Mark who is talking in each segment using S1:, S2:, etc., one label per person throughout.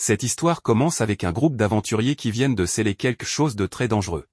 S1: Cette histoire commence avec un groupe d'aventuriers qui viennent de sceller quelque chose de très dangereux.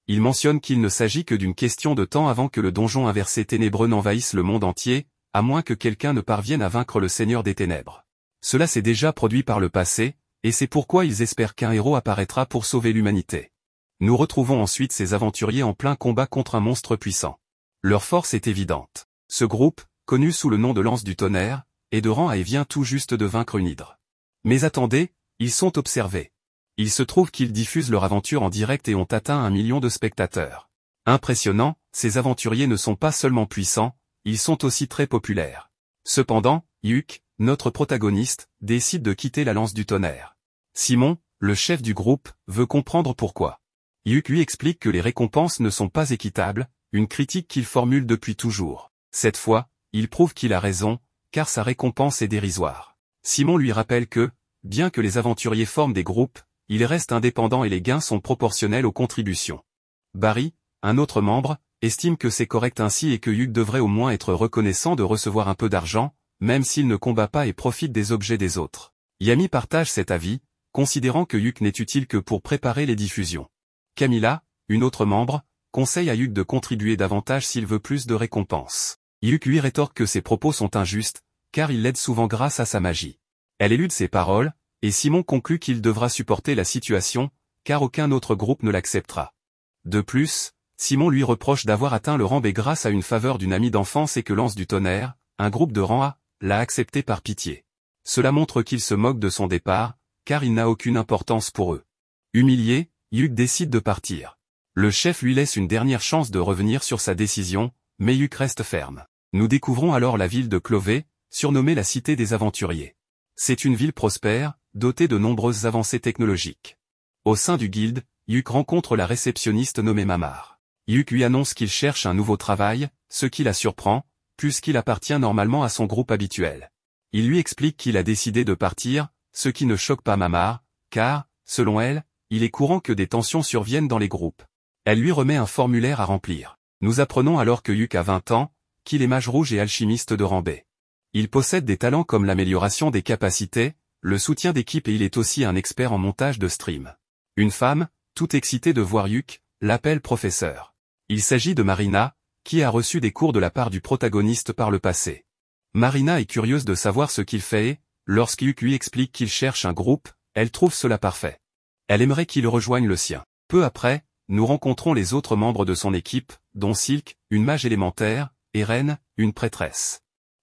S1: Ils mentionnent qu'il ne s'agit que d'une question de temps avant que le donjon inversé ténébreux n'envahisse le monde entier, à moins que quelqu'un ne parvienne à vaincre le Seigneur des Ténèbres. Cela s'est déjà produit par le passé, et c'est pourquoi ils espèrent qu'un héros apparaîtra pour sauver l'humanité. Nous retrouvons ensuite ces aventuriers en plein combat contre un monstre puissant. Leur force est évidente. Ce groupe, connu sous le nom de Lance du Tonnerre, est de rang A et vient tout juste de vaincre une hydre. Mais attendez, ils sont observés. Il se trouve qu'ils diffusent leur aventure en direct et ont atteint 1 million de spectateurs. Impressionnant, ces aventuriers ne sont pas seulement puissants, ils sont aussi très populaires. Cependant, Yuk, notre protagoniste, décide de quitter la Lance du Tonnerre. Simon, le chef du groupe, veut comprendre pourquoi. Yuk lui explique que les récompenses ne sont pas équitables, une critique qu'il formule depuis toujours. Cette fois, il prouve qu'il a raison, car sa récompense est dérisoire. Simon lui rappelle que, bien que les aventuriers forment des groupes, ils restent indépendants et les gains sont proportionnels aux contributions. Barry, un autre membre, estime que c'est correct ainsi et que Yuk devrait au moins être reconnaissant de recevoir un peu d'argent, même s'il ne combat pas et profite des objets des autres. Yami partage cet avis, considérant que Yuk n'est utile que pour préparer les diffusions. Camilla, une autre membre, conseille à Yuk de contribuer davantage s'il veut plus de récompenses. Yuk lui rétorque que ses propos sont injustes, car il l'aide souvent grâce à sa magie. Elle élude ses paroles, et Simon conclut qu'il devra supporter la situation, car aucun autre groupe ne l'acceptera. De plus, Simon lui reproche d'avoir atteint le rang B grâce à une faveur d'une amie d'enfance et que Lance du Tonnerre, un groupe de rang A, l'a accepté par pitié. Cela montre qu'il se moque de son départ, car il n'a aucune importance pour eux. Humilié, Yuk décide de partir. Le chef lui laisse une dernière chance de revenir sur sa décision, mais Yuk reste ferme. Nous découvrons alors la ville de Clovey, surnommée la Cité des Aventuriers. C'est une ville prospère, dotée de nombreuses avancées technologiques. Au sein du guilde, Yuk rencontre la réceptionniste nommée Mamar. Yuk lui annonce qu'il cherche un nouveau travail, ce qui la surprend, puisqu'il appartient normalement à son groupe habituel. Il lui explique qu'il a décidé de partir, ce qui ne choque pas Mamar, car, selon elle, il est courant que des tensions surviennent dans les groupes. Elle lui remet un formulaire à remplir. Nous apprenons alors que Yuk a 20 ans, qu'il est mage rouge et alchimiste de rang B. Il possède des talents comme l'amélioration des capacités, le soutien d'équipe et il est aussi un expert en montage de stream. Une femme, toute excitée de voir Yuk, l'appelle professeur. Il s'agit de Marina, qui a reçu des cours de la part du protagoniste par le passé. Marina est curieuse de savoir ce qu'il fait et, lorsque Yuk lui explique qu'il cherche un groupe, elle trouve cela parfait. Elle aimerait qu'il rejoigne le sien. Peu après, nous rencontrons les autres membres de son équipe, dont Silk, une mage élémentaire, et Ren, une prêtresse.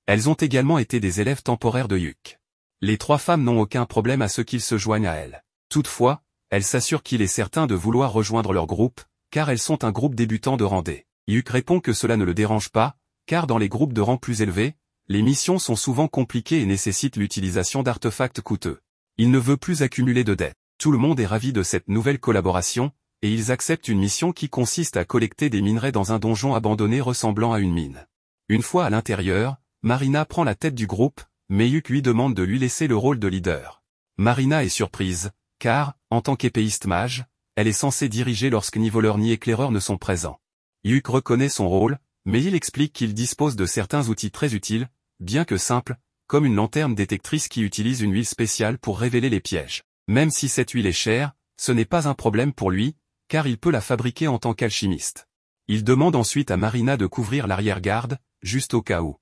S1: Elles ont également été des élèves temporaires de Yuk. Les 3 femmes n'ont aucun problème à ce qu'il se joigne à elles. Toutefois, elles s'assurent qu'il est certain de vouloir rejoindre leur groupe, car elles sont un groupe débutant de rang D. Yuk répond que cela ne le dérange pas, car dans les groupes de rang plus élevés, les missions sont souvent compliquées et nécessitent l'utilisation d'artefacts coûteux. Il ne veut plus accumuler de dettes. Tout le monde est ravi de cette nouvelle collaboration, et ils acceptent une mission qui consiste à collecter des minerais dans un donjon abandonné ressemblant à une mine. Une fois à l'intérieur, Marina prend la tête du groupe, mais Yuk lui demande de lui laisser le rôle de leader. Marina est surprise, car, en tant qu'épéiste mage, elle est censée diriger lorsque ni voleur ni éclaireur ne sont présents. Yuk reconnaît son rôle, mais il explique qu'il dispose de certains outils très utiles, bien que simples, comme une lanterne détectrice qui utilise une huile spéciale pour révéler les pièges. Même si cette huile est chère, ce n'est pas un problème pour lui, car il peut la fabriquer en tant qu'alchimiste. Il demande ensuite à Marina de couvrir l'arrière-garde, juste au cas où.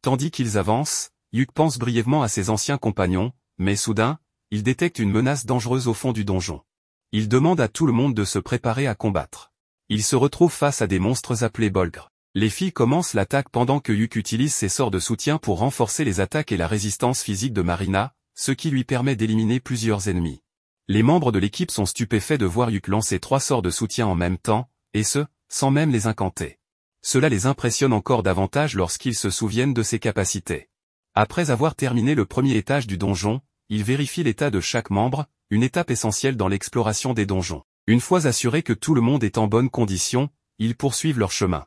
S1: Tandis qu'ils avancent, Yuk pense brièvement à ses anciens compagnons, mais soudain, il détecte une menace dangereuse au fond du donjon. Il demande à tout le monde de se préparer à combattre. Il se retrouve face à des monstres appelés Bolgres. Les filles commencent l'attaque pendant que Yuk utilise ses sorts de soutien pour renforcer les attaques et la résistance physique de Marina, ce qui lui permet d'éliminer plusieurs ennemis. Les membres de l'équipe sont stupéfaits de voir Yuk lancer 3 sorts de soutien en même temps, et ce, sans même les incanter. Cela les impressionne encore davantage lorsqu'ils se souviennent de ses capacités. Après avoir terminé le premier étage du donjon, ils vérifient l'état de chaque membre, une étape essentielle dans l'exploration des donjons. Une fois assurés que tout le monde est en bonne condition, ils poursuivent leur chemin.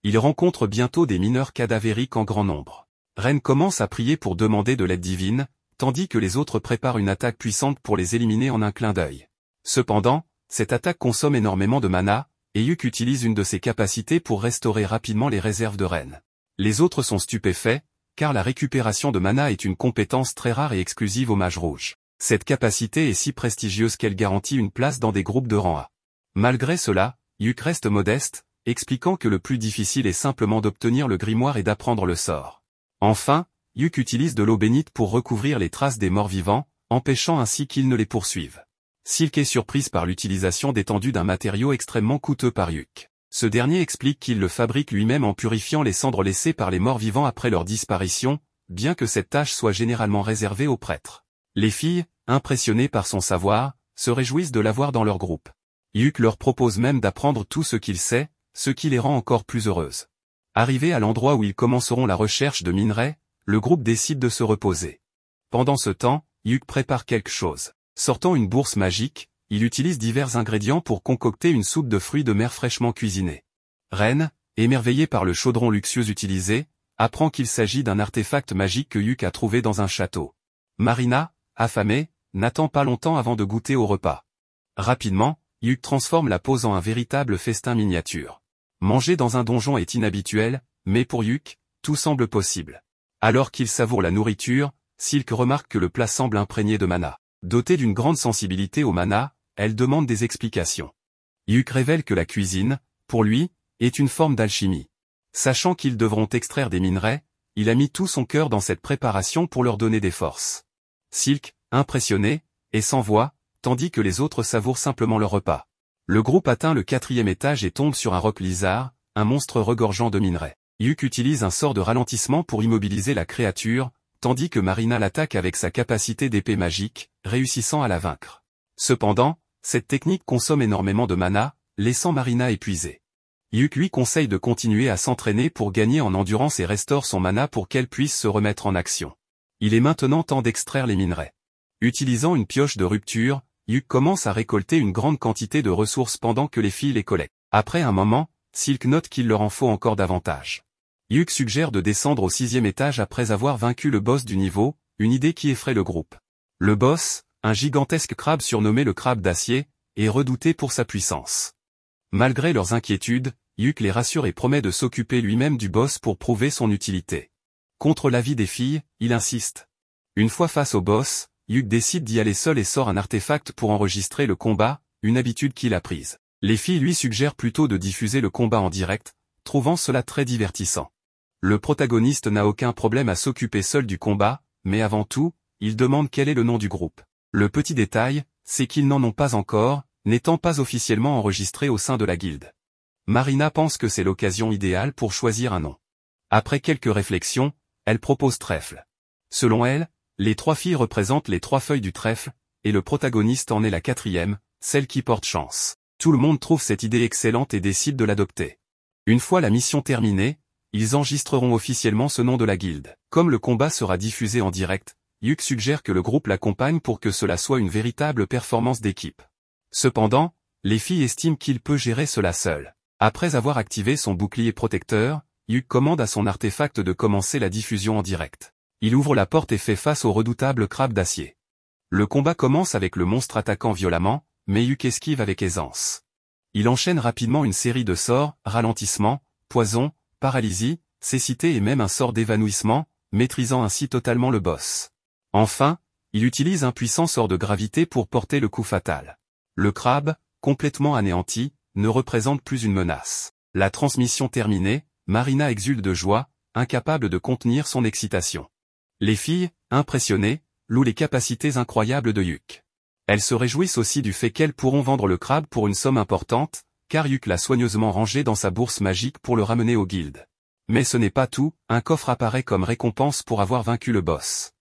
S1: Ils rencontrent bientôt des mineurs cadavériques en grand nombre. Ren commence à prier pour demander de l'aide divine, tandis que les autres préparent une attaque puissante pour les éliminer en un clin d'œil. Cependant, cette attaque consomme énormément de mana, et Yuk utilise une de ses capacités pour restaurer rapidement les réserves de Ren. Les autres sont stupéfaits, car la récupération de mana est une compétence très rare et exclusive aux mages rouges. Cette capacité est si prestigieuse qu'elle garantit une place dans des groupes de rang A. Malgré cela, Yuk reste modeste, expliquant que le plus difficile est simplement d'obtenir le grimoire et d'apprendre le sort. Enfin, Yuk utilise de l'eau bénite pour recouvrir les traces des morts vivants, empêchant ainsi qu'ils ne les poursuivent. Silk est surprise par l'utilisation d'étendues d'un matériau extrêmement coûteux par Yuk. Ce dernier explique qu'il le fabrique lui-même en purifiant les cendres laissées par les morts vivants après leur disparition, bien que cette tâche soit généralement réservée aux prêtres. Les filles, impressionnées par son savoir, se réjouissent de l'avoir dans leur groupe. Yuk leur propose même d'apprendre tout ce qu'il sait, ce qui les rend encore plus heureuses. Arrivés à l'endroit où ils commenceront la recherche de minerais, le groupe décide de se reposer. Pendant ce temps, Yuk prépare quelque chose. Sortant une bourse magique, il utilise divers ingrédients pour concocter une soupe de fruits de mer fraîchement cuisinée. Ren, émerveillé par le chaudron luxueux utilisé, apprend qu'il s'agit d'un artefact magique que Yuk a trouvé dans un château. Marina, affamée, n'attend pas longtemps avant de goûter au repas. Rapidement, Yuk transforme la pose en un véritable festin miniature. Manger dans un donjon est inhabituel, mais pour Yuk, tout semble possible. Alors qu'il savoure la nourriture, Silk remarque que le plat semble imprégné de mana. Dotée d'une grande sensibilité au mana, elle demande des explications. Yuk révèle que la cuisine, pour lui, est une forme d'alchimie. Sachant qu'ils devront extraire des minerais, il a mis tout son cœur dans cette préparation pour leur donner des forces. Silk, impressionné, est sans voix, tandis que les autres savourent simplement leur repas. Le groupe atteint le 4e étage et tombe sur un roc lizard, un monstre regorgeant de minerais. Yuk utilise un sort de ralentissement pour immobiliser la créature, tandis que Marina l'attaque avec sa capacité d'épée magique, réussissant à la vaincre. Cependant, cette technique consomme énormément de mana, laissant Marina épuisée. Yuk lui conseille de continuer à s'entraîner pour gagner en endurance et restaure son mana pour qu'elle puisse se remettre en action. Il est maintenant temps d'extraire les minerais. Utilisant une pioche de rupture, Yuk commence à récolter une grande quantité de ressources pendant que les filles les collectent. Après un moment, Silk note qu'il leur en faut encore davantage. Yuk suggère de descendre au 6e étage après avoir vaincu le boss du niveau, une idée qui effraie le groupe. Le boss, un gigantesque crabe surnommé le crabe d'acier, est redouté pour sa puissance. Malgré leurs inquiétudes, Yuk les rassure et promet de s'occuper lui-même du boss pour prouver son utilité. Contre l'avis des filles, il insiste. Une fois face au boss, Yuk décide d'y aller seul et sort un artefact pour enregistrer le combat, une habitude qu'il a prise. Les filles lui suggèrent plutôt de diffuser le combat en direct, trouvant cela très divertissant. Le protagoniste n'a aucun problème à s'occuper seul du combat, mais avant tout, il demande quel est le nom du groupe. Le petit détail, c'est qu'ils n'en ont pas encore, n'étant pas officiellement enregistrés au sein de la guilde. Marina pense que c'est l'occasion idéale pour choisir un nom. Après quelques réflexions, elle propose trèfle. Selon elle, les 3 filles représentent les 3 feuilles du trèfle, et le protagoniste en est la 4e, celle qui porte chance. Tout le monde trouve cette idée excellente et décide de l'adopter. Une fois la mission terminée, ils enregistreront officiellement ce nom de la guilde. Comme le combat sera diffusé en direct, Yuk suggère que le groupe l'accompagne pour que cela soit une véritable performance d'équipe. Cependant, les filles estiment qu'il peut gérer cela seul. Après avoir activé son bouclier protecteur, Yuk commande à son artefact de commencer la diffusion en direct. Il ouvre la porte et fait face au redoutable crabe d'acier. Le combat commence avec le monstre attaquant violemment, mais Yuk esquive avec aisance. Il enchaîne rapidement une série de sorts, ralentissement, poison, paralysie, cécité et même un sort d'évanouissement, maîtrisant ainsi totalement le boss. Enfin, il utilise un puissant sort de gravité pour porter le coup fatal. Le crabe, complètement anéanti, ne représente plus une menace. La transmission terminée, Marina exulte de joie, incapable de contenir son excitation. Les filles, impressionnées, louent les capacités incroyables de Yuk. Elles se réjouissent aussi du fait qu'elles pourront vendre le crabe pour une somme importante, car Yuk l'a soigneusement rangé dans sa bourse magique pour le ramener aux guildes. Mais ce n'est pas tout, un coffre apparaît comme récompense pour avoir vaincu le boss.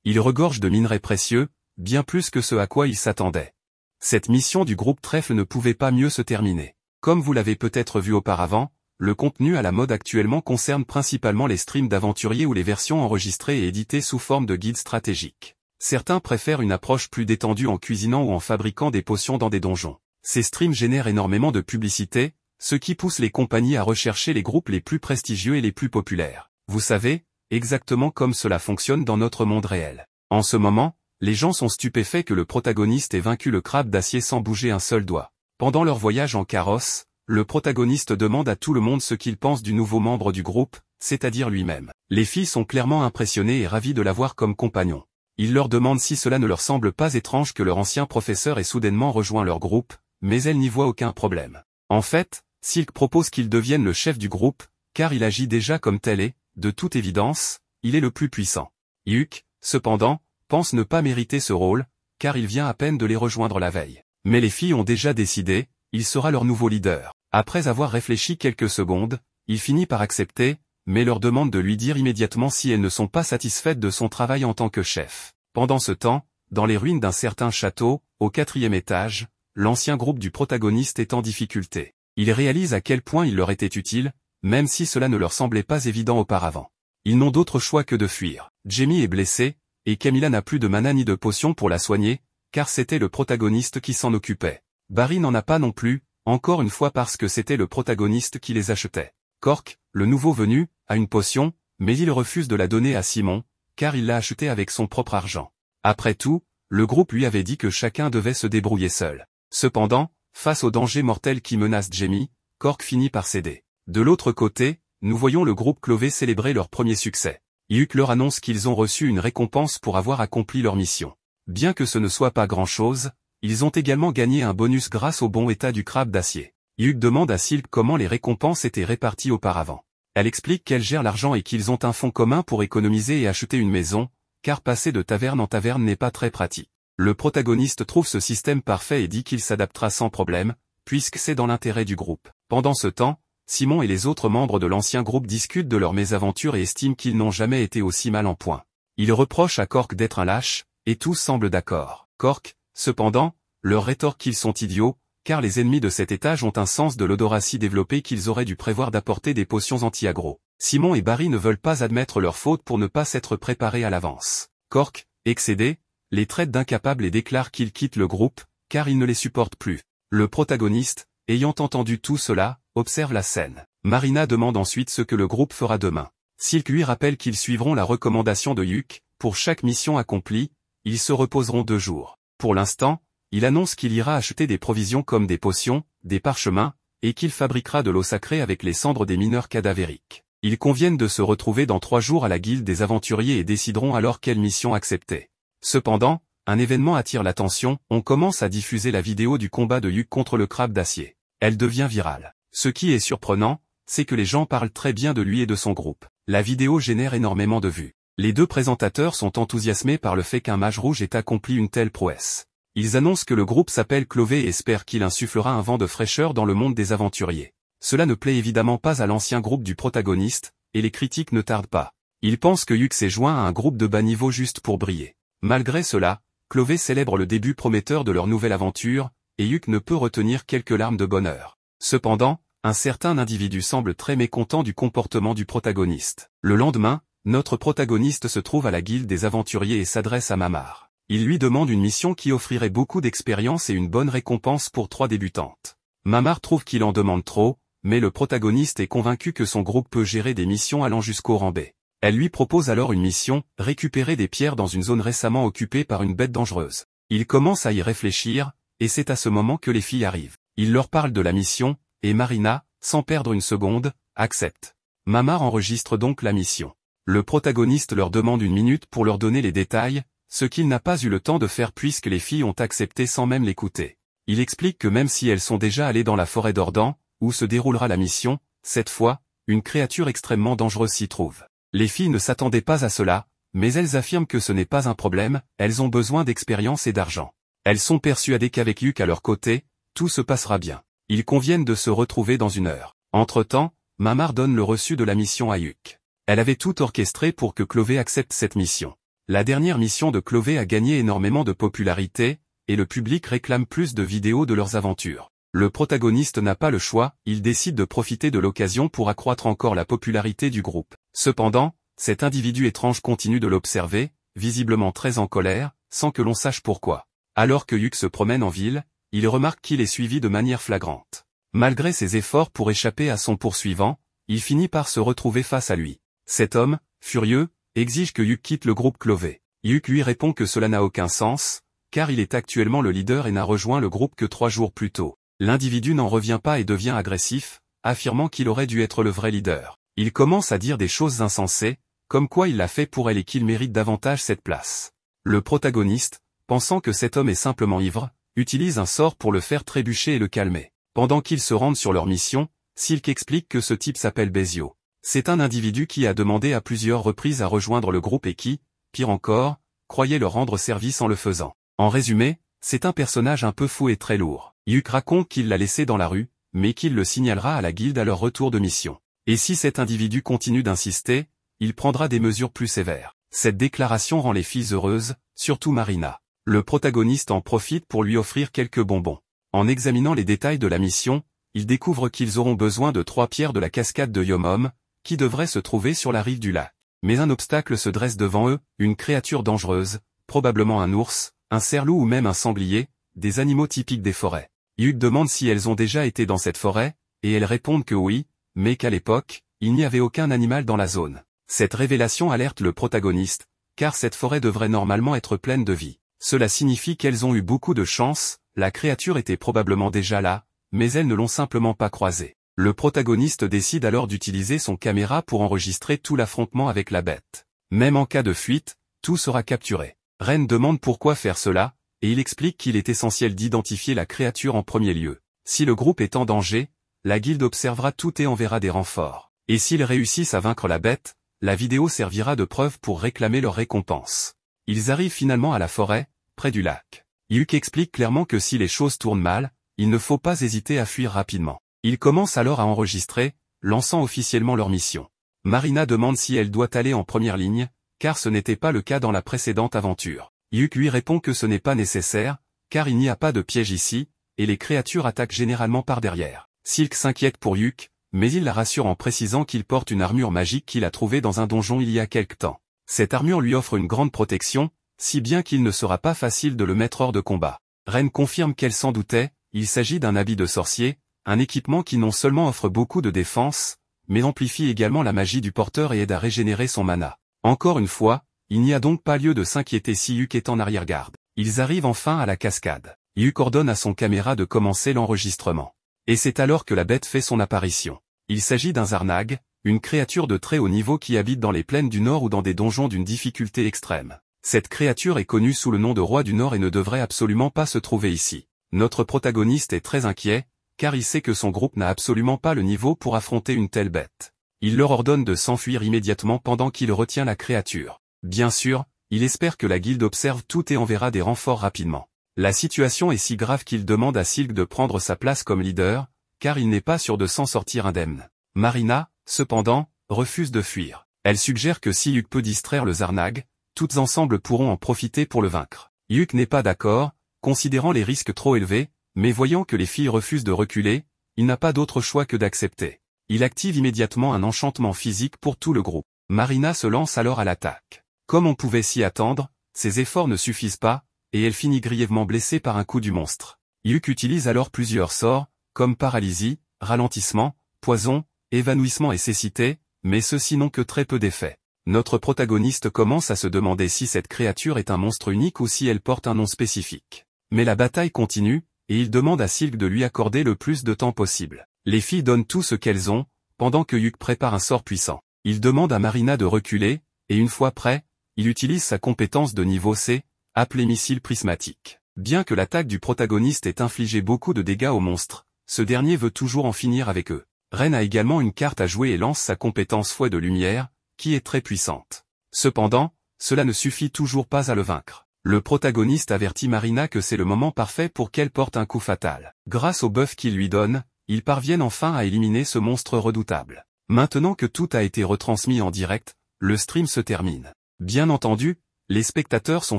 S1: Il regorge de minerais précieux, bien plus que ce à quoi il s'attendait. Cette mission du groupe Trèfle ne pouvait pas mieux se terminer. Comme vous l'avez peut-être vu auparavant, le contenu à la mode actuellement concerne principalement les streams d'aventuriers ou les versions enregistrées et éditées sous forme de guides stratégiques. Certains préfèrent une approche plus détendue en cuisinant ou en fabriquant des potions dans des donjons. Ces streams génèrent énormément de publicité, ce qui pousse les compagnies à rechercher les groupes les plus prestigieux et les plus populaires. Vous savez, exactement comme cela fonctionne dans notre monde réel. En ce moment, les gens sont stupéfaits que le protagoniste ait vaincu le crabe d'acier sans bouger un seul doigt. Pendant leur voyage en carrosse, le protagoniste demande à tout le monde ce qu'il pense du nouveau membre du groupe, c'est-à-dire lui-même. Les filles sont clairement impressionnées et ravies de l'avoir comme compagnon. Il leur demande si cela ne leur semble pas étrange que leur ancien professeur ait soudainement rejoint leur groupe, mais elle n'y voit aucun problème. En fait, Silk propose qu'il devienne le chef du groupe, car il agit déjà comme tel et, de toute évidence, il est le plus puissant. Hyuk, cependant, pense ne pas mériter ce rôle, car il vient à peine de les rejoindre la veille. Mais les filles ont déjà décidé, il sera leur nouveau leader. Après avoir réfléchi quelques secondes, il finit par accepter, mais leur demande de lui dire immédiatement si elles ne sont pas satisfaites de son travail en tant que chef. Pendant ce temps, dans les ruines d'un certain château, au 4e étage, l'ancien groupe du protagoniste est en difficulté. Ils réalisent à quel point il leur était utile, même si cela ne leur semblait pas évident auparavant. Ils n'ont d'autre choix que de fuir. Jamie est blessée, et Camilla n'a plus de mana ni de potion pour la soigner, car c'était le protagoniste qui s'en occupait. Barry n'en a pas non plus, encore une fois parce que c'était le protagoniste qui les achetait. Cork, le nouveau venu, a une potion, mais il refuse de la donner à Simon, car il l'a achetée avec son propre argent. Après tout, le groupe lui avait dit que chacun devait se débrouiller seul. Cependant, face au danger mortel qui menace Jamie, Cork finit par céder. De l'autre côté, nous voyons le groupe Clové célébrer leur premier succès. Hyuk leur annonce qu'ils ont reçu une récompense pour avoir accompli leur mission. Bien que ce ne soit pas grand-chose, ils ont également gagné un bonus grâce au bon état du crabe d'acier. Hyuk demande à Silk comment les récompenses étaient réparties auparavant. Elle explique qu'elle gère l'argent et qu'ils ont un fonds commun pour économiser et acheter une maison, car passer de taverne en taverne n'est pas très pratique. Le protagoniste trouve ce système parfait et dit qu'il s'adaptera sans problème, puisque c'est dans l'intérêt du groupe. Pendant ce temps, Simon et les autres membres de l'ancien groupe discutent de leurs mésaventures et estiment qu'ils n'ont jamais été aussi mal en point. Ils reprochent à Cork d'être un lâche, et tous semblent d'accord. Cork, cependant, leur rétorque qu'ils sont idiots, car les ennemis de cet étage ont un sens de l'odorat si développé qu'ils auraient dû prévoir d'apporter des potions anti-aggro. Simon et Barry ne veulent pas admettre leur faute pour ne pas s'être préparés à l'avance. Cork, excédé, les traite d'incapables et déclare qu'ils quittent le groupe, car ils ne les supportent plus. Le protagoniste, ayant entendu tout cela, observe la scène. Marina demande ensuite ce que le groupe fera demain. Silk lui rappelle qu'ils suivront la recommandation de Hyuk, pour chaque mission accomplie, ils se reposeront 2 jours. Pour l'instant, il annonce qu'il ira acheter des provisions comme des potions, des parchemins, et qu'il fabriquera de l'eau sacrée avec les cendres des mineurs cadavériques. Ils conviennent de se retrouver dans 3 jours à la guilde des aventuriers et décideront alors quelle mission accepter. Cependant, un événement attire l'attention, on commence à diffuser la vidéo du combat de Hyuk contre le crabe d'acier. Elle devient virale. Ce qui est surprenant, c'est que les gens parlent très bien de lui et de son groupe. La vidéo génère énormément de vues. Les 2 présentateurs sont enthousiasmés par le fait qu'un mage rouge ait accompli une telle prouesse. Ils annoncent que le groupe s'appelle Clové et espèrent qu'il insufflera un vent de fraîcheur dans le monde des aventuriers. Cela ne plaît évidemment pas à l'ancien groupe du protagoniste, et les critiques ne tardent pas. Ils pensent que Hyuk s'est joint à un groupe de bas niveau juste pour briller. Malgré cela, Clové célèbre le début prometteur de leur nouvelle aventure, et Hyuk ne peut retenir quelques larmes de bonheur. Cependant, un certain individu semble très mécontent du comportement du protagoniste. Le lendemain, notre protagoniste se trouve à la guilde des aventuriers et s'adresse à Mamar. Il lui demande une mission qui offrirait beaucoup d'expérience et une bonne récompense pour 3 débutantes. Mamar trouve qu'il en demande trop, mais le protagoniste est convaincu que son groupe peut gérer des missions allant jusqu'au rang B. Elle lui propose alors une mission, récupérer des pierres dans une zone récemment occupée par une bête dangereuse. Il commence à y réfléchir, et c'est à ce moment que les filles arrivent. Il leur parle de la mission, et Marina, sans perdre une seconde, accepte. Mamar enregistre donc la mission. Le protagoniste leur demande 1 minute pour leur donner les détails, ce qu'il n'a pas eu le temps de faire puisque les filles ont accepté sans même l'écouter. Il explique que même si elles sont déjà allées dans la forêt d'Ordan, où se déroulera la mission, cette fois, une créature extrêmement dangereuse s'y trouve. Les filles ne s'attendaient pas à cela, mais elles affirment que ce n'est pas un problème, elles ont besoin d'expérience et d'argent. Elles sont persuadées qu'avec Hyuk à leur côté, tout se passera bien. Ils conviennent de se retrouver dans 1 heure. Entre-temps, Mamar donne le reçu de la mission à Hyuk. Elle avait tout orchestré pour que Clové accepte cette mission. La dernière mission de Clové a gagné énormément de popularité, et le public réclame plus de vidéos de leurs aventures. Le protagoniste n'a pas le choix, il décide de profiter de l'occasion pour accroître encore la popularité du groupe. Cependant, cet individu étrange continue de l'observer, visiblement très en colère, sans que l'on sache pourquoi. Alors que Hyuk se promène en ville, il remarque qu'il est suivi de manière flagrante. Malgré ses efforts pour échapper à son poursuivant, il finit par se retrouver face à lui. Cet homme, furieux, exige que Hyuk quitte le groupe Clové. Hyuk lui répond que cela n'a aucun sens, car il est actuellement le leader et n'a rejoint le groupe que 3 jours plus tôt. L'individu n'en revient pas et devient agressif, affirmant qu'il aurait dû être le vrai leader. Il commence à dire des choses insensées, comme quoi il l'a fait pour elle et qu'il mérite davantage cette place. Le protagoniste, pensant que cet homme est simplement ivre, utilise un sort pour le faire trébucher et le calmer. Pendant qu'ils se rendent sur leur mission, Silk explique que ce type s'appelle Bezio. C'est un individu qui a demandé à plusieurs reprises à rejoindre le groupe et qui, pire encore, croyait leur rendre service en le faisant. En résumé, c'est un personnage un peu fou et très lourd. Yuk raconte qu'il l'a laissé dans la rue, mais qu'il le signalera à la guilde à leur retour de mission. Et si cet individu continue d'insister, il prendra des mesures plus sévères. Cette déclaration rend les filles heureuses, surtout Marina. Le protagoniste en profite pour lui offrir quelques bonbons. En examinant les détails de la mission, il découvre qu'ils auront besoin de 3 pierres de la cascade de Yomom, qui devrait se trouver sur la rive du lac. Mais un obstacle se dresse devant eux, une créature dangereuse, probablement un ours, un cerf-loup ou même un sanglier, des animaux typiques des forêts. Yuk demande si elles ont déjà été dans cette forêt, et elles répondent que oui, mais qu'à l'époque, il n'y avait aucun animal dans la zone. Cette révélation alerte le protagoniste, car cette forêt devrait normalement être pleine de vie. Cela signifie qu'elles ont eu beaucoup de chance, la créature était probablement déjà là, mais elles ne l'ont simplement pas croisée. Le protagoniste décide alors d'utiliser son caméra pour enregistrer tout l'affrontement avec la bête. Même en cas de fuite, tout sera capturé. Ren demande pourquoi faire cela, et il explique qu'il est essentiel d'identifier la créature en premier lieu. Si le groupe est en danger, la guilde observera tout et enverra des renforts. Et s'ils réussissent à vaincre la bête, la vidéo servira de preuve pour réclamer leur récompense. Ils arrivent finalement à la forêt, près du lac. Yuk explique clairement que si les choses tournent mal, il ne faut pas hésiter à fuir rapidement. Ils commencent alors à enregistrer, lançant officiellement leur mission. Marina demande si elle doit aller en première ligne, car ce n'était pas le cas dans la précédente aventure. Yuk lui répond que ce n'est pas nécessaire, car il n'y a pas de piège ici, et les créatures attaquent généralement par derrière. Silk s'inquiète pour Yuk, mais il la rassure en précisant qu'il porte une armure magique qu'il a trouvée dans un donjon il y a quelque temps. Cette armure lui offre une grande protection, si bien qu'il ne sera pas facile de le mettre hors de combat. Ren confirme qu'elle s'en doutait, il s'agit d'un habit de sorcier, un équipement qui non seulement offre beaucoup de défense, mais amplifie également la magie du porteur et aide à régénérer son mana. Encore une fois, il n'y a donc pas lieu de s'inquiéter si Yuk est en arrière-garde. Ils arrivent enfin à la cascade. Yuk ordonne à son caméra de commencer l'enregistrement. Et c'est alors que la bête fait son apparition. Il s'agit d'un Zarnag, une créature de très haut niveau qui habite dans les plaines du Nord ou dans des donjons d'une difficulté extrême. Cette créature est connue sous le nom de Roi du Nord et ne devrait absolument pas se trouver ici. Notre protagoniste est très inquiet, car il sait que son groupe n'a absolument pas le niveau pour affronter une telle bête. Il leur ordonne de s'enfuir immédiatement pendant qu'il retient la créature. Bien sûr, il espère que la guilde observe tout et enverra des renforts rapidement. La situation est si grave qu'il demande à Silk de prendre sa place comme leader, car il n'est pas sûr de s'en sortir indemne. Marina, cependant, refuse de fuir. Elle suggère que si Yuk peut distraire le Zarnag, toutes ensemble pourront en profiter pour le vaincre. Yuk n'est pas d'accord, considérant les risques trop élevés, mais voyant que les filles refusent de reculer, il n'a pas d'autre choix que d'accepter. Il active immédiatement un enchantement physique pour tout le groupe. Marina se lance alors à l'attaque. Comme on pouvait s'y attendre, ses efforts ne suffisent pas, et elle finit grièvement blessée par un coup du monstre. Yuk utilise alors plusieurs sorts, comme paralysie, ralentissement, poison, évanouissement et cécité, mais ceux-ci n'ont que très peu d'effet. Notre protagoniste commence à se demander si cette créature est un monstre unique ou si elle porte un nom spécifique. Mais la bataille continue, et il demande à Silk de lui accorder le plus de temps possible. Les filles donnent tout ce qu'elles ont, pendant que Yuk prépare un sort puissant. Il demande à Marina de reculer, et une fois prêt, il utilise sa compétence de niveau C, appelée missile prismatique. Bien que l'attaque du protagoniste ait infligé beaucoup de dégâts au monstre, ce dernier veut toujours en finir avec eux. Ren a également une carte à jouer et lance sa compétence fouet de lumière, qui est très puissante. Cependant, cela ne suffit toujours pas à le vaincre. Le protagoniste avertit Marina que c'est le moment parfait pour qu'elle porte un coup fatal. Grâce au buff qu'il lui donne, ils parviennent enfin à éliminer ce monstre redoutable. Maintenant que tout a été retransmis en direct, le stream se termine. Bien entendu, les spectateurs sont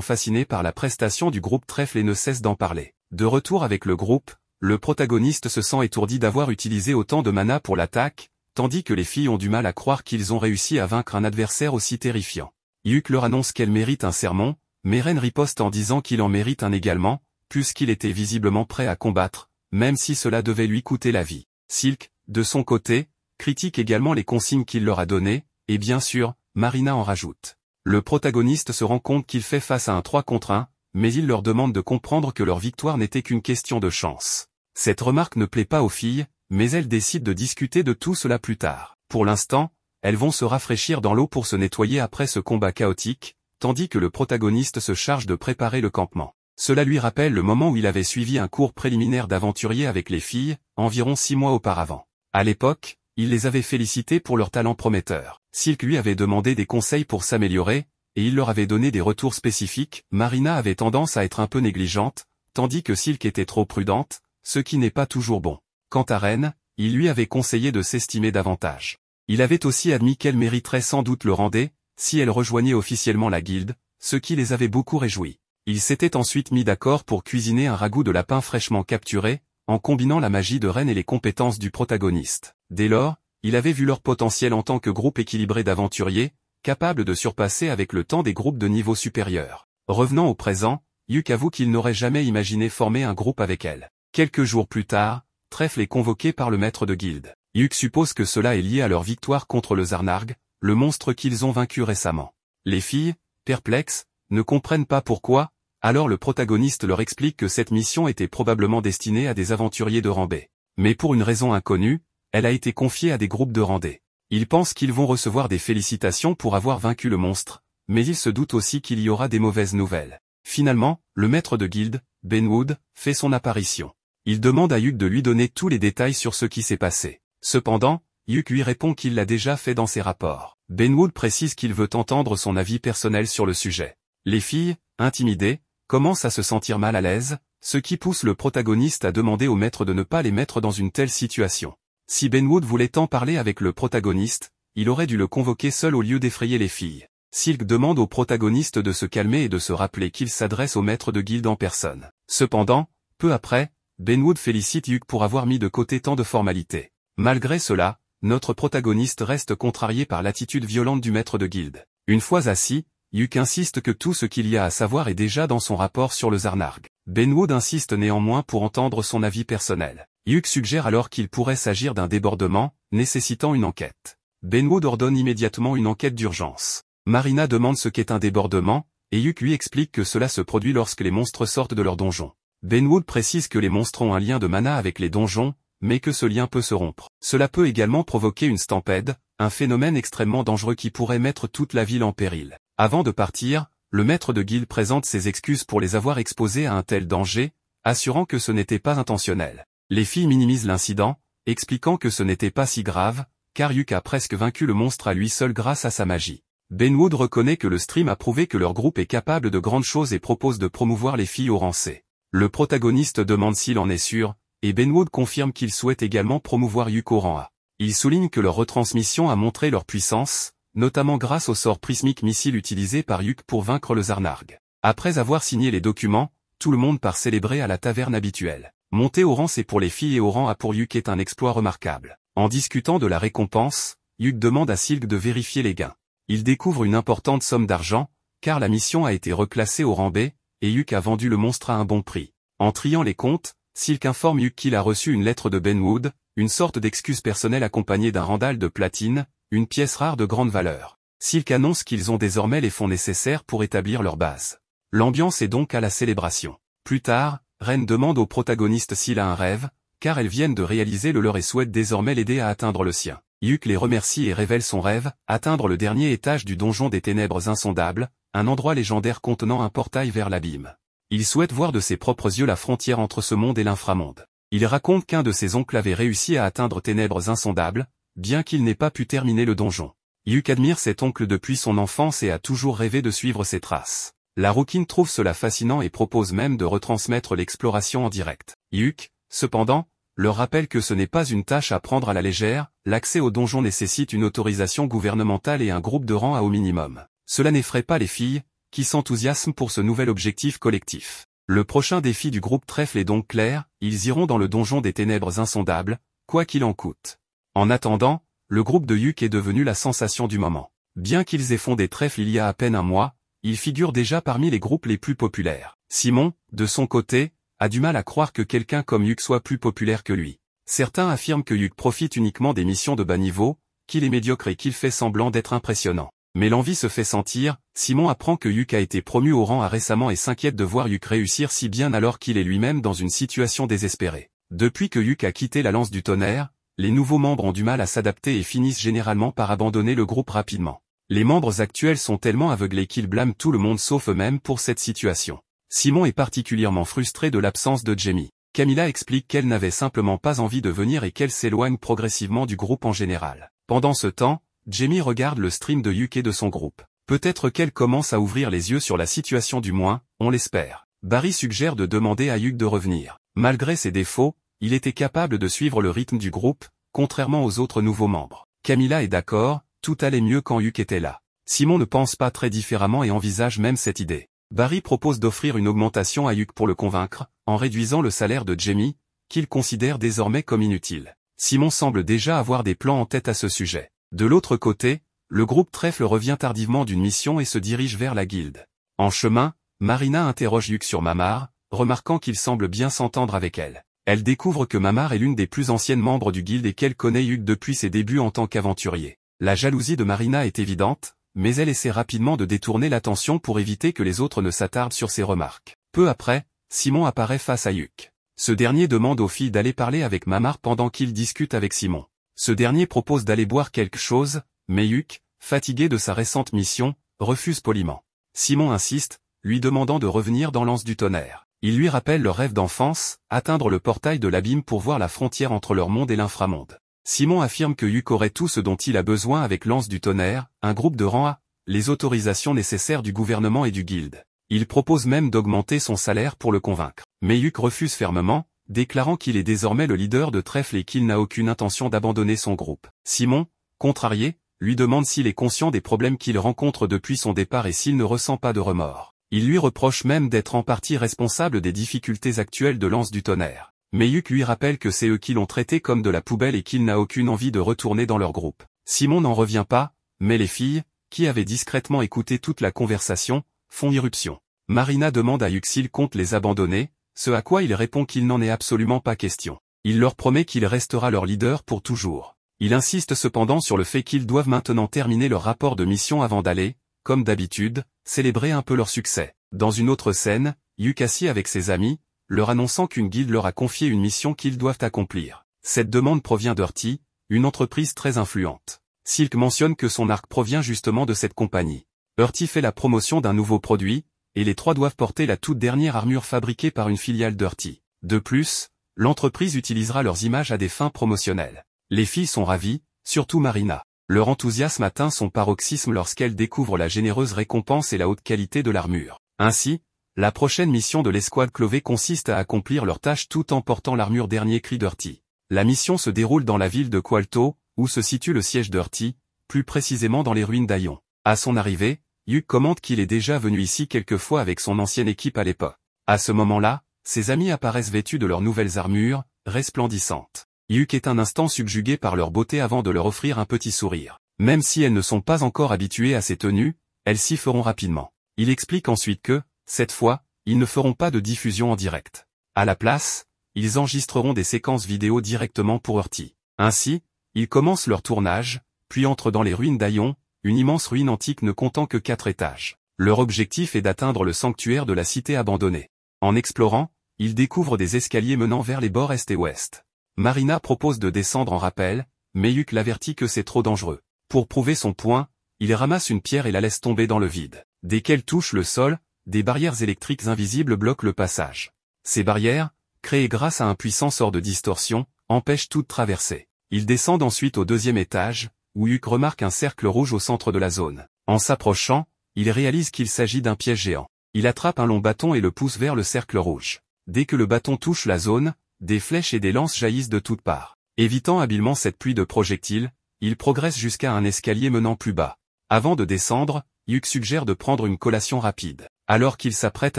S1: fascinés par la prestation du groupe Trèfle et ne cessent d'en parler. De retour avec le groupe, le protagoniste se sent étourdi d'avoir utilisé autant de mana pour l'attaque, tandis que les filles ont du mal à croire qu'ils ont réussi à vaincre un adversaire aussi terrifiant. Yuk leur annonce qu'elle mérite un sermon, mais Ren riposte en disant qu'il en mérite un également, puisqu'il était visiblement prêt à combattre, même si cela devait lui coûter la vie. Silk, de son côté, critique également les consignes qu'il leur a données, et bien sûr, Marina en rajoute. Le protagoniste se rend compte qu'il fait face à un 3 contre 1, mais il leur demande de comprendre que leur victoire n'était qu'une question de chance. Cette remarque ne plaît pas aux filles, mais elles décident de discuter de tout cela plus tard. Pour l'instant, elles vont se rafraîchir dans l'eau pour se nettoyer après ce combat chaotique, tandis que le protagoniste se charge de préparer le campement. Cela lui rappelle le moment où il avait suivi un cours préliminaire d'aventurier avec les filles, environ 6 mois auparavant. À l'époque, il les avait félicités pour leur talent prometteur. Silk lui avait demandé des conseils pour s'améliorer, et il leur avait donné des retours spécifiques. Marina avait tendance à être un peu négligente, tandis que Silk était trop prudente, ce qui n'est pas toujours bon. Quant à Ren, il lui avait conseillé de s'estimer davantage. Il avait aussi admis qu'elle mériterait sans doute le rendez, si elle rejoignait officiellement la guilde, ce qui les avait beaucoup réjouis. Ils s'étaient ensuite mis d'accord pour cuisiner un ragoût de lapin fraîchement capturé, en combinant la magie de Ren et les compétences du protagoniste. Dès lors, il avait vu leur potentiel en tant que groupe équilibré d'aventuriers, capable de surpasser avec le temps des groupes de niveau supérieur. Revenant au présent, Yuk avoue qu'il n'aurait jamais imaginé former un groupe avec elle. Quelques jours plus tard, Trèfle est convoqué par le maître de guilde. Yuk suppose que cela est lié à leur victoire contre le Zarnarg, le monstre qu'ils ont vaincu récemment. Les filles, perplexes, ne comprennent pas pourquoi, alors le protagoniste leur explique que cette mission était probablement destinée à des aventuriers de rang B. Mais pour une raison inconnue, elle a été confiée à des groupes de rang D. Ils pensent qu'ils vont recevoir des félicitations pour avoir vaincu le monstre, mais ils se doutent aussi qu'il y aura des mauvaises nouvelles. Finalement, le maître de guilde, Benwood, fait son apparition. Il demande à Yuk de lui donner tous les détails sur ce qui s'est passé. Cependant, Yuk lui répond qu'il l'a déjà fait dans ses rapports. Benwood précise qu'il veut entendre son avis personnel sur le sujet. Les filles, intimidées, commencent à se sentir mal à l'aise, ce qui pousse le protagoniste à demander au maître de ne pas les mettre dans une telle situation. Si Benwood voulait tant parler avec le protagoniste, il aurait dû le convoquer seul au lieu d'effrayer les filles. Silk demande au protagoniste de se calmer et de se rappeler qu'il s'adresse au maître de guilde en personne. Cependant, peu après, Benwood félicite Yuk pour avoir mis de côté tant de formalités. Malgré cela, notre protagoniste reste contrarié par l'attitude violente du maître de guilde. Une fois assis, Yuk insiste que tout ce qu'il y a à savoir est déjà dans son rapport sur le Zarnarg. Benwood insiste néanmoins pour entendre son avis personnel. Yuk suggère alors qu'il pourrait s'agir d'un débordement, nécessitant une enquête. Benwood ordonne immédiatement une enquête d'urgence. Marina demande ce qu'est un débordement, et Yuk lui explique que cela se produit lorsque les monstres sortent de leur donjon. Benwood précise que les monstres ont un lien de mana avec les donjons, mais que ce lien peut se rompre. Cela peut également provoquer une stampede, un phénomène extrêmement dangereux qui pourrait mettre toute la ville en péril. Avant de partir, le maître de guilde présente ses excuses pour les avoir exposés à un tel danger, assurant que ce n'était pas intentionnel. Les filles minimisent l'incident, expliquant que ce n'était pas si grave, car Yuk a presque vaincu le monstre à lui seul grâce à sa magie. Benwood reconnaît que le stream a prouvé que leur groupe est capable de grandes choses et propose de promouvoir les filles au rang C. Le protagoniste demande s'il en est sûr, et Benwood confirme qu'il souhaite également promouvoir Yuk au rang A. Il souligne que leur retransmission a montré leur puissance, notamment grâce au sort prismique missile utilisé par Yuk pour vaincre le Zarnarg. Après avoir signé les documents, tout le monde part célébrer à la taverne habituelle. Monter au rang C pour les filles et au rang A pour Yuk est un exploit remarquable. En discutant de la récompense, Yuk demande à Silk de vérifier les gains. Il découvre une importante somme d'argent, car la mission a été reclassée au rang B, et Yuk a vendu le monstre à un bon prix. En triant les comptes, Silk informe Yuk qu'il a reçu une lettre de Benwood, une sorte d'excuse personnelle accompagnée d'un randal de platine, une pièce rare de grande valeur. Silk annonce qu'ils ont désormais les fonds nécessaires pour établir leur base. L'ambiance est donc à la célébration. Plus tard, Ren demande au protagoniste s'il a un rêve, car elles viennent de réaliser le leur et souhaitent désormais l'aider à atteindre le sien. Yuk les remercie et révèle son rêve, atteindre le dernier étage du donjon des ténèbres insondables, un endroit légendaire contenant un portail vers l'abîme. Il souhaite voir de ses propres yeux la frontière entre ce monde et l'inframonde. Il raconte qu'un de ses oncles avait réussi à atteindre ténèbres insondables, bien qu'il n'ait pas pu terminer le donjon. Yuk admire cet oncle depuis son enfance et a toujours rêvé de suivre ses traces. La rouquine trouve cela fascinant et propose même de retransmettre l'exploration en direct. Yuk, cependant, leur rappelle que ce n'est pas une tâche à prendre à la légère, l'accès au donjon nécessite une autorisation gouvernementale et un groupe de rang A au minimum. Cela n'effraie pas les filles, qui s'enthousiasment pour ce nouvel objectif collectif. Le prochain défi du groupe Trèfle est donc clair, ils iront dans le donjon des ténèbres insondables, quoi qu'il en coûte. En attendant, le groupe de Yuk est devenu la sensation du moment. Bien qu'ils aient fondé Trèfle il y a à peine un mois, ils figurent déjà parmi les groupes les plus populaires. Simon, de son côté, a du mal à croire que quelqu'un comme Yuk soit plus populaire que lui. Certains affirment que Yuk profite uniquement des missions de bas niveau, qu'il est médiocre et qu'il fait semblant d'être impressionnant. Mais l'envie se fait sentir, Simon apprend que Yuk a été promu au rang A récemment et s'inquiète de voir Yuk réussir si bien alors qu'il est lui-même dans une situation désespérée. Depuis que Yuk a quitté la lance du tonnerre, les nouveaux membres ont du mal à s'adapter et finissent généralement par abandonner le groupe rapidement. Les membres actuels sont tellement aveuglés qu'ils blâment tout le monde sauf eux-mêmes pour cette situation. Simon est particulièrement frustré de l'absence de Jamie. Camilla explique qu'elle n'avait simplement pas envie de venir et qu'elle s'éloigne progressivement du groupe en général. Pendant ce temps, Jamie regarde le stream de Yuk et de son groupe. Peut-être qu'elle commence à ouvrir les yeux sur la situation du moins, on l'espère. Barry suggère de demander à Yuk de revenir. Malgré ses défauts, il était capable de suivre le rythme du groupe, contrairement aux autres nouveaux membres. Camilla est d'accord, tout allait mieux quand Yuk était là. Simon ne pense pas très différemment et envisage même cette idée. Barry propose d'offrir une augmentation à Yuk pour le convaincre, en réduisant le salaire de Jamie, qu'il considère désormais comme inutile. Simon semble déjà avoir des plans en tête à ce sujet. De l'autre côté, le groupe Trèfle revient tardivement d'une mission et se dirige vers la guilde. En chemin, Marina interroge Yuk sur Mamar, remarquant qu'il semble bien s'entendre avec elle. Elle découvre que Mamar est l'une des plus anciennes membres du guilde et qu'elle connaît Yuk depuis ses débuts en tant qu'aventurier. La jalousie de Marina est évidente, mais elle essaie rapidement de détourner l'attention pour éviter que les autres ne s'attardent sur ses remarques. Peu après, Simon apparaît face à Yuk. Ce dernier demande aux filles d'aller parler avec Mamar pendant qu'il discute avec Simon. Ce dernier propose d'aller boire quelque chose, mais Yuk, fatigué de sa récente mission, refuse poliment. Simon insiste, lui demandant de revenir dans l'anse du tonnerre. Il lui rappelle leur rêve d'enfance, atteindre le portail de l'abîme pour voir la frontière entre leur monde et l'inframonde. Simon affirme que Yuk aurait tout ce dont il a besoin avec l'anse du tonnerre, un groupe de rang A, les autorisations nécessaires du gouvernement et du guilde. Il propose même d'augmenter son salaire pour le convaincre. Mais Yuk refuse fermement, déclarant qu'il est désormais le leader de Trèfle et qu'il n'a aucune intention d'abandonner son groupe. Simon, contrarié, lui demande s'il est conscient des problèmes qu'il rencontre depuis son départ et s'il ne ressent pas de remords. Il lui reproche même d'être en partie responsable des difficultés actuelles de l'anse du tonnerre. Mais Yuk lui rappelle que c'est eux qui l'ont traité comme de la poubelle et qu'il n'a aucune envie de retourner dans leur groupe. Simon n'en revient pas, mais les filles, qui avaient discrètement écouté toute la conversation, font irruption. Marina demande à Yuk s'il compte les abandonner, ce à quoi il répond qu'il n'en est absolument pas question. Il leur promet qu'il restera leur leader pour toujours. Il insiste cependant sur le fait qu'ils doivent maintenant terminer leur rapport de mission avant d'aller, comme d'habitude, célébrer un peu leur succès. Dans une autre scène, Yuk assis avec ses amis, leur annonçant qu'une guilde leur a confié une mission qu'ils doivent accomplir. Cette demande provient d'Hurty, une entreprise très influente. Silk mentionne que son arc provient justement de cette compagnie. Hurty fait la promotion d'un nouveau produit, et les trois doivent porter la toute dernière armure fabriquée par une filiale d'Hurty. De plus, l'entreprise utilisera leurs images à des fins promotionnelles. Les filles sont ravies, surtout Marina. Leur enthousiasme atteint son paroxysme lorsqu'elle découvre la généreuse récompense et la haute qualité de l'armure. Ainsi, la prochaine mission de l'escouade Clovey consiste à accomplir leur tâche tout en portant l'armure dernier cri d'Hurty. La mission se déroule dans la ville de Qualto, où se situe le siège d'Hurty, plus précisément dans les ruines d'Aion. À son arrivée, Yuk commente qu'il est déjà venu ici quelques fois avec son ancienne équipe à l'époque. À ce moment-là, ses amis apparaissent vêtus de leurs nouvelles armures, resplendissantes. Yuk est un instant subjugué par leur beauté avant de leur offrir un petit sourire. Même si elles ne sont pas encore habituées à ces tenues, elles s'y feront rapidement. Il explique ensuite que, cette fois, ils ne feront pas de diffusion en direct. À la place, ils enregistreront des séquences vidéo directement pour Hurty. Ainsi, ils commencent leur tournage, puis entrent dans les ruines d'Aion, une immense ruine antique ne comptant que 4 étages. Leur objectif est d'atteindre le sanctuaire de la cité abandonnée. En explorant, ils découvrent des escaliers menant vers les bords est et ouest. Marina propose de descendre en rappel, mais Yuk l'avertit que c'est trop dangereux. Pour prouver son point, il ramasse une pierre et la laisse tomber dans le vide. Dès qu'elle touche le sol, des barrières électriques invisibles bloquent le passage. Ces barrières, créées grâce à un puissant sort de distorsion, empêchent toute traversée. Ils descendent ensuite au 2e étage, où Yuk remarque un cercle rouge au centre de la zone. En s'approchant, il réalise qu'il s'agit d'un piège géant. Il attrape un long bâton et le pousse vers le cercle rouge. Dès que le bâton touche la zone, des flèches et des lances jaillissent de toutes parts. Évitant habilement cette pluie de projectiles, il progresse jusqu'à un escalier menant plus bas. Avant de descendre, Yuk suggère de prendre une collation rapide. Alors qu'ils s'apprêtent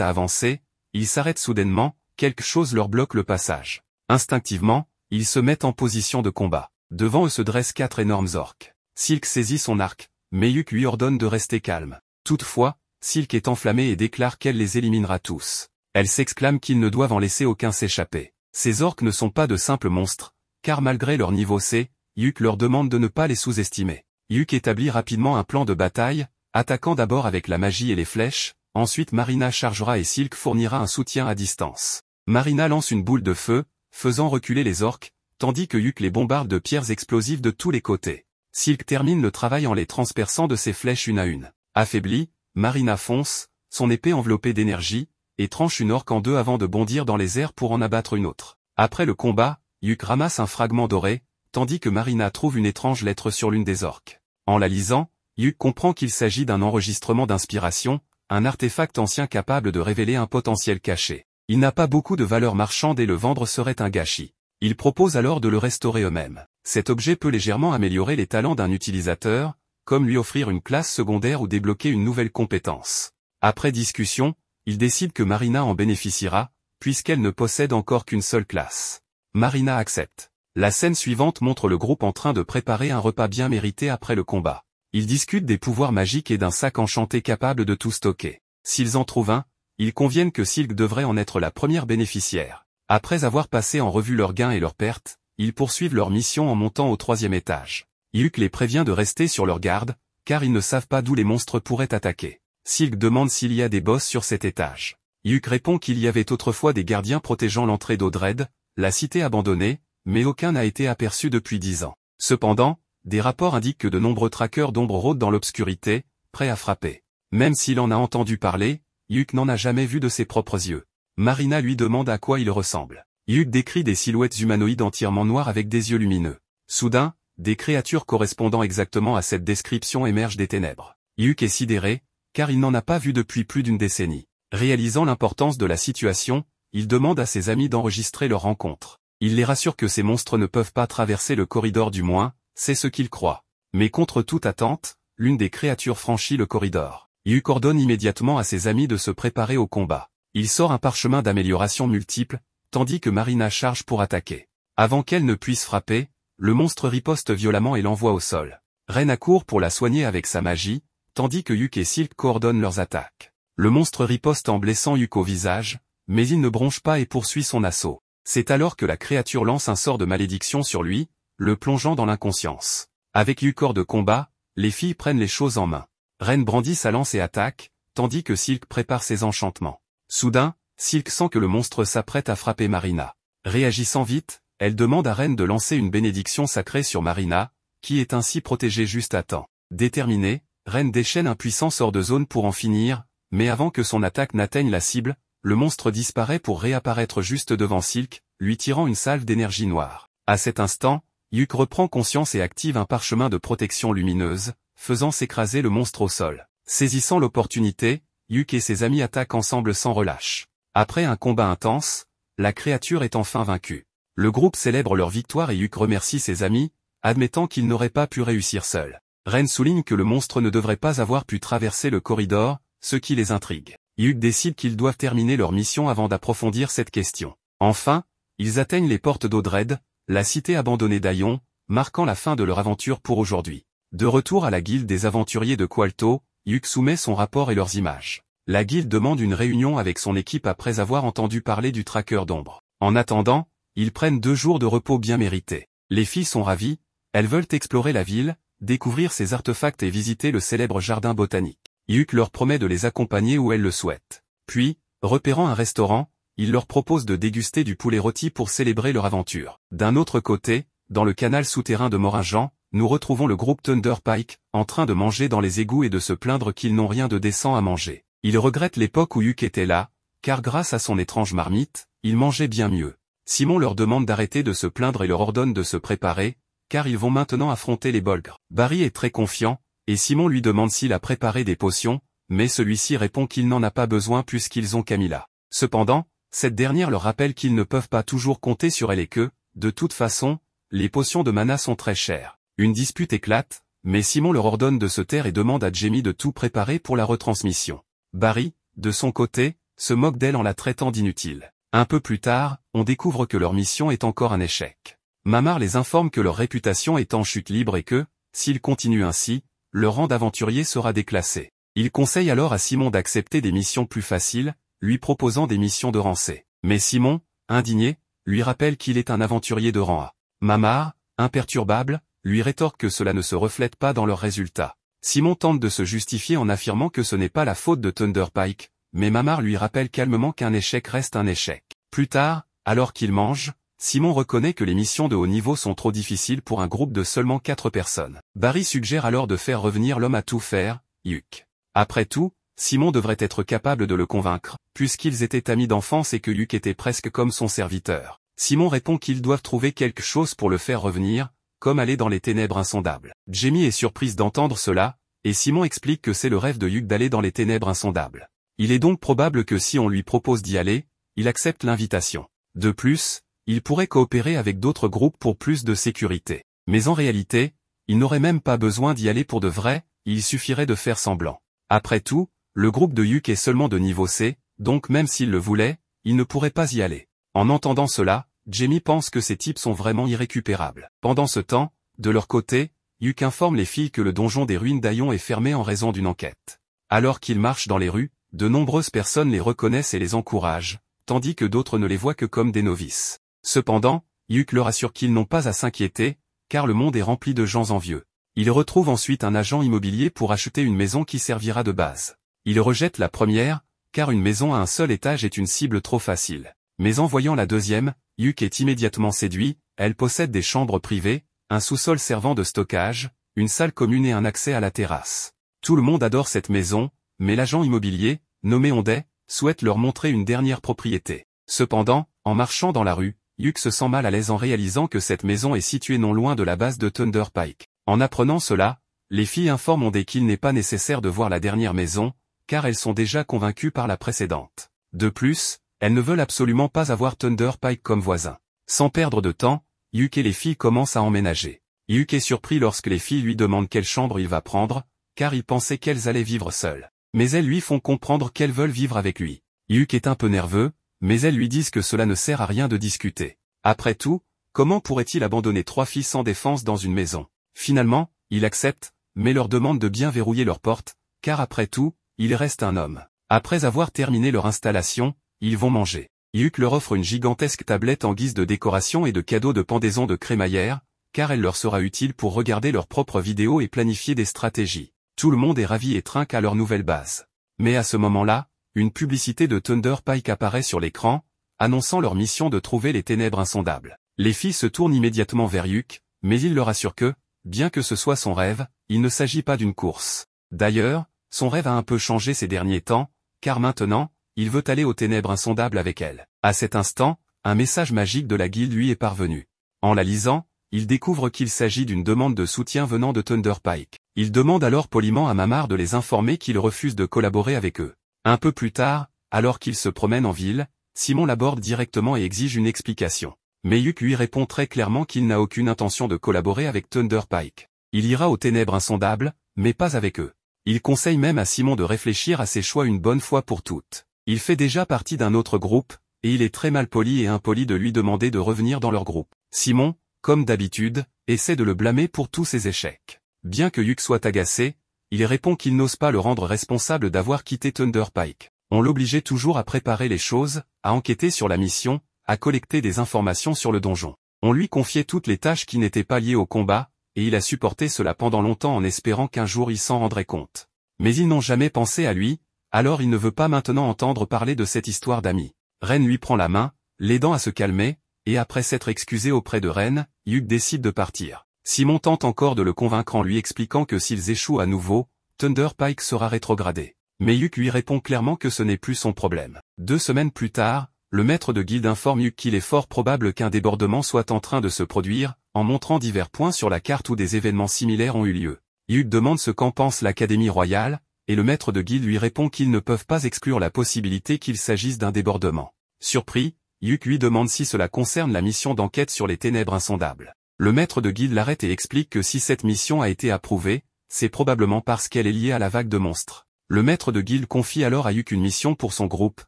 S1: à avancer, ils s'arrêtent soudainement, quelque chose leur bloque le passage. Instinctivement, ils se mettent en position de combat. Devant eux se dressent 4 énormes orques. Silk saisit son arc, mais Yuk lui ordonne de rester calme. Toutefois, Silk est enflammée et déclare qu'elle les éliminera tous. Elle s'exclame qu'ils ne doivent en laisser aucun s'échapper. Ces orques ne sont pas de simples monstres, car malgré leur niveau C, Yuk leur demande de ne pas les sous-estimer. Yuk établit rapidement un plan de bataille, attaquant d'abord avec la magie et les flèches, ensuite Marina chargera et Silk fournira un soutien à distance. Marina lance une boule de feu, faisant reculer les orques, tandis que Yuk les bombarde de pierres explosives de tous les côtés. Silk termine le travail en les transperçant de ses flèches une à une. Affaiblie, Marina fonce, son épée enveloppée d'énergie, et tranche une orque en deux avant de bondir dans les airs pour en abattre une autre. Après le combat, Yuk ramasse un fragment doré, tandis que Marina trouve une étrange lettre sur l'une des orques. En la lisant, Yuk comprend qu'il s'agit d'un enregistrement d'inspiration, un artefact ancien capable de révéler un potentiel caché. Il n'a pas beaucoup de valeur marchande et le vendre serait un gâchis. Il propose alors de le restaurer eux-mêmes. Cet objet peut légèrement améliorer les talents d'un utilisateur, comme lui offrir une classe secondaire ou débloquer une nouvelle compétence. Après discussion, il décide que Marina en bénéficiera, puisqu'elle ne possède encore qu'une seule classe. Marina accepte. La scène suivante montre le groupe en train de préparer un repas bien mérité après le combat. Ils discutent des pouvoirs magiques et d'un sac enchanté capable de tout stocker. S'ils en trouvent un, ils conviennent que Silk devrait en être la première bénéficiaire. Après avoir passé en revue leurs gains et leurs pertes, ils poursuivent leur mission en montant au 3e étage. Yuk les prévient de rester sur leur garde, car ils ne savent pas d'où les monstres pourraient attaquer. Silk demande s'il y a des boss sur cet étage. Yuk répond qu'il y avait autrefois des gardiens protégeant l'entrée d'Odred, la cité abandonnée, mais aucun n'a été aperçu depuis 10 ans. Cependant, des rapports indiquent que de nombreux traqueurs d'ombre rôdent dans l'obscurité, prêts à frapper. Même s'il en a entendu parler, Yuk n'en a jamais vu de ses propres yeux. Marina lui demande à quoi il ressemble. Yuk décrit des silhouettes humanoïdes entièrement noires avec des yeux lumineux. Soudain, des créatures correspondant exactement à cette description émergent des ténèbres. Yuk est sidéré, car il n'en a pas vu depuis plus d'une décennie. Réalisant l'importance de la situation, il demande à ses amis d'enregistrer leur rencontre. Il les rassure que ces monstres ne peuvent pas traverser le corridor du moins, c'est ce qu'il croit. Mais contre toute attente, l'une des créatures franchit le corridor. Yuk ordonne immédiatement à ses amis de se préparer au combat. Il sort un parchemin d'amélioration multiple, tandis que Marina charge pour attaquer. Avant qu'elle ne puisse frapper, le monstre riposte violemment et l'envoie au sol. Ren accourt pour la soigner avec sa magie, tandis que Yuk et Silk coordonnent leurs attaques. Le monstre riposte en blessant Yuk au visage, mais il ne bronche pas et poursuit son assaut. C'est alors que la créature lance un sort de malédiction sur lui, le plongeant dans l'inconscience. Avec Yuk hors de combat, les filles prennent les choses en main. Ren brandit sa lance et attaque, tandis que Silk prépare ses enchantements. Soudain, Silk sent que le monstre s'apprête à frapper Marina. Réagissant vite, elle demande à Ren de lancer une bénédiction sacrée sur Marina, qui est ainsi protégée juste à temps. Déterminée, Ren déchaîne un puissant sort de zone pour en finir, mais avant que son attaque n'atteigne la cible, le monstre disparaît pour réapparaître juste devant Silk, lui tirant une salve d'énergie noire. À cet instant, Yuk reprend conscience et active un parchemin de protection lumineuse, faisant s'écraser le monstre au sol. Saisissant l'opportunité, Yuk et ses amis attaquent ensemble sans relâche. Après un combat intense, la créature est enfin vaincue. Le groupe célèbre leur victoire et Yuk remercie ses amis, admettant qu'ils n'auraient pas pu réussir seuls. Ren souligne que le monstre ne devrait pas avoir pu traverser le corridor, ce qui les intrigue. Yuk décide qu'ils doivent terminer leur mission avant d'approfondir cette question. Enfin, ils atteignent les portes d'Odred, la cité abandonnée d'Aion, marquant la fin de leur aventure pour aujourd'hui. De retour à la guilde des aventuriers de Qualto, Yuk soumet son rapport et leurs images. La guilde demande une réunion avec son équipe après avoir entendu parler du traqueur d'ombre. En attendant, ils prennent 2 jours de repos bien mérités. Les filles sont ravies, elles veulent explorer la ville, découvrir ses artefacts et visiter le célèbre jardin botanique. Yuk leur promet de les accompagner où elles le souhaitent. Puis, repérant un restaurant, il leur propose de déguster du poulet rôti pour célébrer leur aventure. D'un autre côté, dans le canal souterrain de Moringan, nous retrouvons le groupe Thunder Pike, en train de manger dans les égouts et de se plaindre qu'ils n'ont rien de décent à manger. Ils regrettent l'époque où Yuk était là, car grâce à son étrange marmite, ils mangeaient bien mieux. Simon leur demande d'arrêter de se plaindre et leur ordonne de se préparer, car ils vont maintenant affronter les Bolgres. Barry est très confiant, et Simon lui demande s'il a préparé des potions, mais celui-ci répond qu'il n'en a pas besoin puisqu'ils ont Camilla. Cependant, cette dernière leur rappelle qu'ils ne peuvent pas toujours compter sur elle et que, de toute façon, les potions de mana sont très chères. Une dispute éclate, mais Simon leur ordonne de se taire et demande à Jamie de tout préparer pour la retransmission. Barry, de son côté, se moque d'elle en la traitant d'inutile. Un peu plus tard, on découvre que leur mission est encore un échec. Mamar les informe que leur réputation est en chute libre et que, s'ils continuent ainsi, leur rang d'aventurier sera déclassé. Il conseille alors à Simon d'accepter des missions plus faciles, lui proposant des missions de rang C. Mais Simon, indigné, lui rappelle qu'il est un aventurier de rang A. Mamar, imperturbable, lui rétorque que cela ne se reflète pas dans leurs résultats. Simon tente de se justifier en affirmant que ce n'est pas la faute de Thunder Pike, mais Mamar lui rappelle calmement qu'un échec reste un échec. Plus tard, alors qu'ils mangent, Simon reconnaît que les missions de haut niveau sont trop difficiles pour un groupe de seulement 4 personnes. Barry suggère alors de faire revenir l'homme à tout faire, Hugh. Après tout, Simon devrait être capable de le convaincre, puisqu'ils étaient amis d'enfance et que Hugh était presque comme son serviteur. Simon répond qu'ils doivent trouver quelque chose pour le faire revenir, comme aller dans les ténèbres insondables. Jamie est surprise d'entendre cela, et Simon explique que c'est le rêve de Hugh d'aller dans les ténèbres insondables. Il est donc probable que si on lui propose d'y aller, il accepte l'invitation. De plus, il pourrait coopérer avec d'autres groupes pour plus de sécurité. Mais en réalité, il n'aurait même pas besoin d'y aller pour de vrai, il suffirait de faire semblant. Après tout, le groupe de Hugh est seulement de niveau C, donc même s'il le voulait, il ne pourrait pas y aller. En entendant cela, Jamie pense que ces types sont vraiment irrécupérables. Pendant ce temps, de leur côté, Hugh informe les filles que le donjon des ruines d'Aion est fermé en raison d'une enquête. Alors qu'ils marchent dans les rues, de nombreuses personnes les reconnaissent et les encouragent, tandis que d'autres ne les voient que comme des novices. Cependant, Hugh leur assure qu'ils n'ont pas à s'inquiéter, car le monde est rempli de gens envieux. Il retrouve ensuite un agent immobilier pour acheter une maison qui servira de base. Il rejette la première, car une maison à un seul étage est une cible trop facile. Mais en voyant la deuxième, Hugh est immédiatement séduit, elle possède des chambres privées, un sous-sol servant de stockage, une salle commune et un accès à la terrasse. Tout le monde adore cette maison, mais l'agent immobilier, nommé Honday, souhaite leur montrer une dernière propriété. Cependant, en marchant dans la rue, Hugh se sent mal à l'aise en réalisant que cette maison est située non loin de la base de Thunder Pike. En apprenant cela, les filles informent Honday qu'il n'est pas nécessaire de voir la dernière maison, car elles sont déjà convaincues par la précédente. De plus, elles ne veulent absolument pas avoir Thunder Pike comme voisin. Sans perdre de temps, Hugh et les filles commencent à emménager. Hugh est surpris lorsque les filles lui demandent quelle chambre il va prendre, car il pensait qu'elles allaient vivre seules. Mais elles lui font comprendre qu'elles veulent vivre avec lui. Hugh est un peu nerveux, mais elles lui disent que cela ne sert à rien de discuter. Après tout, comment pourrait-il abandonner 3 filles sans défense dans une maison? Finalement, il accepte, mais leur demande de bien verrouiller leur porte, car après tout, il reste un homme. Après avoir terminé leur installation, ils vont manger. Hugh leur offre une gigantesque tablette en guise de décoration et de cadeau de pendaison de crémaillère, car elle leur sera utile pour regarder leurs propres vidéos et planifier des stratégies. Tout le monde est ravi et trinque à leur nouvelle base. Mais à ce moment-là, une publicité de Thunder Pike apparaît sur l'écran, annonçant leur mission de trouver les ténèbres insondables. Les filles se tournent immédiatement vers Hugh, mais il leur assure que, bien que ce soit son rêve, il ne s'agit pas d'une course. D'ailleurs, son rêve a un peu changé ces derniers temps, car maintenant, il veut aller aux ténèbres insondables avec elle. À cet instant, un message magique de la guilde lui est parvenu. En la lisant, il découvre qu'il s'agit d'une demande de soutien venant de Thunder Pike. Il demande alors poliment à Mamar de les informer qu'il refuse de collaborer avec eux. Un peu plus tard, alors qu'il se promène en ville, Simon l'aborde directement et exige une explication. Mais Hugh lui répond très clairement qu'il n'a aucune intention de collaborer avec Thunder Pike. Il ira aux ténèbres insondables, mais pas avec eux. Il conseille même à Simon de réfléchir à ses choix une bonne fois pour toutes. Il fait déjà partie d'un autre groupe, et il est très malpoli et impoli de lui demander de revenir dans leur groupe. Simon, comme d'habitude, essaie de le blâmer pour tous ses échecs. Bien que Hugh soit agacé, il répond qu'il n'ose pas le rendre responsable d'avoir quitté Thunder Pike. On l'obligeait toujours à préparer les choses, à enquêter sur la mission, à collecter des informations sur le donjon. On lui confiait toutes les tâches qui n'étaient pas liées au combat, et il a supporté cela pendant longtemps en espérant qu'un jour il s'en rendrait compte. Mais ils n'ont jamais pensé à lui, alors il ne veut pas maintenant entendre parler de cette histoire d'amis. Ren lui prend la main, l'aidant à se calmer, et après s'être excusé auprès de Ren, Hugh décide de partir. Simon tente encore de le convaincre en lui expliquant que s'ils échouent à nouveau, Thunder Pike sera rétrogradé. Mais Hugh lui répond clairement que ce n'est plus son problème. 2 semaines plus tard, le maître de guilde informe Hugh qu'il est fort probable qu'un débordement soit en train de se produire, en montrant divers points sur la carte où des événements similaires ont eu lieu. Hugh demande ce qu'en pense l'Académie royale, et le maître de guilde lui répond qu'ils ne peuvent pas exclure la possibilité qu'il s'agisse d'un débordement. Surpris, Hugh lui demande si cela concerne la mission d'enquête sur les ténèbres insondables. Le maître de guilde l'arrête et explique que si cette mission a été approuvée, c'est probablement parce qu'elle est liée à la vague de monstres. Le maître de guilde confie alors à Hugh une mission pour son groupe,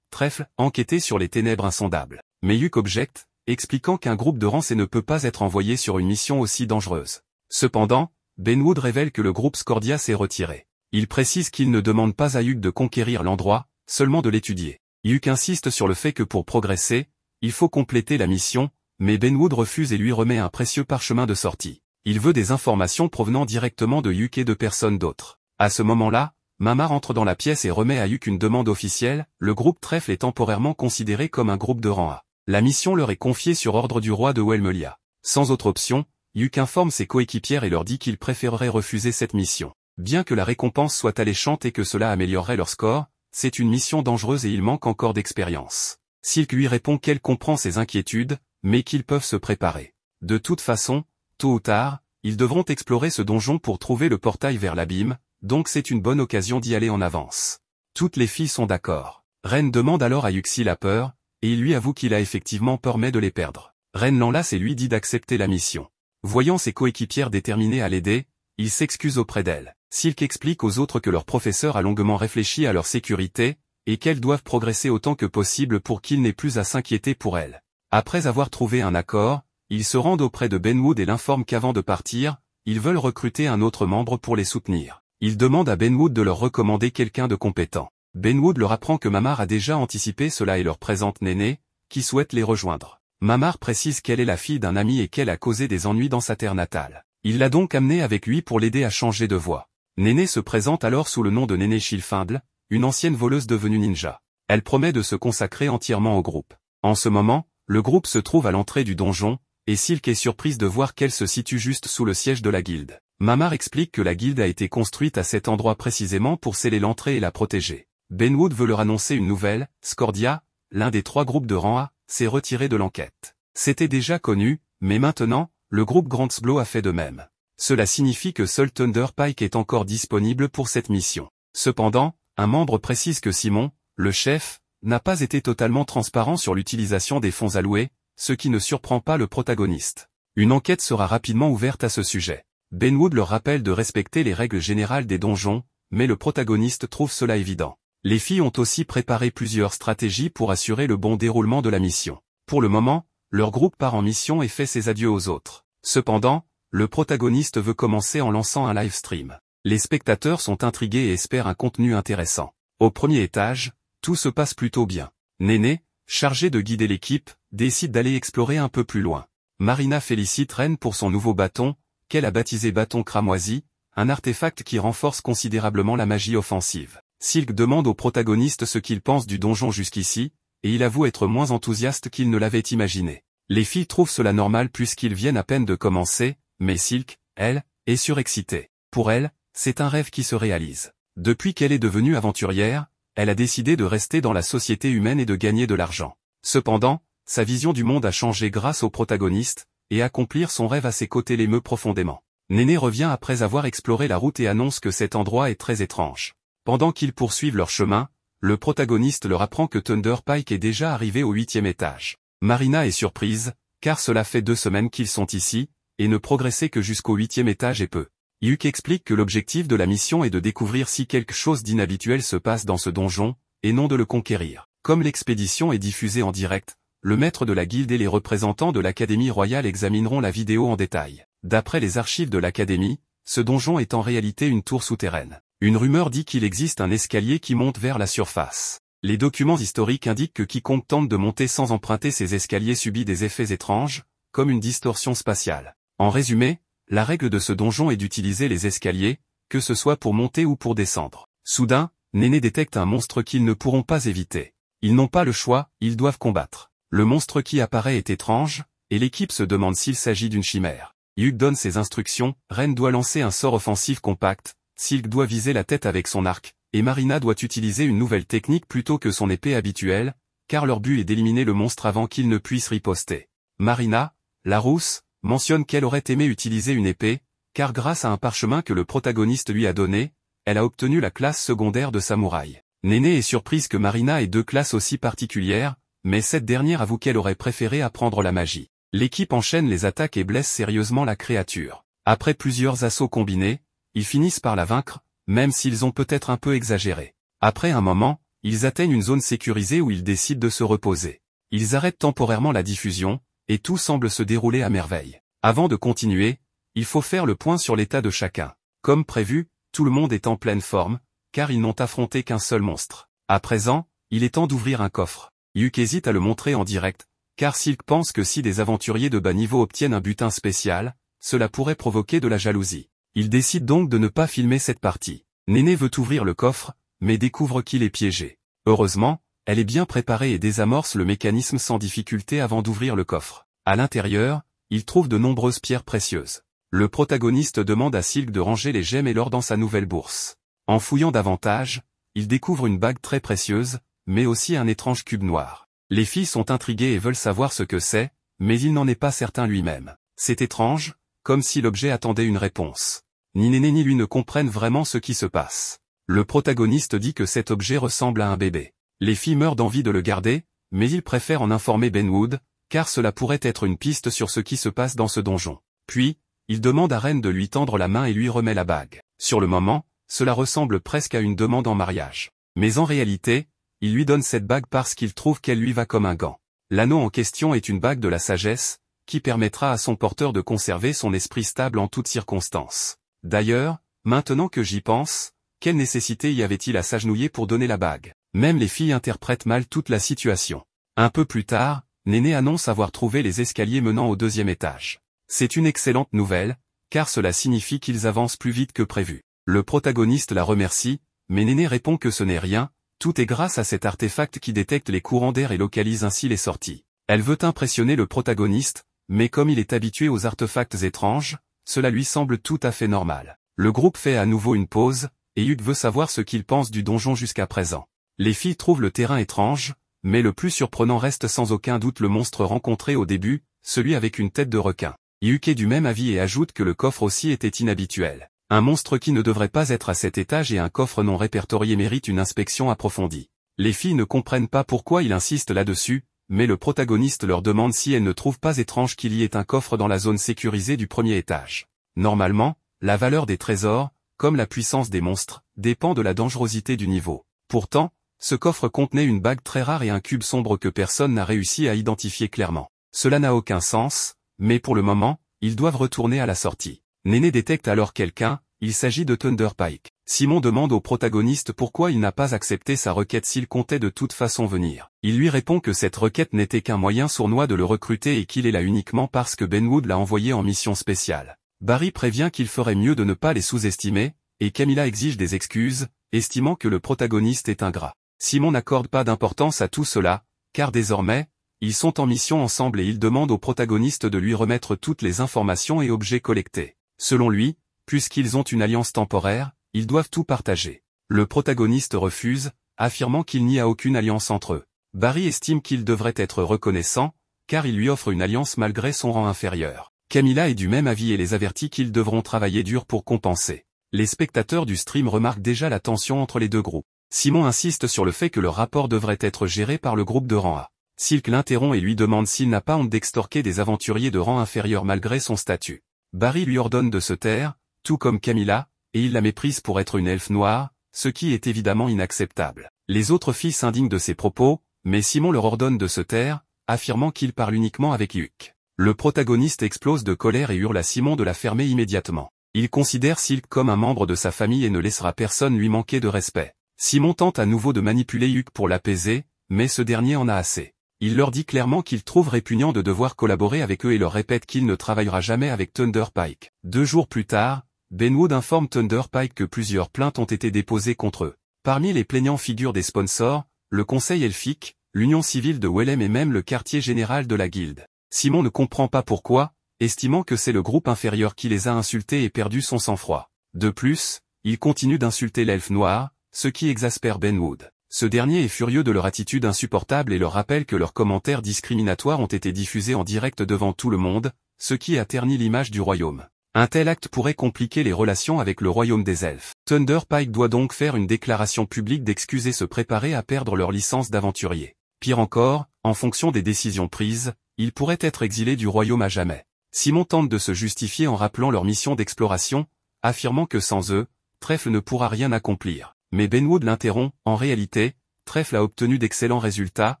S1: Trèfle, enquêter sur les ténèbres insondables. Mais Hugh objecte, expliquant qu'un groupe de rang C ne peut pas être envoyé sur une mission aussi dangereuse. Cependant, Benwood révèle que le groupe Scordia s'est retiré. Il précise qu'il ne demande pas à Hugh de conquérir l'endroit, seulement de l'étudier. Hugh insiste sur le fait que pour progresser, il faut compléter la mission, mais Benwood refuse et lui remet un précieux parchemin de sortie. Il veut des informations provenant directement de Hugh et de personne d'autre. À ce moment-là, Mamar entre dans la pièce et remet à Hugh une demande officielle, le groupe Trèfle est temporairement considéré comme un groupe de rang A. La mission leur est confiée sur ordre du roi de Welmelia. Sans autre option, Yuk informe ses coéquipières et leur dit qu'il préférerait refuser cette mission. Bien que la récompense soit alléchante et que cela améliorerait leur score, c'est une mission dangereuse et il manque encore d'expérience. Silk lui répond qu'elle comprend ses inquiétudes, mais qu'ils peuvent se préparer. De toute façon, tôt ou tard, ils devront explorer ce donjon pour trouver le portail vers l'abîme, donc c'est une bonne occasion d'y aller en avance. Toutes les filles sont d'accord. Ren demande alors à Yuk s'il a peur, et il lui avoue qu'il a effectivement peur mais de les perdre. Ren l'enlace et lui dit d'accepter la mission. Voyant ses coéquipières déterminées à l'aider, il s'excuse auprès d'elle. Silk explique aux autres que leur professeur a longuement réfléchi à leur sécurité, et qu'elles doivent progresser autant que possible pour qu'ils n'aient plus à s'inquiéter pour elles. Après avoir trouvé un accord, ils se rendent auprès de Benwood et l'informent qu'avant de partir, ils veulent recruter un autre membre pour les soutenir. Ils demandent à Benwood de leur recommander quelqu'un de compétent. Benwood leur apprend que Mamar a déjà anticipé cela et leur présente Néné, qui souhaite les rejoindre. Mamar précise qu'elle est la fille d'un ami et qu'elle a causé des ennuis dans sa terre natale. Il l'a donc amenée avec lui pour l'aider à changer de voie. Néné se présente alors sous le nom de Néné Shilfindle, une ancienne voleuse devenue ninja. Elle promet de se consacrer entièrement au groupe. En ce moment, le groupe se trouve à l'entrée du donjon, et Silk est surprise de voir qu'elle se situe juste sous le siège de la guilde. Mamar explique que la guilde a été construite à cet endroit précisément pour sceller l'entrée et la protéger. Benwood veut leur annoncer une nouvelle, Scordia, l'un des 3 groupes de rang A, s'est retiré de l'enquête. C'était déjà connu, mais maintenant, le groupe Grantsblow a fait de même. Cela signifie que seul Thunder Pike est encore disponible pour cette mission. Cependant, un membre précise que Simon, le chef, n'a pas été totalement transparent sur l'utilisation des fonds alloués, ce qui ne surprend pas le protagoniste. Une enquête sera rapidement ouverte à ce sujet. Benwood leur rappelle de respecter les règles générales des donjons, mais le protagoniste trouve cela évident. Les filles ont aussi préparé plusieurs stratégies pour assurer le bon déroulement de la mission. Pour le moment, leur groupe part en mission et fait ses adieux aux autres. Cependant, le protagoniste veut commencer en lançant un live stream. Les spectateurs sont intrigués et espèrent un contenu intéressant. Au premier étage, tout se passe plutôt bien. Néné, chargée de guider l'équipe, décide d'aller explorer un peu plus loin. Marina félicite Ren pour son nouveau bâton, qu'elle a baptisé bâton cramoisi, un artefact qui renforce considérablement la magie offensive. Silk demande au protagoniste ce qu'il pense du donjon jusqu'ici, et il avoue être moins enthousiaste qu'il ne l'avait imaginé. Les filles trouvent cela normal puisqu'ils viennent à peine de commencer, mais Silk, elle, est surexcitée. Pour elle, c'est un rêve qui se réalise. Depuis qu'elle est devenue aventurière, elle a décidé de rester dans la société humaine et de gagner de l'argent. Cependant, sa vision du monde a changé grâce au protagoniste, et accomplir son rêve à ses côtés l'émeut profondément. Néné revient après avoir exploré la route et annonce que cet endroit est très étrange. Pendant qu'ils poursuivent leur chemin, le protagoniste leur apprend que Thunder Pike est déjà arrivé au 8e étage. Marina est surprise, car cela fait 2 semaines qu'ils sont ici, et ne progresser que jusqu'au 8e étage est peu. Yuk explique que l'objectif de la mission est de découvrir si quelque chose d'inhabituel se passe dans ce donjon, et non de le conquérir. Comme l'expédition est diffusée en direct, le maître de la guilde et les représentants de l'Académie royale examineront la vidéo en détail. D'après les archives de l'Académie, ce donjon est en réalité une tour souterraine. Une rumeur dit qu'il existe un escalier qui monte vers la surface. Les documents historiques indiquent que quiconque tente de monter sans emprunter ces escaliers subit des effets étranges, comme une distorsion spatiale. En résumé, la règle de ce donjon est d'utiliser les escaliers, que ce soit pour monter ou pour descendre. Soudain, Néné détecte un monstre qu'ils ne pourront pas éviter. Ils n'ont pas le choix, ils doivent combattre. Le monstre qui apparaît est étrange, et l'équipe se demande s'il s'agit d'une chimère. Yuk donne ses instructions, Ren doit lancer un sort offensif compact, Silk doit viser la tête avec son arc, et Marina doit utiliser une nouvelle technique plutôt que son épée habituelle, car leur but est d'éliminer le monstre avant qu'il ne puisse riposter. Marina, la rousse, mentionne qu'elle aurait aimé utiliser une épée, car grâce à un parchemin que le protagoniste lui a donné, elle a obtenu la classe secondaire de samouraï. Néné est surprise que Marina ait 2 classes aussi particulières, mais cette dernière avoue qu'elle aurait préféré apprendre la magie. L'équipe enchaîne les attaques et blesse sérieusement la créature. Après plusieurs assauts combinés, ils finissent par la vaincre, même s'ils ont peut-être un peu exagéré. Après un moment, ils atteignent une zone sécurisée où ils décident de se reposer. Ils arrêtent temporairement la diffusion, et tout semble se dérouler à merveille. Avant de continuer, il faut faire le point sur l'état de chacun. Comme prévu, tout le monde est en pleine forme, car ils n'ont affronté qu'un seul monstre. À présent, il est temps d'ouvrir un coffre. Yuk hésite à le montrer en direct, car Silk pense que si des aventuriers de bas niveau obtiennent un butin spécial, cela pourrait provoquer de la jalousie. Il décide donc de ne pas filmer cette partie. Néné veut ouvrir le coffre, mais découvre qu'il est piégé. Heureusement, elle est bien préparée et désamorce le mécanisme sans difficulté avant d'ouvrir le coffre. À l'intérieur, il trouve de nombreuses pierres précieuses. Le protagoniste demande à Silk de ranger les gemmes et l'or dans sa nouvelle bourse. En fouillant davantage, il découvre une bague très précieuse, mais aussi un étrange cube noir. Les filles sont intriguées et veulent savoir ce que c'est, mais il n'en est pas certain lui-même. C'est étrange, comme si l'objet attendait une réponse. Ni Néné ni lui ne comprennent vraiment ce qui se passe. Le protagoniste dit que cet objet ressemble à un bébé. Les filles meurent d'envie de le garder, mais il préfère en informer Benwood, car cela pourrait être une piste sur ce qui se passe dans ce donjon. Puis, il demande à Ren de lui tendre la main et lui remet la bague. Sur le moment, cela ressemble presque à une demande en mariage. Mais en réalité, il lui donne cette bague parce qu'il trouve qu'elle lui va comme un gant. L'anneau en question est une bague de la sagesse, qui permettra à son porteur de conserver son esprit stable en toutes circonstances. D'ailleurs, maintenant que j'y pense, quelle nécessité y avait-il à s'agenouiller pour donner la bague? Même les filles interprètent mal toute la situation. Un peu plus tard, Néné annonce avoir trouvé les escaliers menant au 2e étage. C'est une excellente nouvelle, car cela signifie qu'ils avancent plus vite que prévu. Le protagoniste la remercie, mais Néné répond que ce n'est rien, tout est grâce à cet artefact qui détecte les courants d'air et localise ainsi les sorties. Elle veut impressionner le protagoniste, mais comme il est habitué aux artefacts étranges, cela lui semble tout à fait normal. Le groupe fait à nouveau une pause, et Hugh veut savoir ce qu'il pense du donjon jusqu'à présent. Les filles trouvent le terrain étrange, mais le plus surprenant reste sans aucun doute le monstre rencontré au début, celui avec une tête de requin. Hugh est du même avis et ajoute que le coffre aussi était inhabituel. Un monstre qui ne devrait pas être à cet étage et un coffre non répertorié mérite une inspection approfondie. Les filles ne comprennent pas pourquoi il insiste là-dessus, mais le protagoniste leur demande si elles ne trouvent pas étrange qu'il y ait un coffre dans la zone sécurisée du 1er étage. Normalement, la valeur des trésors, comme la puissance des monstres, dépend de la dangerosité du niveau. Pourtant, ce coffre contenait une bague très rare et un cube sombre que personne n'a réussi à identifier clairement. Cela n'a aucun sens, mais pour le moment, ils doivent retourner à la sortie. Néné détecte alors quelqu'un, il s'agit de Thunder Pike. Simon demande au protagoniste pourquoi il n'a pas accepté sa requête s'il comptait de toute façon venir. Il lui répond que cette requête n'était qu'un moyen sournois de le recruter et qu'il est là uniquement parce que Benwood l'a envoyé en mission spéciale. Barry prévient qu'il ferait mieux de ne pas les sous-estimer, et Camilla exige des excuses, estimant que le protagoniste est ingrat. Simon n'accorde pas d'importance à tout cela, car désormais, ils sont en mission ensemble et il demande au protagoniste de lui remettre toutes les informations et objets collectés. Selon lui, puisqu'ils ont une alliance temporaire, ils doivent tout partager. Le protagoniste refuse, affirmant qu'il n'y a aucune alliance entre eux. Barry estime qu'il devrait être reconnaissant, car il lui offre une alliance malgré son rang inférieur. Camilla est du même avis et les avertit qu'ils devront travailler dur pour compenser. Les spectateurs du stream remarquent déjà la tension entre les deux groupes. Simon insiste sur le fait que le rapport devrait être géré par le groupe de rang A. Silk l'interrompt et lui demande s'il n'a pas honte d'extorquer des aventuriers de rang inférieur malgré son statut. Barry lui ordonne de se taire, tout comme Camilla, et il la méprise pour être une elfe noire, ce qui est évidemment inacceptable. Les autres filles s'indignent de ses propos, mais Simon leur ordonne de se taire, affirmant qu'il parle uniquement avec Hugh. Le protagoniste explose de colère et hurle à Simon de la fermer immédiatement. Il considère Silk comme un membre de sa famille et ne laissera personne lui manquer de respect. Simon tente à nouveau de manipuler Hugh pour l'apaiser, mais ce dernier en a assez. Il leur dit clairement qu'il trouve répugnant de devoir collaborer avec eux et leur répète qu'il ne travaillera jamais avec Thunder Pike. 2 jours plus tard, Benwood informe Thunder Pike que plusieurs plaintes ont été déposées contre eux. Parmi les plaignants figurent des sponsors, le Conseil elfique, l'Union civile de Wellem et même le quartier général de la guilde. Simon ne comprend pas pourquoi, estimant que c'est le groupe inférieur qui les a insultés et perdu son sang-froid. De plus, il continue d'insulter l'elfe noir, ce qui exaspère Benwood. Ce dernier est furieux de leur attitude insupportable et leur rappelle que leurs commentaires discriminatoires ont été diffusés en direct devant tout le monde, ce qui a terni l'image du royaume. Un tel acte pourrait compliquer les relations avec le royaume des elfes. Thunder Pike doit donc faire une déclaration publique d'excuses et se préparer à perdre leur licence d'aventurier. Pire encore, en fonction des décisions prises, ils pourraient être exilés du royaume à jamais. Simon tente de se justifier en rappelant leur mission d'exploration, affirmant que sans eux, Trèfle ne pourra rien accomplir. Mais Benwood l'interrompt, en réalité, Trèfle a obtenu d'excellents résultats,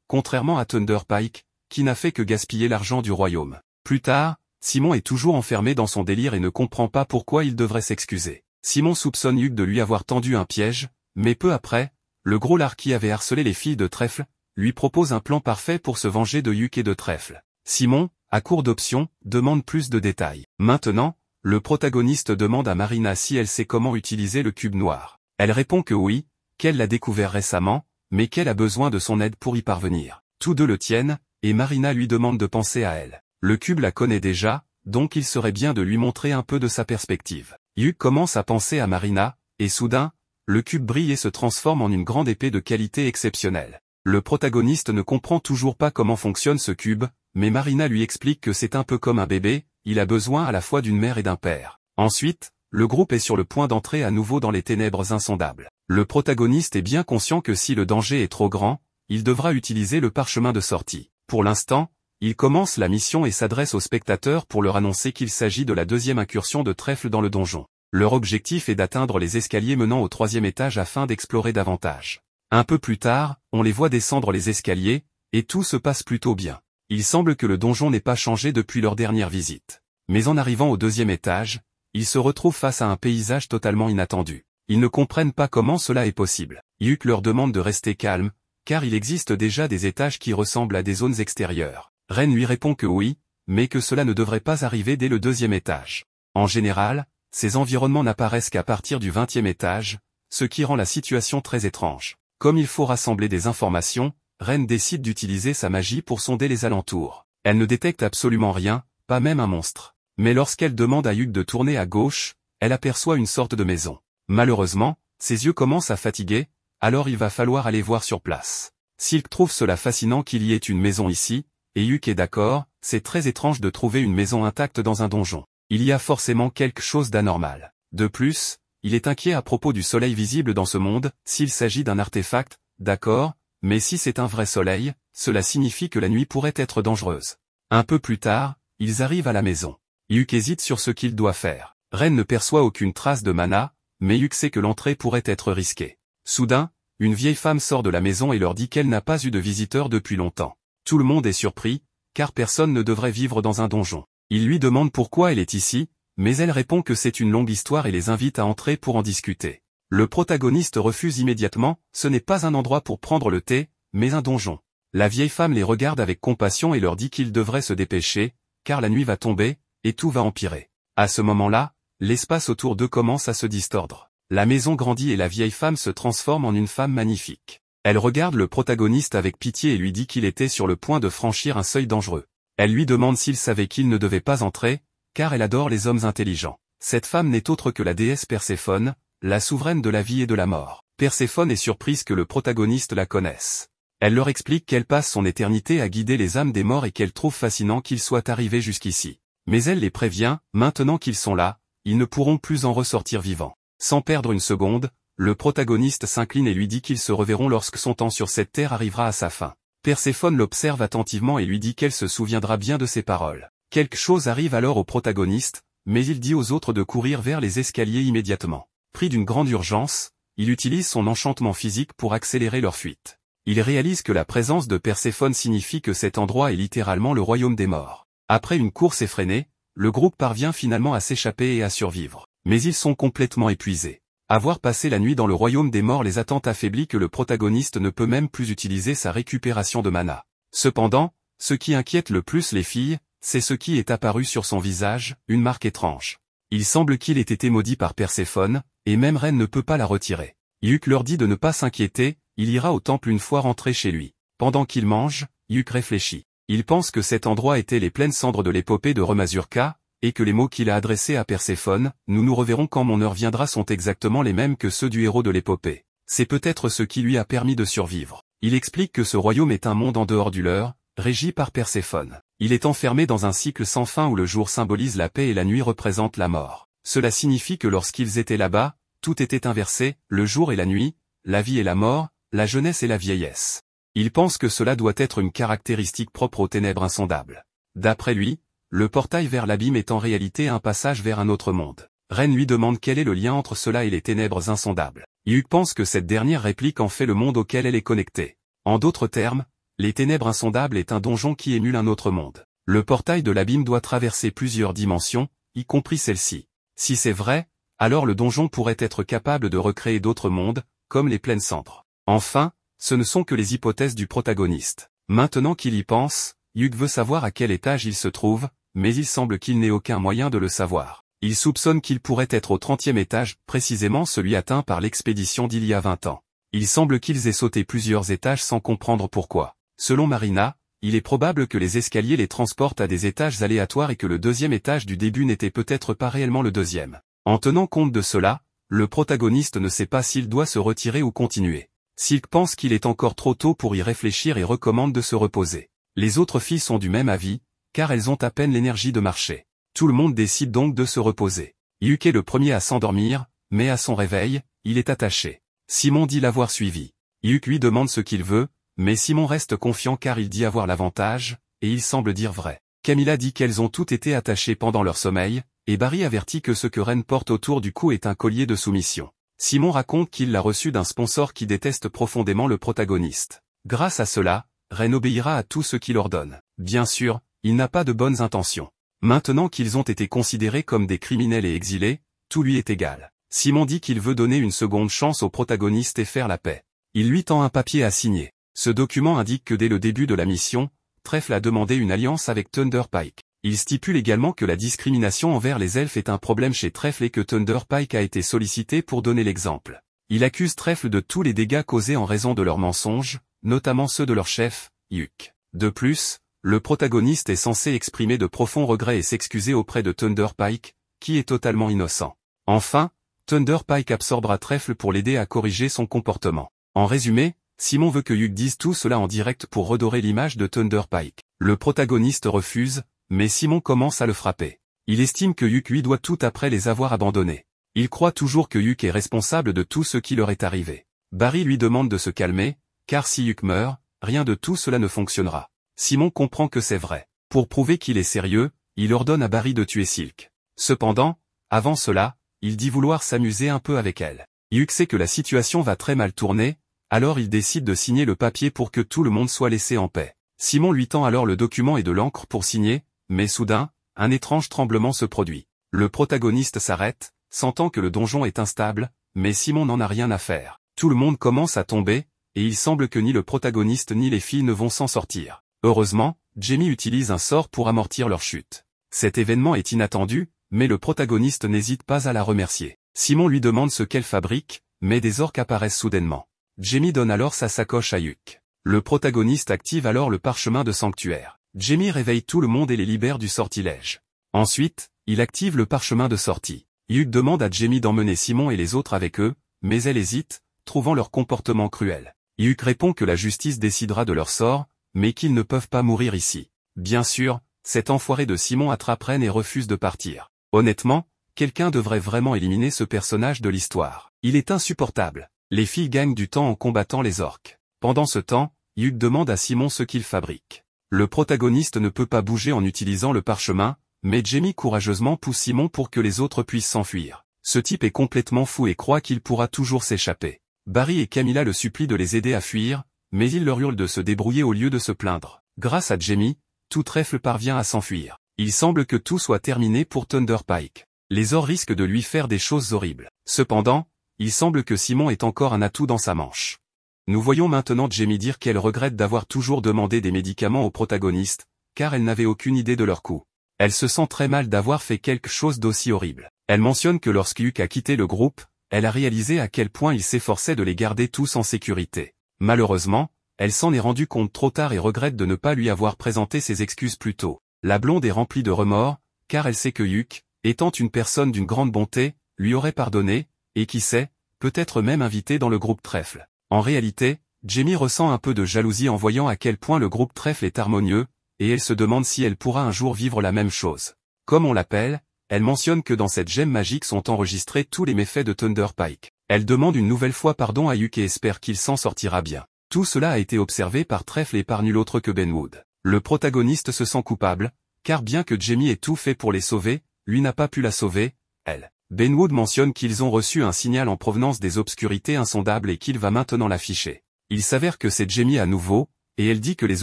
S1: contrairement à Thunder Pike, qui n'a fait que gaspiller l'argent du royaume. Plus tard, Simon est toujours enfermé dans son délire et ne comprend pas pourquoi il devrait s'excuser. Simon soupçonne Hugh de lui avoir tendu un piège, mais peu après, le gros lard qui avait harcelé les filles de Trèfle, lui propose un plan parfait pour se venger de Hugh et de Trèfle. Simon, à court d'options, demande plus de détails. Maintenant, le protagoniste demande à Marina si elle sait comment utiliser le cube noir. Elle répond que oui, qu'elle l'a découvert récemment, mais qu'elle a besoin de son aide pour y parvenir. Tous deux le tiennent, et Marina lui demande de penser à elle. Le cube la connaît déjà, donc il serait bien de lui montrer un peu de sa perspective. Hyuk commence à penser à Marina, et soudain, le cube brille et se transforme en une grande épée de qualité exceptionnelle. Le protagoniste ne comprend toujours pas comment fonctionne ce cube, mais Marina lui explique que c'est un peu comme un bébé, il a besoin à la fois d'une mère et d'un père. Ensuite, le groupe est sur le point d'entrer à nouveau dans les ténèbres insondables. Le protagoniste est bien conscient que si le danger est trop grand, il devra utiliser le parchemin de sortie. Pour l'instant, il commence la mission et s'adresse aux spectateurs pour leur annoncer qu'il s'agit de la deuxième incursion de trèfle dans le donjon. Leur objectif est d'atteindre les escaliers menant au 3e étage afin d'explorer davantage. Un peu plus tard, on les voit descendre les escaliers, et tout se passe plutôt bien. Il semble que le donjon n'ait pas changé depuis leur dernière visite. Mais en arrivant au 2e étage, ils se retrouvent face à un paysage totalement inattendu. Ils ne comprennent pas comment cela est possible. Hyuk leur demande de rester calme, car il existe déjà des étages qui ressemblent à des zones extérieures. Ren lui répond que oui, mais que cela ne devrait pas arriver dès le 2e étage. En général, ces environnements n'apparaissent qu'à partir du 20e étage, ce qui rend la situation très étrange. Comme il faut rassembler des informations, Ren décide d'utiliser sa magie pour sonder les alentours. Elle ne détecte absolument rien, pas même un monstre. Mais lorsqu'elle demande à Hyuk de tourner à gauche, elle aperçoit une sorte de maison. Malheureusement, ses yeux commencent à fatiguer, alors il va falloir aller voir sur place. Silk trouve cela fascinant qu'il y ait une maison ici, et Hyuk est d'accord, c'est très étrange de trouver une maison intacte dans un donjon. Il y a forcément quelque chose d'anormal. De plus, il est inquiet à propos du soleil visible dans ce monde, s'il s'agit d'un artefact, d'accord, mais si c'est un vrai soleil, cela signifie que la nuit pourrait être dangereuse. Un peu plus tard, ils arrivent à la maison. Hyuk hésite sur ce qu'il doit faire. Ren ne perçoit aucune trace de mana, mais Hyuk sait que l'entrée pourrait être risquée. Soudain, une vieille femme sort de la maison et leur dit qu'elle n'a pas eu de visiteurs depuis longtemps. Tout le monde est surpris, car personne ne devrait vivre dans un donjon. Il lui demande pourquoi elle est ici, mais elle répond que c'est une longue histoire et les invite à entrer pour en discuter. Le protagoniste refuse immédiatement, ce n'est pas un endroit pour prendre le thé, mais un donjon. La vieille femme les regarde avec compassion et leur dit qu'ils devraient se dépêcher, car la nuit va tomber, et tout va empirer. À ce moment-là, l'espace autour d'eux commence à se distordre. La maison grandit et la vieille femme se transforme en une femme magnifique. Elle regarde le protagoniste avec pitié et lui dit qu'il était sur le point de franchir un seuil dangereux. Elle lui demande s'il savait qu'il ne devait pas entrer, car elle adore les hommes intelligents. Cette femme n'est autre que la déesse Perséphone, la souveraine de la vie et de la mort. Perséphone est surprise que le protagoniste la connaisse. Elle leur explique qu'elle passe son éternité à guider les âmes des morts et qu'elle trouve fascinant qu'ils soient arrivés jusqu'ici. Mais elle les prévient, maintenant qu'ils sont là, ils ne pourront plus en ressortir vivants. Sans perdre une seconde, le protagoniste s'incline et lui dit qu'ils se reverront lorsque son temps sur cette terre arrivera à sa fin. Perséphone l'observe attentivement et lui dit qu'elle se souviendra bien de ses paroles. Quelque chose arrive alors au protagoniste, mais il dit aux autres de courir vers les escaliers immédiatement. Pris d'une grande urgence, il utilise son enchantement physique pour accélérer leur fuite. Il réalise que la présence de Perséphone signifie que cet endroit est littéralement le royaume des morts. Après une course effrénée, le groupe parvient finalement à s'échapper et à survivre. Mais ils sont complètement épuisés. Avoir passé la nuit dans le royaume des morts les a tant affaiblis que le protagoniste ne peut même plus utiliser sa récupération de mana. Cependant, ce qui inquiète le plus les filles, c'est ce qui est apparu sur son visage, une marque étrange. Il semble qu'il ait été maudit par Perséphone, et même Ren ne peut pas la retirer. Hyuk leur dit de ne pas s'inquiéter, il ira au temple une fois rentré chez lui. Pendant qu'il mange, Hyuk réfléchit. Il pense que cet endroit était les pleines cendres de l'épopée de Remazurka, et que les mots qu'il a adressés à Perséphone, nous nous reverrons quand mon heure viendra, sont exactement les mêmes que ceux du héros de l'épopée. C'est peut-être ce qui lui a permis de survivre. Il explique que ce royaume est un monde en dehors du leur, régi par Perséphone. Il est enfermé dans un cycle sans fin où le jour symbolise la paix et la nuit représente la mort. Cela signifie que lorsqu'ils étaient là-bas, tout était inversé, le jour et la nuit, la vie et la mort, la jeunesse et la vieillesse. Il pense que cela doit être une caractéristique propre aux ténèbres insondables. D'après lui, le portail vers l'abîme est en réalité un passage vers un autre monde. Ren lui demande quel est le lien entre cela et les ténèbres insondables. Hyuk pense que cette dernière réplique en fait le monde auquel elle est connectée. En d'autres termes, les ténèbres insondables est un donjon qui émule un autre monde. Le portail de l'abîme doit traverser plusieurs dimensions, y compris celle-ci. Si c'est vrai, alors le donjon pourrait être capable de recréer d'autres mondes, comme les pleines cendres. Enfin, ce ne sont que les hypothèses du protagoniste. Maintenant qu'il y pense, Hyuk veut savoir à quel étage il se trouve, mais il semble qu'il n'ait aucun moyen de le savoir. Il soupçonne qu'il pourrait être au 30e étage, précisément celui atteint par l'expédition d'il y a 20 ans. Il semble qu'ils aient sauté plusieurs étages sans comprendre pourquoi. Selon Marina, il est probable que les escaliers les transportent à des étages aléatoires et que le deuxième étage du début n'était peut-être pas réellement le deuxième. En tenant compte de cela, le protagoniste ne sait pas s'il doit se retirer ou continuer. Silk pense qu'il est encore trop tôt pour y réfléchir et recommande de se reposer. Les autres filles sont du même avis, car elles ont à peine l'énergie de marcher. Tout le monde décide donc de se reposer. Hyuk est le premier à s'endormir, mais à son réveil, il est attaché. Simon dit l'avoir suivi. Hyuk lui demande ce qu'il veut, mais Simon reste confiant car il dit avoir l'avantage, et il semble dire vrai. Camilla dit qu'elles ont toutes été attachées pendant leur sommeil, et Barry avertit que ce que Ren porte autour du cou est un collier de soumission. Simon raconte qu'il l'a reçu d'un sponsor qui déteste profondément le protagoniste. Grâce à cela, Ren obéira à tout ce qu'il ordonne. Bien sûr, il n'a pas de bonnes intentions. Maintenant qu'ils ont été considérés comme des criminels et exilés, tout lui est égal. Simon dit qu'il veut donner une seconde chance au protagoniste et faire la paix. Il lui tend un papier à signer. Ce document indique que dès le début de la mission, Trèfle a demandé une alliance avec Thunder Pike. Il stipule également que la discrimination envers les elfes est un problème chez Trèfle et que Thunder Pike a été sollicité pour donner l'exemple. Il accuse Trèfle de tous les dégâts causés en raison de leurs mensonges, notamment ceux de leur chef, Hyuk. De plus, le protagoniste est censé exprimer de profonds regrets et s'excuser auprès de Thunder Pike, qui est totalement innocent. Enfin, Thunder Pike absorbera Trèfle pour l'aider à corriger son comportement. En résumé, Simon veut que Hyuk dise tout cela en direct pour redorer l'image de Thunder Pike. Le protagoniste refuse, mais Simon commence à le frapper. Il estime que Hyuk lui doit tout après les avoir abandonnés. Il croit toujours que Hyuk est responsable de tout ce qui leur est arrivé. Barry lui demande de se calmer, car si Hyuk meurt, rien de tout cela ne fonctionnera. Simon comprend que c'est vrai. Pour prouver qu'il est sérieux, il ordonne à Barry de tuer Silk. Cependant, avant cela, il dit vouloir s'amuser un peu avec elle. Hyuk sait que la situation va très mal tourner, alors il décide de signer le papier pour que tout le monde soit laissé en paix. Simon lui tend alors le document et de l'encre pour signer, mais soudain, un étrange tremblement se produit. Le protagoniste s'arrête, sentant que le donjon est instable, mais Simon n'en a rien à faire. Tout le monde commence à tomber, et il semble que ni le protagoniste ni les filles ne vont s'en sortir. Heureusement, Jamie utilise un sort pour amortir leur chute. Cet événement est inattendu, mais le protagoniste n'hésite pas à la remercier. Simon lui demande ce qu'elle fabrique, mais des orques apparaissent soudainement. Jamie donne alors sa sacoche à Hyuk. Le protagoniste active alors le parchemin de sanctuaire. Jamie réveille tout le monde et les libère du sortilège. Ensuite, il active le parchemin de sortie. Hyuk demande à Jamie d'emmener Simon et les autres avec eux, mais elle hésite, trouvant leur comportement cruel. Hyuk répond que la justice décidera de leur sort, mais qu'ils ne peuvent pas mourir ici. Bien sûr, cet enfoiré de Simon attrape Ren et refuse de partir. Honnêtement, quelqu'un devrait vraiment éliminer ce personnage de l'histoire. Il est insupportable. Les filles gagnent du temps en combattant les orques. Pendant ce temps, Hyuk demande à Simon ce qu'il fabrique. Le protagoniste ne peut pas bouger en utilisant le parchemin, mais Jamie courageusement pousse Simon pour que les autres puissent s'enfuir. Ce type est complètement fou et croit qu'il pourra toujours s'échapper. Barry et Camilla le supplient de les aider à fuir, mais il leur hurle de se débrouiller au lieu de se plaindre. Grâce à Jamie, tout Trèfle parvient à s'enfuir. Il semble que tout soit terminé pour Thunder Pike. Les orques risquent de lui faire des choses horribles. Cependant, il semble que Simon ait encore un atout dans sa manche. Nous voyons maintenant Jamie dire qu'elle regrette d'avoir toujours demandé des médicaments au protagoniste, car elle n'avait aucune idée de leur coût. Elle se sent très mal d'avoir fait quelque chose d'aussi horrible. Elle mentionne que lorsque Hyuk a quitté le groupe, elle a réalisé à quel point il s'efforçait de les garder tous en sécurité. Malheureusement, elle s'en est rendue compte trop tard et regrette de ne pas lui avoir présenté ses excuses plus tôt. La blonde est remplie de remords, car elle sait que Hyuk, étant une personne d'une grande bonté, lui aurait pardonné, et qui sait, peut-être même invité dans le groupe Trèfle. En réalité, Jamie ressent un peu de jalousie en voyant à quel point le groupe Trèfle est harmonieux, et elle se demande si elle pourra un jour vivre la même chose. Comme on l'appelle, elle mentionne que dans cette gemme magique sont enregistrés tous les méfaits de Thunder Pike. Elle demande une nouvelle fois pardon à Hyuk et espère qu'il s'en sortira bien. Tout cela a été observé par Trèfle et par nul autre que Benwood. Le protagoniste se sent coupable, car bien que Jamie ait tout fait pour les sauver, lui n'a pas pu la sauver, elle. Benwood mentionne qu'ils ont reçu un signal en provenance des obscurités insondables et qu'il va maintenant l'afficher. Il s'avère que c'est Jamie à nouveau, et elle dit que les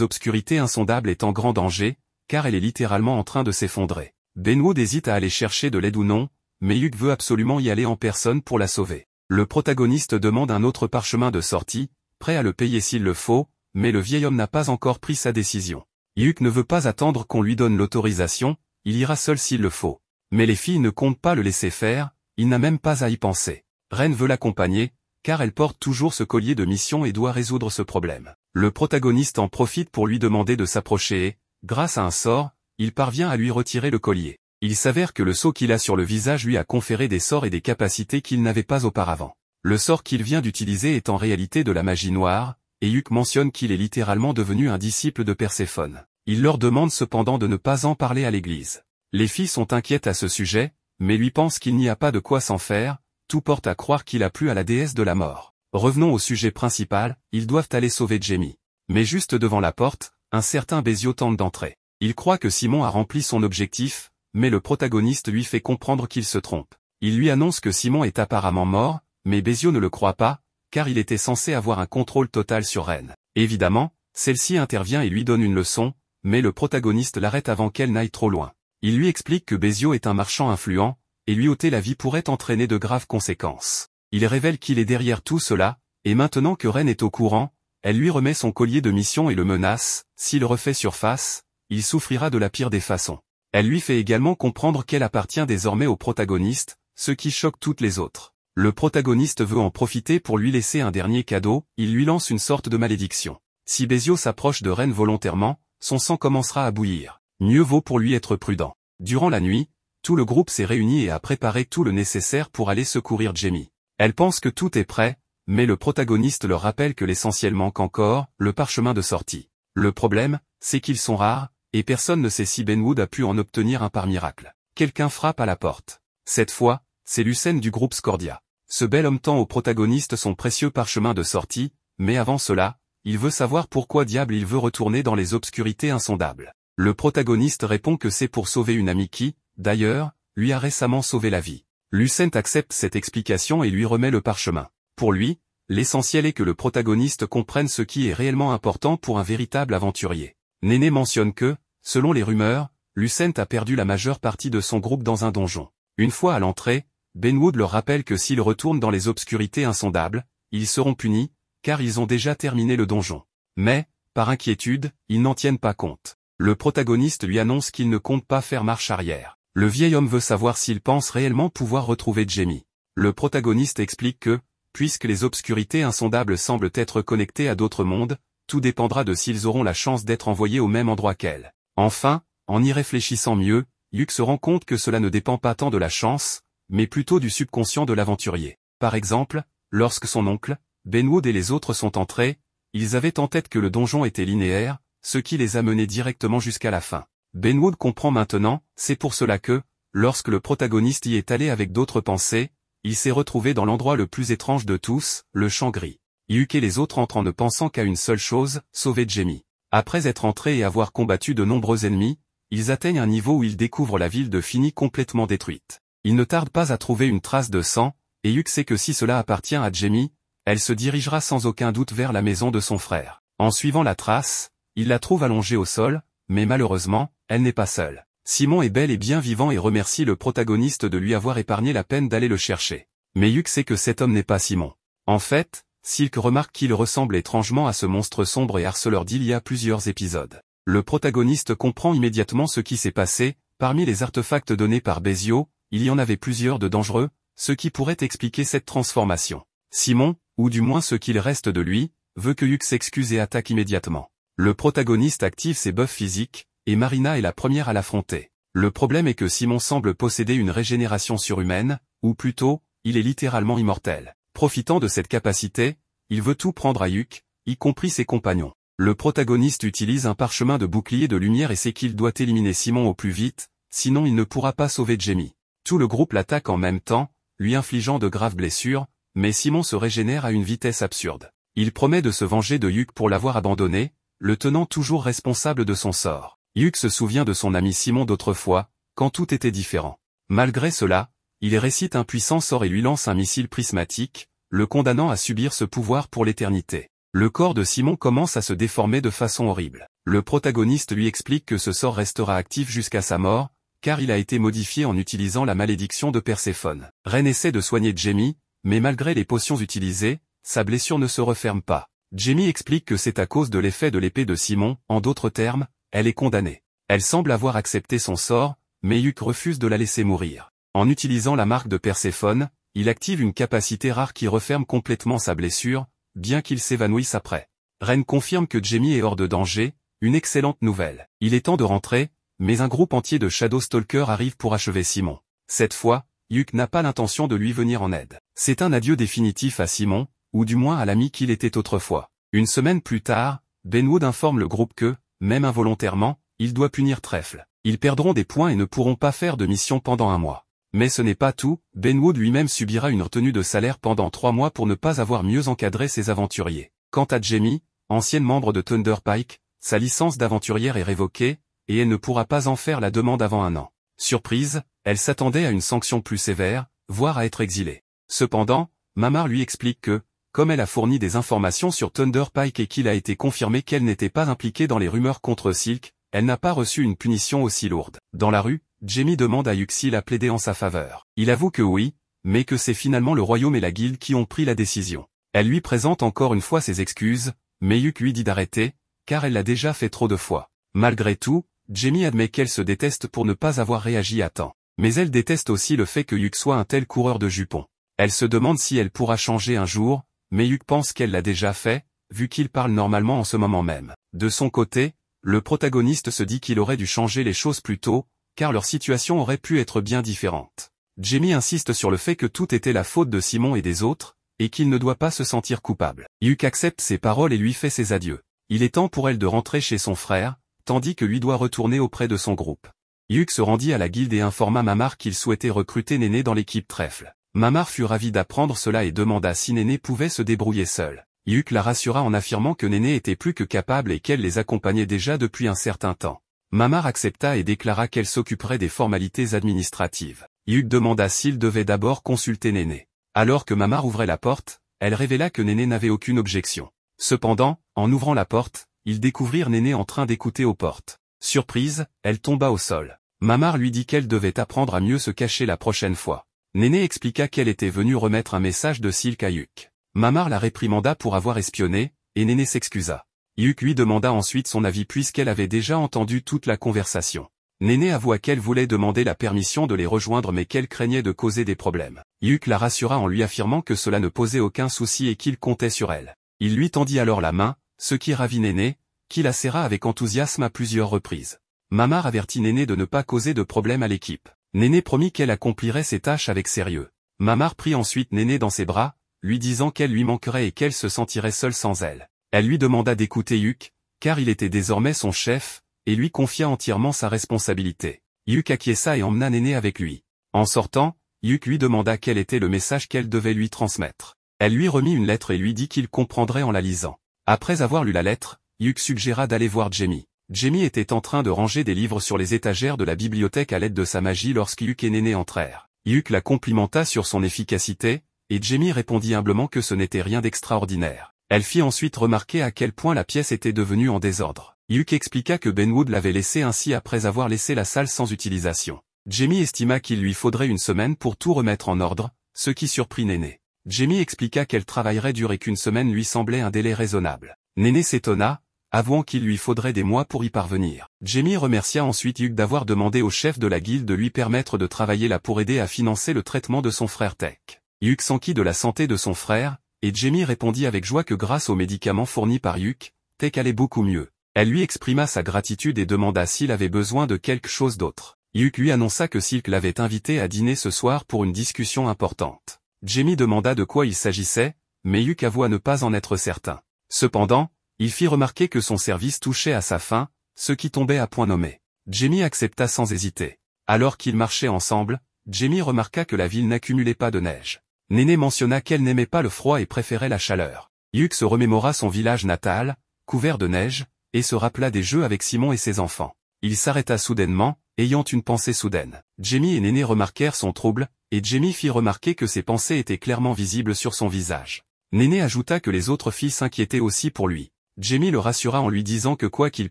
S1: obscurités insondables est en grand danger, car elle est littéralement en train de s'effondrer. Benwood hésite à aller chercher de l'aide ou non, mais Hyuk veut absolument y aller en personne pour la sauver. Le protagoniste demande un autre parchemin de sortie, prêt à le payer s'il le faut, mais le vieil homme n'a pas encore pris sa décision. Hyuk ne veut pas attendre qu'on lui donne l'autorisation, il ira seul s'il le faut. Mais les filles ne comptent pas le laisser faire, il n'a même pas à y penser. Ren veut l'accompagner, car elle porte toujours ce collier de mission et doit résoudre ce problème. Le protagoniste en profite pour lui demander de s'approcher et, grâce à un sort, il parvient à lui retirer le collier. Il s'avère que le sceau qu'il a sur le visage lui a conféré des sorts et des capacités qu'il n'avait pas auparavant. Le sort qu'il vient d'utiliser est en réalité de la magie noire, et Hugues mentionne qu'il est littéralement devenu un disciple de Perséphone. Il leur demande cependant de ne pas en parler à l'église. Les filles sont inquiètes à ce sujet, mais lui pensent qu'il n'y a pas de quoi s'en faire, tout porte à croire qu'il a plu à la déesse de la mort. Revenons au sujet principal, ils doivent aller sauver Jamie. Mais juste devant la porte, un certain Bézio tente d'entrer. Il croit que Simon a rempli son objectif, mais le protagoniste lui fait comprendre qu'il se trompe. Il lui annonce que Simon est apparemment mort, mais Bézio ne le croit pas, car il était censé avoir un contrôle total sur Ren. Évidemment, celle-ci intervient et lui donne une leçon, mais le protagoniste l'arrête avant qu'elle n'aille trop loin. Il lui explique que Bézio est un marchand influent, et lui ôter la vie pourrait entraîner de graves conséquences. Il révèle qu'il est derrière tout cela, et maintenant que Ren est au courant, elle lui remet son collier de mission et le menace, s'il refait surface, il souffrira de la pire des façons. Elle lui fait également comprendre qu'elle appartient désormais au protagoniste, ce qui choque toutes les autres. Le protagoniste veut en profiter pour lui laisser un dernier cadeau, il lui lance une sorte de malédiction. Si Bézio s'approche de Ren volontairement, son sang commencera à bouillir. Mieux vaut pour lui être prudent. Durant la nuit, tout le groupe s'est réuni et a préparé tout le nécessaire pour aller secourir Jamie. Elle pense que tout est prêt, mais le protagoniste leur rappelle que l'essentiel manque encore, le parchemin de sortie. Le problème, c'est qu'ils sont rares, et personne ne sait si Benwood a pu en obtenir un par miracle. Quelqu'un frappe à la porte. Cette fois, c'est Lucène du groupe Scordia. Ce bel homme tend au protagoniste son précieux parchemin de sortie, mais avant cela, il veut savoir pourquoi diable il veut retourner dans les obscurités insondables. Le protagoniste répond que c'est pour sauver une amie qui, d'ailleurs, lui a récemment sauvé la vie. Lucène accepte cette explication et lui remet le parchemin. Pour lui, l'essentiel est que le protagoniste comprenne ce qui est réellement important pour un véritable aventurier. Néné mentionne que, selon les rumeurs, Lucène a perdu la majeure partie de son groupe dans un donjon. Une fois à l'entrée, Benwood leur rappelle que s'ils retournent dans les obscurités insondables, ils seront punis, car ils ont déjà terminé le donjon. Mais, par inquiétude, ils n'en tiennent pas compte. Le protagoniste lui annonce qu'il ne compte pas faire marche arrière. Le vieil homme veut savoir s'il pense réellement pouvoir retrouver Jamie. Le protagoniste explique que, puisque les obscurités insondables semblent être connectées à d'autres mondes, tout dépendra de s'ils auront la chance d'être envoyés au même endroit qu'elle. Enfin, en y réfléchissant mieux, Hugues se rend compte que cela ne dépend pas tant de la chance, mais plutôt du subconscient de l'aventurier. Par exemple, lorsque son oncle, Benwood et les autres sont entrés, ils avaient en tête que le donjon était linéaire, ce qui les a menés directement jusqu'à la fin. Benwood comprend maintenant, c'est pour cela que, lorsque le protagoniste y est allé avec d'autres pensées, il s'est retrouvé dans l'endroit le plus étrange de tous, le champ gris. Hugues et les autres entrent en ne pensant qu'à une seule chose, sauver Jamie. Après être entrés et avoir combattu de nombreux ennemis, ils atteignent un niveau où ils découvrent la ville de Fini complètement détruite. Ils ne tardent pas à trouver une trace de sang, et Hugues sait que si cela appartient à Jamie, elle se dirigera sans aucun doute vers la maison de son frère. En suivant la trace, il la trouve allongée au sol, mais malheureusement, elle n'est pas seule. Simon est bel et bien vivant et remercie le protagoniste de lui avoir épargné la peine d'aller le chercher. Mais Hugues sait que cet homme n'est pas Simon. En fait, Silk remarque qu'il ressemble étrangement à ce monstre sombre et harceleur d'il y a plusieurs épisodes. Le protagoniste comprend immédiatement ce qui s'est passé, parmi les artefacts donnés par Bézio, il y en avait plusieurs de dangereux, ce qui pourrait expliquer cette transformation. Simon, ou du moins ce qu'il reste de lui, veut que Hugues s'excuse et attaque immédiatement. Le protagoniste active ses buffs physiques, et Marina est la première à l'affronter. Le problème est que Simon semble posséder une régénération surhumaine, ou plutôt, il est littéralement immortel. Profitant de cette capacité, il veut tout prendre à Hugues, y compris ses compagnons. Le protagoniste utilise un parchemin de bouclier de lumière et sait qu'il doit éliminer Simon au plus vite, sinon il ne pourra pas sauver Jamie. Tout le groupe l'attaque en même temps, lui infligeant de graves blessures, mais Simon se régénère à une vitesse absurde. Il promet de se venger de Hugues pour l'avoir abandonné, le tenant toujours responsable de son sort. Hugues se souvient de son ami Simon d'autrefois, quand tout était différent. Malgré cela, il récite un puissant sort et lui lance un missile prismatique, le condamnant à subir ce pouvoir pour l'éternité. Le corps de Simon commence à se déformer de façon horrible. Le protagoniste lui explique que ce sort restera actif jusqu'à sa mort, car il a été modifié en utilisant la malédiction de Perséphone. Ren essaie de soigner Jamie, mais malgré les potions utilisées, sa blessure ne se referme pas. Jamie explique que c'est à cause de l'effet de l'épée de Simon, en d'autres termes, elle est condamnée. Elle semble avoir accepté son sort, mais Hugues refuse de la laisser mourir. En utilisant la marque de Perséphone, il active une capacité rare qui referme complètement sa blessure, bien qu'il s'évanouisse après. Ren confirme que Jamie est hors de danger, une excellente nouvelle. Il est temps de rentrer, mais un groupe entier de Shadow Stalkers arrive pour achever Simon. Cette fois, Yuk n'a pas l'intention de lui venir en aide. C'est un adieu définitif à Simon, ou du moins à l'ami qu'il était autrefois. Une semaine plus tard, Benwood informe le groupe que, même involontairement, il doit punir Trèfle. Ils perdront des points et ne pourront pas faire de mission pendant un mois. Mais ce n'est pas tout, Benwood lui-même subira une retenue de salaire pendant 3 mois pour ne pas avoir mieux encadré ses aventuriers. Quant à Jamie, ancienne membre de Thunder Pike, sa licence d'aventurière est révoquée, et elle ne pourra pas en faire la demande avant 1 an. Surprise, elle s'attendait à une sanction plus sévère, voire à être exilée. Cependant, Mamar lui explique que, comme elle a fourni des informations sur Thunder Pike et qu'il a été confirmé qu'elle n'était pas impliquée dans les rumeurs contre Silk, elle n'a pas reçu une punition aussi lourde. Dans la rue, Jamie demande à Yuk s'il a plaidé en sa faveur. Il avoue que oui, mais que c'est finalement le royaume et la guilde qui ont pris la décision. Elle lui présente encore une fois ses excuses, mais Yuk lui dit d'arrêter, car elle l'a déjà fait trop de fois. Malgré tout, Jamie admet qu'elle se déteste pour ne pas avoir réagi à temps. Mais elle déteste aussi le fait que Yuk soit un tel coureur de jupons. Elle se demande si elle pourra changer un jour, mais Yuk pense qu'elle l'a déjà fait, vu qu'il parle normalement en ce moment même. De son côté, le protagoniste se dit qu'il aurait dû changer les choses plus tôt, car leur situation aurait pu être bien différente. Jamie insiste sur le fait que tout était la faute de Simon et des autres, et qu'il ne doit pas se sentir coupable. Yuk accepte ses paroles et lui fait ses adieux. Il est temps pour elle de rentrer chez son frère, tandis que lui doit retourner auprès de son groupe. Yuk se rendit à la guilde et informa Mamar qu'il souhaitait recruter Néné dans l'équipe Trèfle. Mamar fut ravi d'apprendre cela et demanda si Néné pouvait se débrouiller seule. Yuk la rassura en affirmant que Néné était plus que capable et qu'elle les accompagnait déjà depuis un certain temps. Mamar accepta et déclara qu'elle s'occuperait des formalités administratives. Yuk demanda s'il devait d'abord consulter Néné. Alors que Mamar ouvrait la porte, elle révéla que Néné n'avait aucune objection. Cependant, en ouvrant la porte, ils découvrirent Néné en train d'écouter aux portes. Surprise, elle tomba au sol. Mamar lui dit qu'elle devait apprendre à mieux se cacher la prochaine fois. Néné expliqua qu'elle était venue remettre un message de Silk à Yuk. Mamar la réprimanda pour avoir espionné, et Néné s'excusa. Yuk lui demanda ensuite son avis puisqu'elle avait déjà entendu toute la conversation. Néné avoua qu'elle voulait demander la permission de les rejoindre mais qu'elle craignait de causer des problèmes. Yuk la rassura en lui affirmant que cela ne posait aucun souci et qu'il comptait sur elle. Il lui tendit alors la main, ce qui ravit Néné, qui la serra avec enthousiasme à plusieurs reprises. Mamar avertit Néné de ne pas causer de problème à l'équipe. Néné promit qu'elle accomplirait ses tâches avec sérieux. Mamar prit ensuite Néné dans ses bras, lui disant qu'elle lui manquerait et qu'elle se sentirait seule sans elle. Elle lui demanda d'écouter Yuk, car il était désormais son chef, et lui confia entièrement sa responsabilité. Yuk acquiesça et emmena Néné avec lui. En sortant, Yuk lui demanda quel était le message qu'elle devait lui transmettre. Elle lui remit une lettre et lui dit qu'il comprendrait en la lisant. Après avoir lu la lettre, Yuk suggéra d'aller voir Jamie. Jamie était en train de ranger des livres sur les étagères de la bibliothèque à l'aide de sa magie lorsque Yuk et Néné entrèrent. Yuk la complimenta sur son efficacité, et Jamie répondit humblement que ce n'était rien d'extraordinaire. Elle fit ensuite remarquer à quel point la pièce était devenue en désordre. Yuk expliqua que Benwood l'avait laissée ainsi après avoir laissé la salle sans utilisation. Jamie estima qu'il lui faudrait une semaine pour tout remettre en ordre, ce qui surprit Néné. Jamie expliqua qu'elle travaillerait dur et qu'une semaine lui semblait un délai raisonnable. Néné s'étonna, avouant qu'il lui faudrait des mois pour y parvenir. Jamie remercia ensuite Yuk d'avoir demandé au chef de la guilde de lui permettre de travailler là pour aider à financer le traitement de son frère Tech. Yuk s'enquit de la santé de son frère, et Jamie répondit avec joie que grâce aux médicaments fournis par Yuk, Tech allait beaucoup mieux. Elle lui exprima sa gratitude et demanda s'il avait besoin de quelque chose d'autre. Yuk lui annonça que Silk l'avait invité à dîner ce soir pour une discussion importante. Jamie demanda de quoi il s'agissait, mais Yuk avoua ne pas en être certain. Cependant, il fit remarquer que son service touchait à sa fin, ce qui tombait à point nommé. Jamie accepta sans hésiter. Alors qu'ils marchaient ensemble, Jamie remarqua que la ville n'accumulait pas de neige. Néné mentionna qu'elle n'aimait pas le froid et préférait la chaleur. Yuk se remémora son village natal, couvert de neige, et se rappela des jeux avec Simon et ses enfants. Il s'arrêta soudainement, ayant une pensée soudaine. Jamie et Néné remarquèrent son trouble, et Jamie fit remarquer que ses pensées étaient clairement visibles sur son visage. Néné ajouta que les autres filles s'inquiétaient aussi pour lui. Jamie le rassura en lui disant que quoi qu'il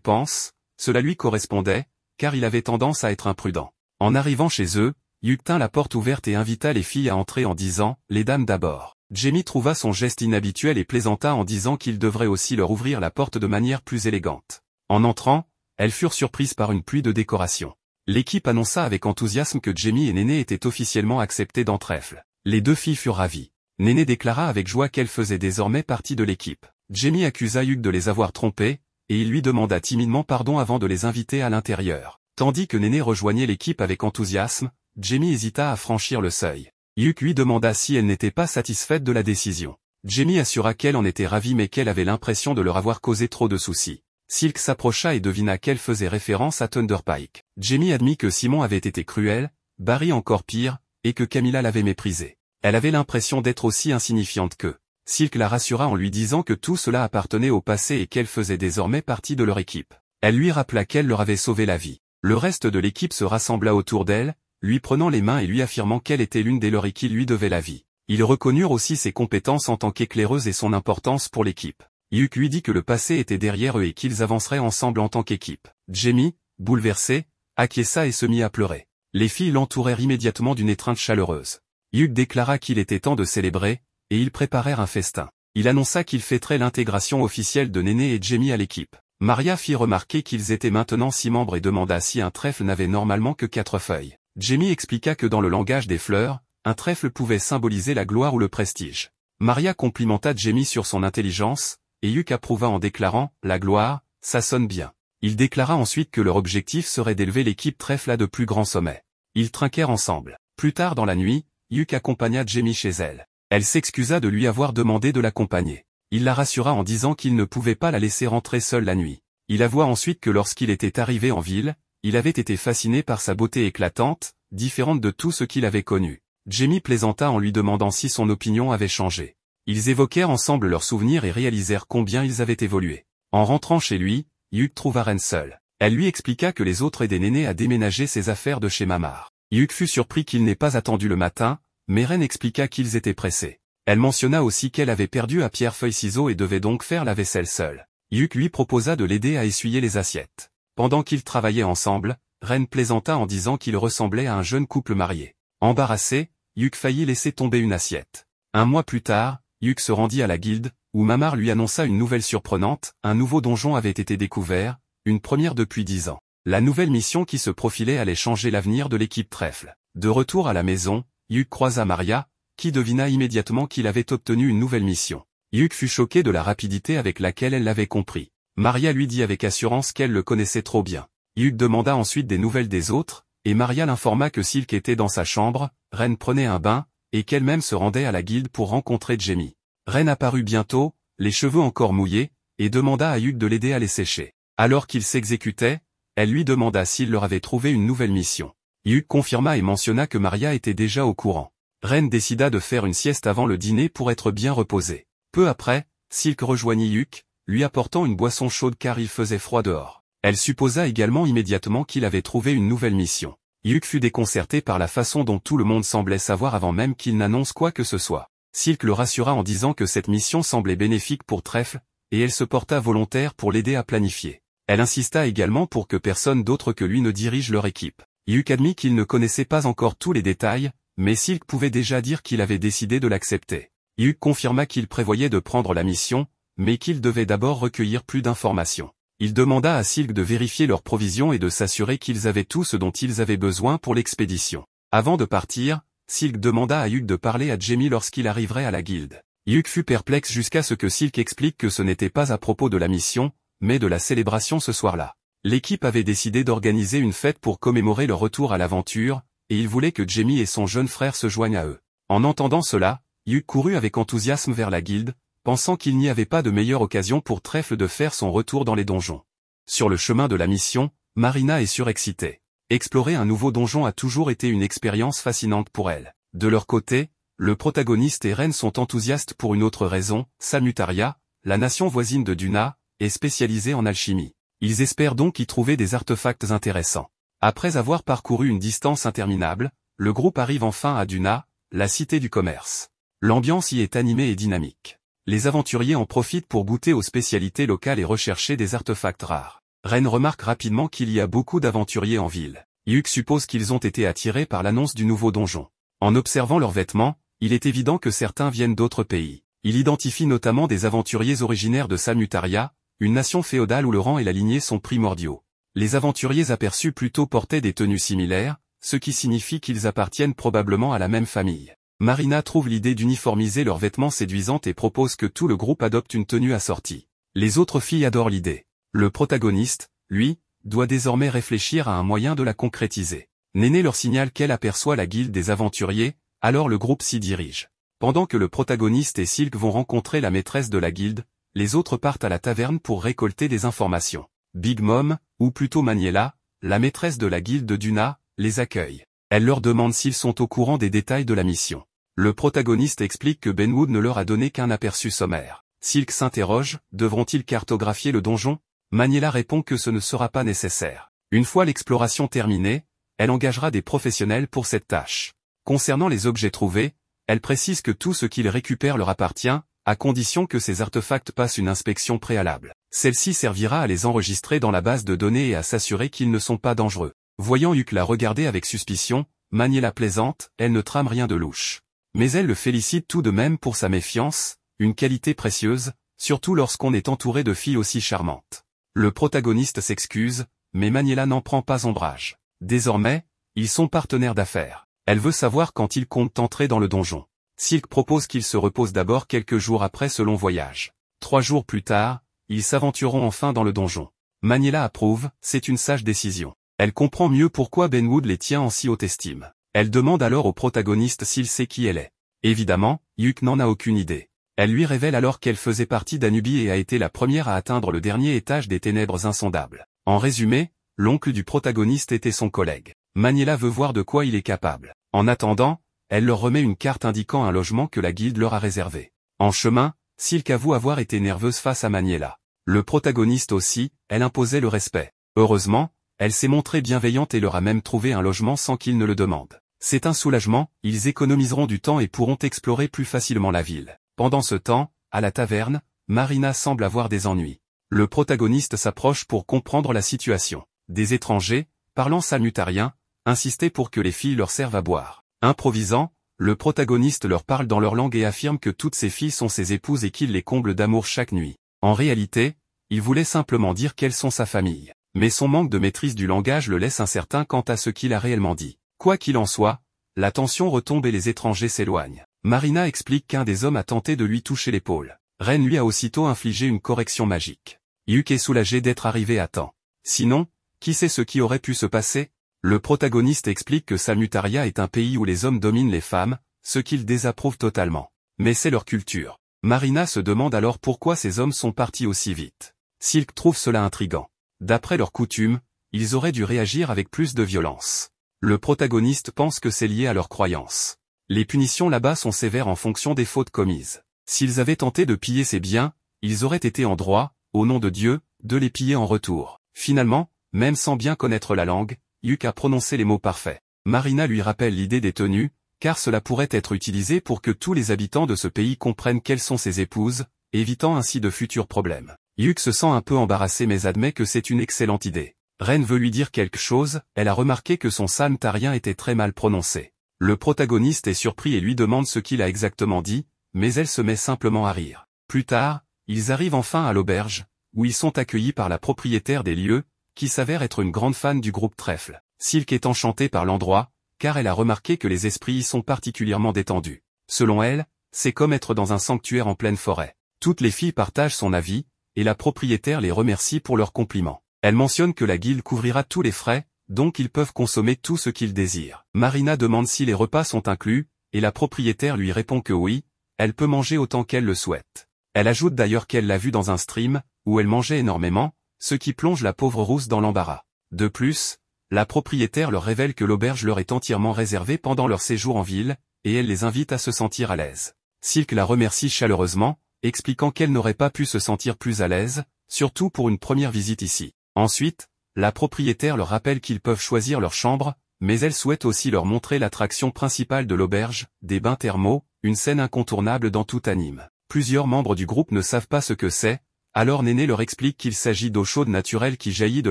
S1: pense, cela lui correspondait, car il avait tendance à être imprudent. En arrivant chez eux, Yuk tint la porte ouverte et invita les filles à entrer en disant « Les dames d'abord ». Jamie trouva son geste inhabituel et plaisanta en disant qu'il devrait aussi leur ouvrir la porte de manière plus élégante. En entrant, elles furent surprises par une pluie de décorations. L'équipe annonça avec enthousiasme que Jamie et Néné étaient officiellement acceptés dans Trèfle. Les deux filles furent ravies. Néné déclara avec joie qu'elle faisait désormais partie de l'équipe. Jamie accusa Hugh de les avoir trompés, et il lui demanda timidement pardon avant de les inviter à l'intérieur. Tandis que Néné rejoignait l'équipe avec enthousiasme, Jamie hésita à franchir le seuil. Hugh lui demanda si elle n'était pas satisfaite de la décision. Jamie assura qu'elle en était ravie mais qu'elle avait l'impression de leur avoir causé trop de soucis. Silk s'approcha et devina qu'elle faisait référence à Thunder Pike. Jamie admit que Simon avait été cruel, Barry encore pire, et que Camilla l'avait méprisée. Elle avait l'impression d'être aussi insignifiante qu'eux. Silk la rassura en lui disant que tout cela appartenait au passé et qu'elle faisait désormais partie de leur équipe. Elle lui rappela qu'elle leur avait sauvé la vie. Le reste de l'équipe se rassembla autour d'elle, lui prenant les mains et lui affirmant qu'elle était l'une des leurs et qui lui devait la vie. Ils reconnurent aussi ses compétences en tant qu'éclaireuse et son importance pour l'équipe. Hugh lui dit que le passé était derrière eux et qu'ils avanceraient ensemble en tant qu'équipe. Jamie, bouleversé, acquiesça et se mit à pleurer. Les filles l'entourèrent immédiatement d'une étreinte chaleureuse. Hugh déclara qu'il était temps de célébrer, et ils préparèrent un festin. Il annonça qu'il fêterait l'intégration officielle de Néné et Jamie à l'équipe. Maria fit remarquer qu'ils étaient maintenant 6 membres et demanda si un trèfle n'avait normalement que 4 feuilles. Jamie expliqua que dans le langage des fleurs, un trèfle pouvait symboliser la gloire ou le prestige. Maria complimenta Jamie sur son intelligence, et Hugh approuva en déclarant « La gloire, ça sonne bien ». Il déclara ensuite que leur objectif serait d'élever l'équipe trèfle à de plus grands sommets. Ils trinquèrent ensemble. Plus tard dans la nuit, Hugh accompagna Jamie chez elle. Elle s'excusa de lui avoir demandé de l'accompagner. Il la rassura en disant qu'il ne pouvait pas la laisser rentrer seule la nuit. Il avoua ensuite que lorsqu'il était arrivé en ville, il avait été fasciné par sa beauté éclatante, différente de tout ce qu'il avait connu. Jamie plaisanta en lui demandant si son opinion avait changé. Ils évoquèrent ensemble leurs souvenirs et réalisèrent combien ils avaient évolué. En rentrant chez lui, Hugh trouva Reine seule. Elle lui expliqua que les autres aidaient Néné à déménager ses affaires de chez Mamar. Hugh fut surpris qu'il n'ait pas attendu le matin, mais Reine expliqua qu'ils étaient pressés. Elle mentionna aussi qu'elle avait perdu à pierre-feuille-ciseaux et devait donc faire la vaisselle seule. Hugh lui proposa de l'aider à essuyer les assiettes. Pendant qu'ils travaillaient ensemble, Reine plaisanta en disant qu'il ressemblait à un jeune couple marié. Embarrassé, Hugh faillit laisser tomber une assiette. Un mois plus tard, Hugh se rendit à la guilde, où Mamar lui annonça une nouvelle surprenante, un nouveau donjon avait été découvert, une première depuis 10 ans. La nouvelle mission qui se profilait allait changer l'avenir de l'équipe trèfle. De retour à la maison, Hugh croisa Maria, qui devina immédiatement qu'il avait obtenu une nouvelle mission. Hugh fut choqué de la rapidité avec laquelle elle l'avait compris. Maria lui dit avec assurance qu'elle le connaissait trop bien. Hugh demanda ensuite des nouvelles des autres, et Maria l'informa que Silk était dans sa chambre, Reine prenait un bain, et qu'elle-même se rendait à la guilde pour rencontrer Jamie. Reine apparut bientôt, les cheveux encore mouillés, et demanda à Hugh de l'aider à les sécher. Alors qu'il s'exécutait, elle lui demanda s'il leur avait trouvé une nouvelle mission. Hugh confirma et mentionna que Maria était déjà au courant. Reine décida de faire une sieste avant le dîner pour être bien reposée. Peu après, Silk rejoignit Hugh, lui apportant une boisson chaude car il faisait froid dehors. Elle supposa également immédiatement qu'il avait trouvé une nouvelle mission. Hugh fut déconcerté par la façon dont tout le monde semblait savoir avant même qu'il n'annonce quoi que ce soit. Silk le rassura en disant que cette mission semblait bénéfique pour Trèfle, et elle se porta volontaire pour l'aider à planifier. Elle insista également pour que personne d'autre que lui ne dirige leur équipe. Hugh admit qu'il ne connaissait pas encore tous les détails, mais Silk pouvait déjà dire qu'il avait décidé de l'accepter. Hugh confirma qu'il prévoyait de prendre la mission, mais qu'il devait d'abord recueillir plus d'informations. Il demanda à Silk de vérifier leurs provisions et de s'assurer qu'ils avaient tout ce dont ils avaient besoin pour l'expédition. Avant de partir, Silk demanda à Hugh de parler à Jamie lorsqu'il arriverait à la guilde. Hugh fut perplexe jusqu'à ce que Silk explique que ce n'était pas à propos de la mission, mais de la célébration ce soir-là. L'équipe avait décidé d'organiser une fête pour commémorer leur retour à l'aventure, et il voulait que Jamie et son jeune frère se joignent à eux. En entendant cela, Hugh courut avec enthousiasme vers la guilde, pensant qu'il n'y avait pas de meilleure occasion pour Trèfle de faire son retour dans les donjons. Sur le chemin de la mission, Marina est surexcitée. Explorer un nouveau donjon a toujours été une expérience fascinante pour elle. De leur côté, le protagoniste et Reine sont enthousiastes pour une autre raison, Salmutaria, la nation voisine de Duna, est spécialisée en alchimie. Ils espèrent donc y trouver des artefacts intéressants. Après avoir parcouru une distance interminable, le groupe arrive enfin à Duna, la cité du commerce. L'ambiance y est animée et dynamique. Les aventuriers en profitent pour goûter aux spécialités locales et rechercher des artefacts rares. Reine remarque rapidement qu'il y a beaucoup d'aventuriers en ville. Hugh suppose qu'ils ont été attirés par l'annonce du nouveau donjon. En observant leurs vêtements, il est évident que certains viennent d'autres pays. Il identifie notamment des aventuriers originaires de Salmutaria, une nation féodale où le rang et la lignée sont primordiaux. Les aventuriers aperçus plus tôt portaient des tenues similaires, ce qui signifie qu'ils appartiennent probablement à la même famille. Marina trouve l'idée d'uniformiser leurs vêtements séduisantes et propose que tout le groupe adopte une tenue assortie. Les autres filles adorent l'idée. Le protagoniste, lui, doit désormais réfléchir à un moyen de la concrétiser. Néné leur signale qu'elle aperçoit la guilde des aventuriers, alors le groupe s'y dirige. Pendant que le protagoniste et Silk vont rencontrer la maîtresse de la guilde, les autres partent à la taverne pour récolter des informations. Big Mom, ou plutôt Maniela, la maîtresse de la guilde d'Una, les accueille. Elle leur demande s'ils sont au courant des détails de la mission. Le protagoniste explique que Benwood ne leur a donné qu'un aperçu sommaire. Silk s'interroge, devront-ils cartographier le donjon? Maniela répond que ce ne sera pas nécessaire. Une fois l'exploration terminée, elle engagera des professionnels pour cette tâche. Concernant les objets trouvés, elle précise que tout ce qu'ils récupèrent leur appartient, à condition que ces artefacts passent une inspection préalable. Celle-ci servira à les enregistrer dans la base de données et à s'assurer qu'ils ne sont pas dangereux. Voyant Huck la regarder avec suspicion, Maniela plaisante, elle ne trame rien de louche. Mais elle le félicite tout de même pour sa méfiance, une qualité précieuse, surtout lorsqu'on est entouré de filles aussi charmantes. Le protagoniste s'excuse, mais Maniela n'en prend pas ombrage. Désormais, ils sont partenaires d'affaires. Elle veut savoir quand ils comptent entrer dans le donjon. Silk propose qu'ils se reposent d'abord quelques jours après ce long voyage. 3 jours plus tard, ils s'aventureront enfin dans le donjon. Maniela approuve, c'est une sage décision. Elle comprend mieux pourquoi Benwood les tient en si haute estime. Elle demande alors au protagoniste s'il sait qui elle est. Évidemment, Huck n'en a aucune idée. Elle lui révèle alors qu'elle faisait partie d'Anubis et a été la première à atteindre le dernier étage des ténèbres insondables. En résumé, l'oncle du protagoniste était son collègue. Maniela veut voir de quoi il est capable. En attendant, elle leur remet une carte indiquant un logement que la guilde leur a réservé. En chemin, Silk avoue avoir été nerveuse face à Maniela. Le protagoniste aussi, elle imposait le respect. Heureusement, elle s'est montrée bienveillante et leur a même trouvé un logement sans qu'ils ne le demandent. C'est un soulagement, ils économiseront du temps et pourront explorer plus facilement la ville. Pendant ce temps, à la taverne, Marina semble avoir des ennuis. Le protagoniste s'approche pour comprendre la situation. Des étrangers, parlant salmutarien, insistaient pour que les filles leur servent à boire. Improvisant, le protagoniste leur parle dans leur langue et affirme que toutes ces filles sont ses épouses et qu'il les comble d'amour chaque nuit. En réalité, il voulait simplement dire qu'elles sont sa famille. Mais son manque de maîtrise du langage le laisse incertain quant à ce qu'il a réellement dit. Quoi qu'il en soit, la tension retombe et les étrangers s'éloignent. Marina explique qu'un des hommes a tenté de lui toucher l'épaule. Ren lui a aussitôt infligé une correction magique. Huck est soulagé d'être arrivé à temps. Sinon, qui sait ce qui aurait pu se passer? Le protagoniste explique que Salmutaria est un pays où les hommes dominent les femmes, ce qu'il désapprouve totalement. Mais c'est leur culture. Marina se demande alors pourquoi ces hommes sont partis aussi vite. Silk trouve cela intriguant. D'après leurs coutumes, ils auraient dû réagir avec plus de violence. Le protagoniste pense que c'est lié à leurs croyances. Les punitions là-bas sont sévères en fonction des fautes commises. S'ils avaient tenté de piller ces biens, ils auraient été en droit, au nom de Dieu, de les piller en retour. Finalement, même sans bien connaître la langue, Huck a prononcé les mots parfaits. Marina lui rappelle l'idée des tenues, car cela pourrait être utilisé pour que tous les habitants de ce pays comprennent quelles sont ses épouses, évitant ainsi de futurs problèmes. Huck se sent un peu embarrassé mais admet que c'est une excellente idée. Ren veut lui dire quelque chose, elle a remarqué que son salmtarien était très mal prononcé. Le protagoniste est surpris et lui demande ce qu'il a exactement dit, mais elle se met simplement à rire. Plus tard, ils arrivent enfin à l'auberge, où ils sont accueillis par la propriétaire des lieux, qui s'avère être une grande fan du groupe Trèfle. Silk est enchantée par l'endroit, car elle a remarqué que les esprits y sont particulièrement détendus. Selon elle, c'est comme être dans un sanctuaire en pleine forêt. Toutes les filles partagent son avis, et la propriétaire les remercie pour leurs compliments. Elle mentionne que la guilde couvrira tous les frais, donc ils peuvent consommer tout ce qu'ils désirent. Marina demande si les repas sont inclus, et la propriétaire lui répond que oui, elle peut manger autant qu'elle le souhaite. Elle ajoute d'ailleurs qu'elle l'a vu dans un stream, où elle mangeait énormément, ce qui plonge la pauvre rousse dans l'embarras. De plus, la propriétaire leur révèle que l'auberge leur est entièrement réservée pendant leur séjour en ville, et elle les invite à se sentir à l'aise. Silk la remercie chaleureusement, expliquant qu'elle n'aurait pas pu se sentir plus à l'aise, surtout pour une première visite ici. Ensuite, la propriétaire leur rappelle qu'ils peuvent choisir leur chambre, mais elle souhaite aussi leur montrer l'attraction principale de l'auberge, des bains thermaux, une scène incontournable dans tout anime. Plusieurs membres du groupe ne savent pas ce que c'est, alors Néné leur explique qu'il s'agit d'eau chaude naturelle qui jaillit de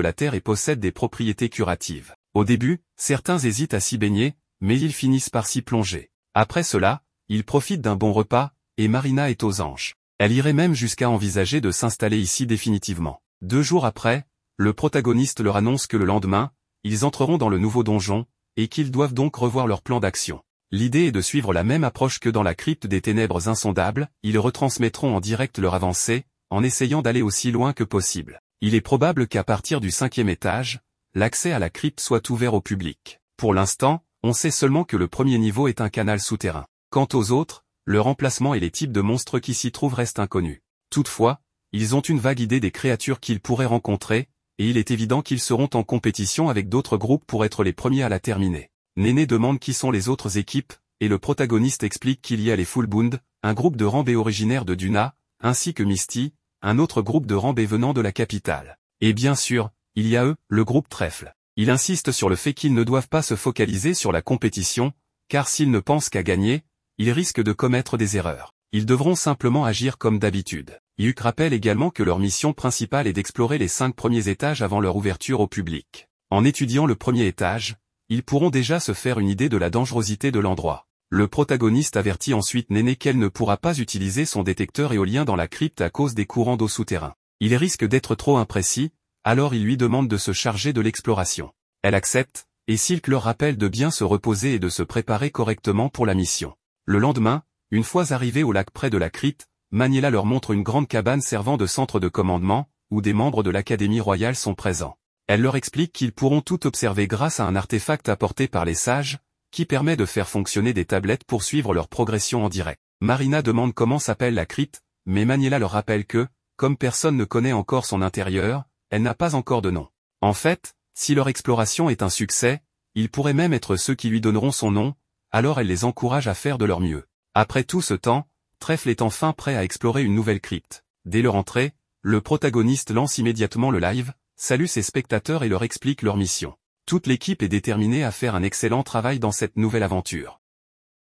S1: la terre et possède des propriétés curatives. Au début, certains hésitent à s'y baigner, mais ils finissent par s'y plonger. Après cela, ils profitent d'un bon repas, et Marina est aux anges. Elle irait même jusqu'à envisager de s'installer ici définitivement. 2 jours après, le protagoniste leur annonce que le lendemain, ils entreront dans le nouveau donjon, et qu'ils doivent donc revoir leur plan d'action. L'idée est de suivre la même approche que dans la crypte des ténèbres insondables, ils retransmettront en direct leur avancée, en essayant d'aller aussi loin que possible. Il est probable qu'à partir du 5e étage, l'accès à la crypte soit ouvert au public. Pour l'instant, on sait seulement que le premier niveau est un canal souterrain. Quant aux autres, leur emplacement et les types de monstres qui s'y trouvent restent inconnus. Toutefois, ils ont une vague idée des créatures qu'ils pourraient rencontrer, et il est évident qu'ils seront en compétition avec d'autres groupes pour être les premiers à la terminer. Néné demande qui sont les autres équipes, et le protagoniste explique qu'il y a les Fullbound, un groupe de Rambé originaire de Duna, ainsi que Misty, un autre groupe de Rambé venant de la capitale. Et bien sûr, il y a eux, le groupe Trèfle. Il insiste sur le fait qu'ils ne doivent pas se focaliser sur la compétition, car s'ils ne pensent qu'à gagner, ils risquent de commettre des erreurs. Ils devront simplement agir comme d'habitude. Yuk rappelle également que leur mission principale est d'explorer les 5 premiers étages avant leur ouverture au public. En étudiant le premier étage, ils pourront déjà se faire une idée de la dangerosité de l'endroit. Le protagoniste avertit ensuite Néné qu'elle ne pourra pas utiliser son détecteur éolien dans la crypte à cause des courants d'eau souterrains. Il risque d'être trop imprécis, alors il lui demande de se charger de l'exploration. Elle accepte, et Silk leur rappelle de bien se reposer et de se préparer correctement pour la mission. Le lendemain, une fois arrivés au lac près de la crypte, Maniela leur montre une grande cabane servant de centre de commandement, où des membres de l'Académie royale sont présents. Elle leur explique qu'ils pourront tout observer grâce à un artefact apporté par les sages, qui permet de faire fonctionner des tablettes pour suivre leur progression en direct. Marina demande comment s'appelle la crypte, mais Maniela leur rappelle que, comme personne ne connaît encore son intérieur, elle n'a pas encore de nom. En fait, si leur exploration est un succès, ils pourraient même être ceux qui lui donneront son nom, alors elle les encourage à faire de leur mieux. Après tout ce temps, Trèfle est enfin prêt à explorer une nouvelle crypte. Dès leur entrée, le protagoniste lance immédiatement le live, salue ses spectateurs et leur explique leur mission. Toute l'équipe est déterminée à faire un excellent travail dans cette nouvelle aventure.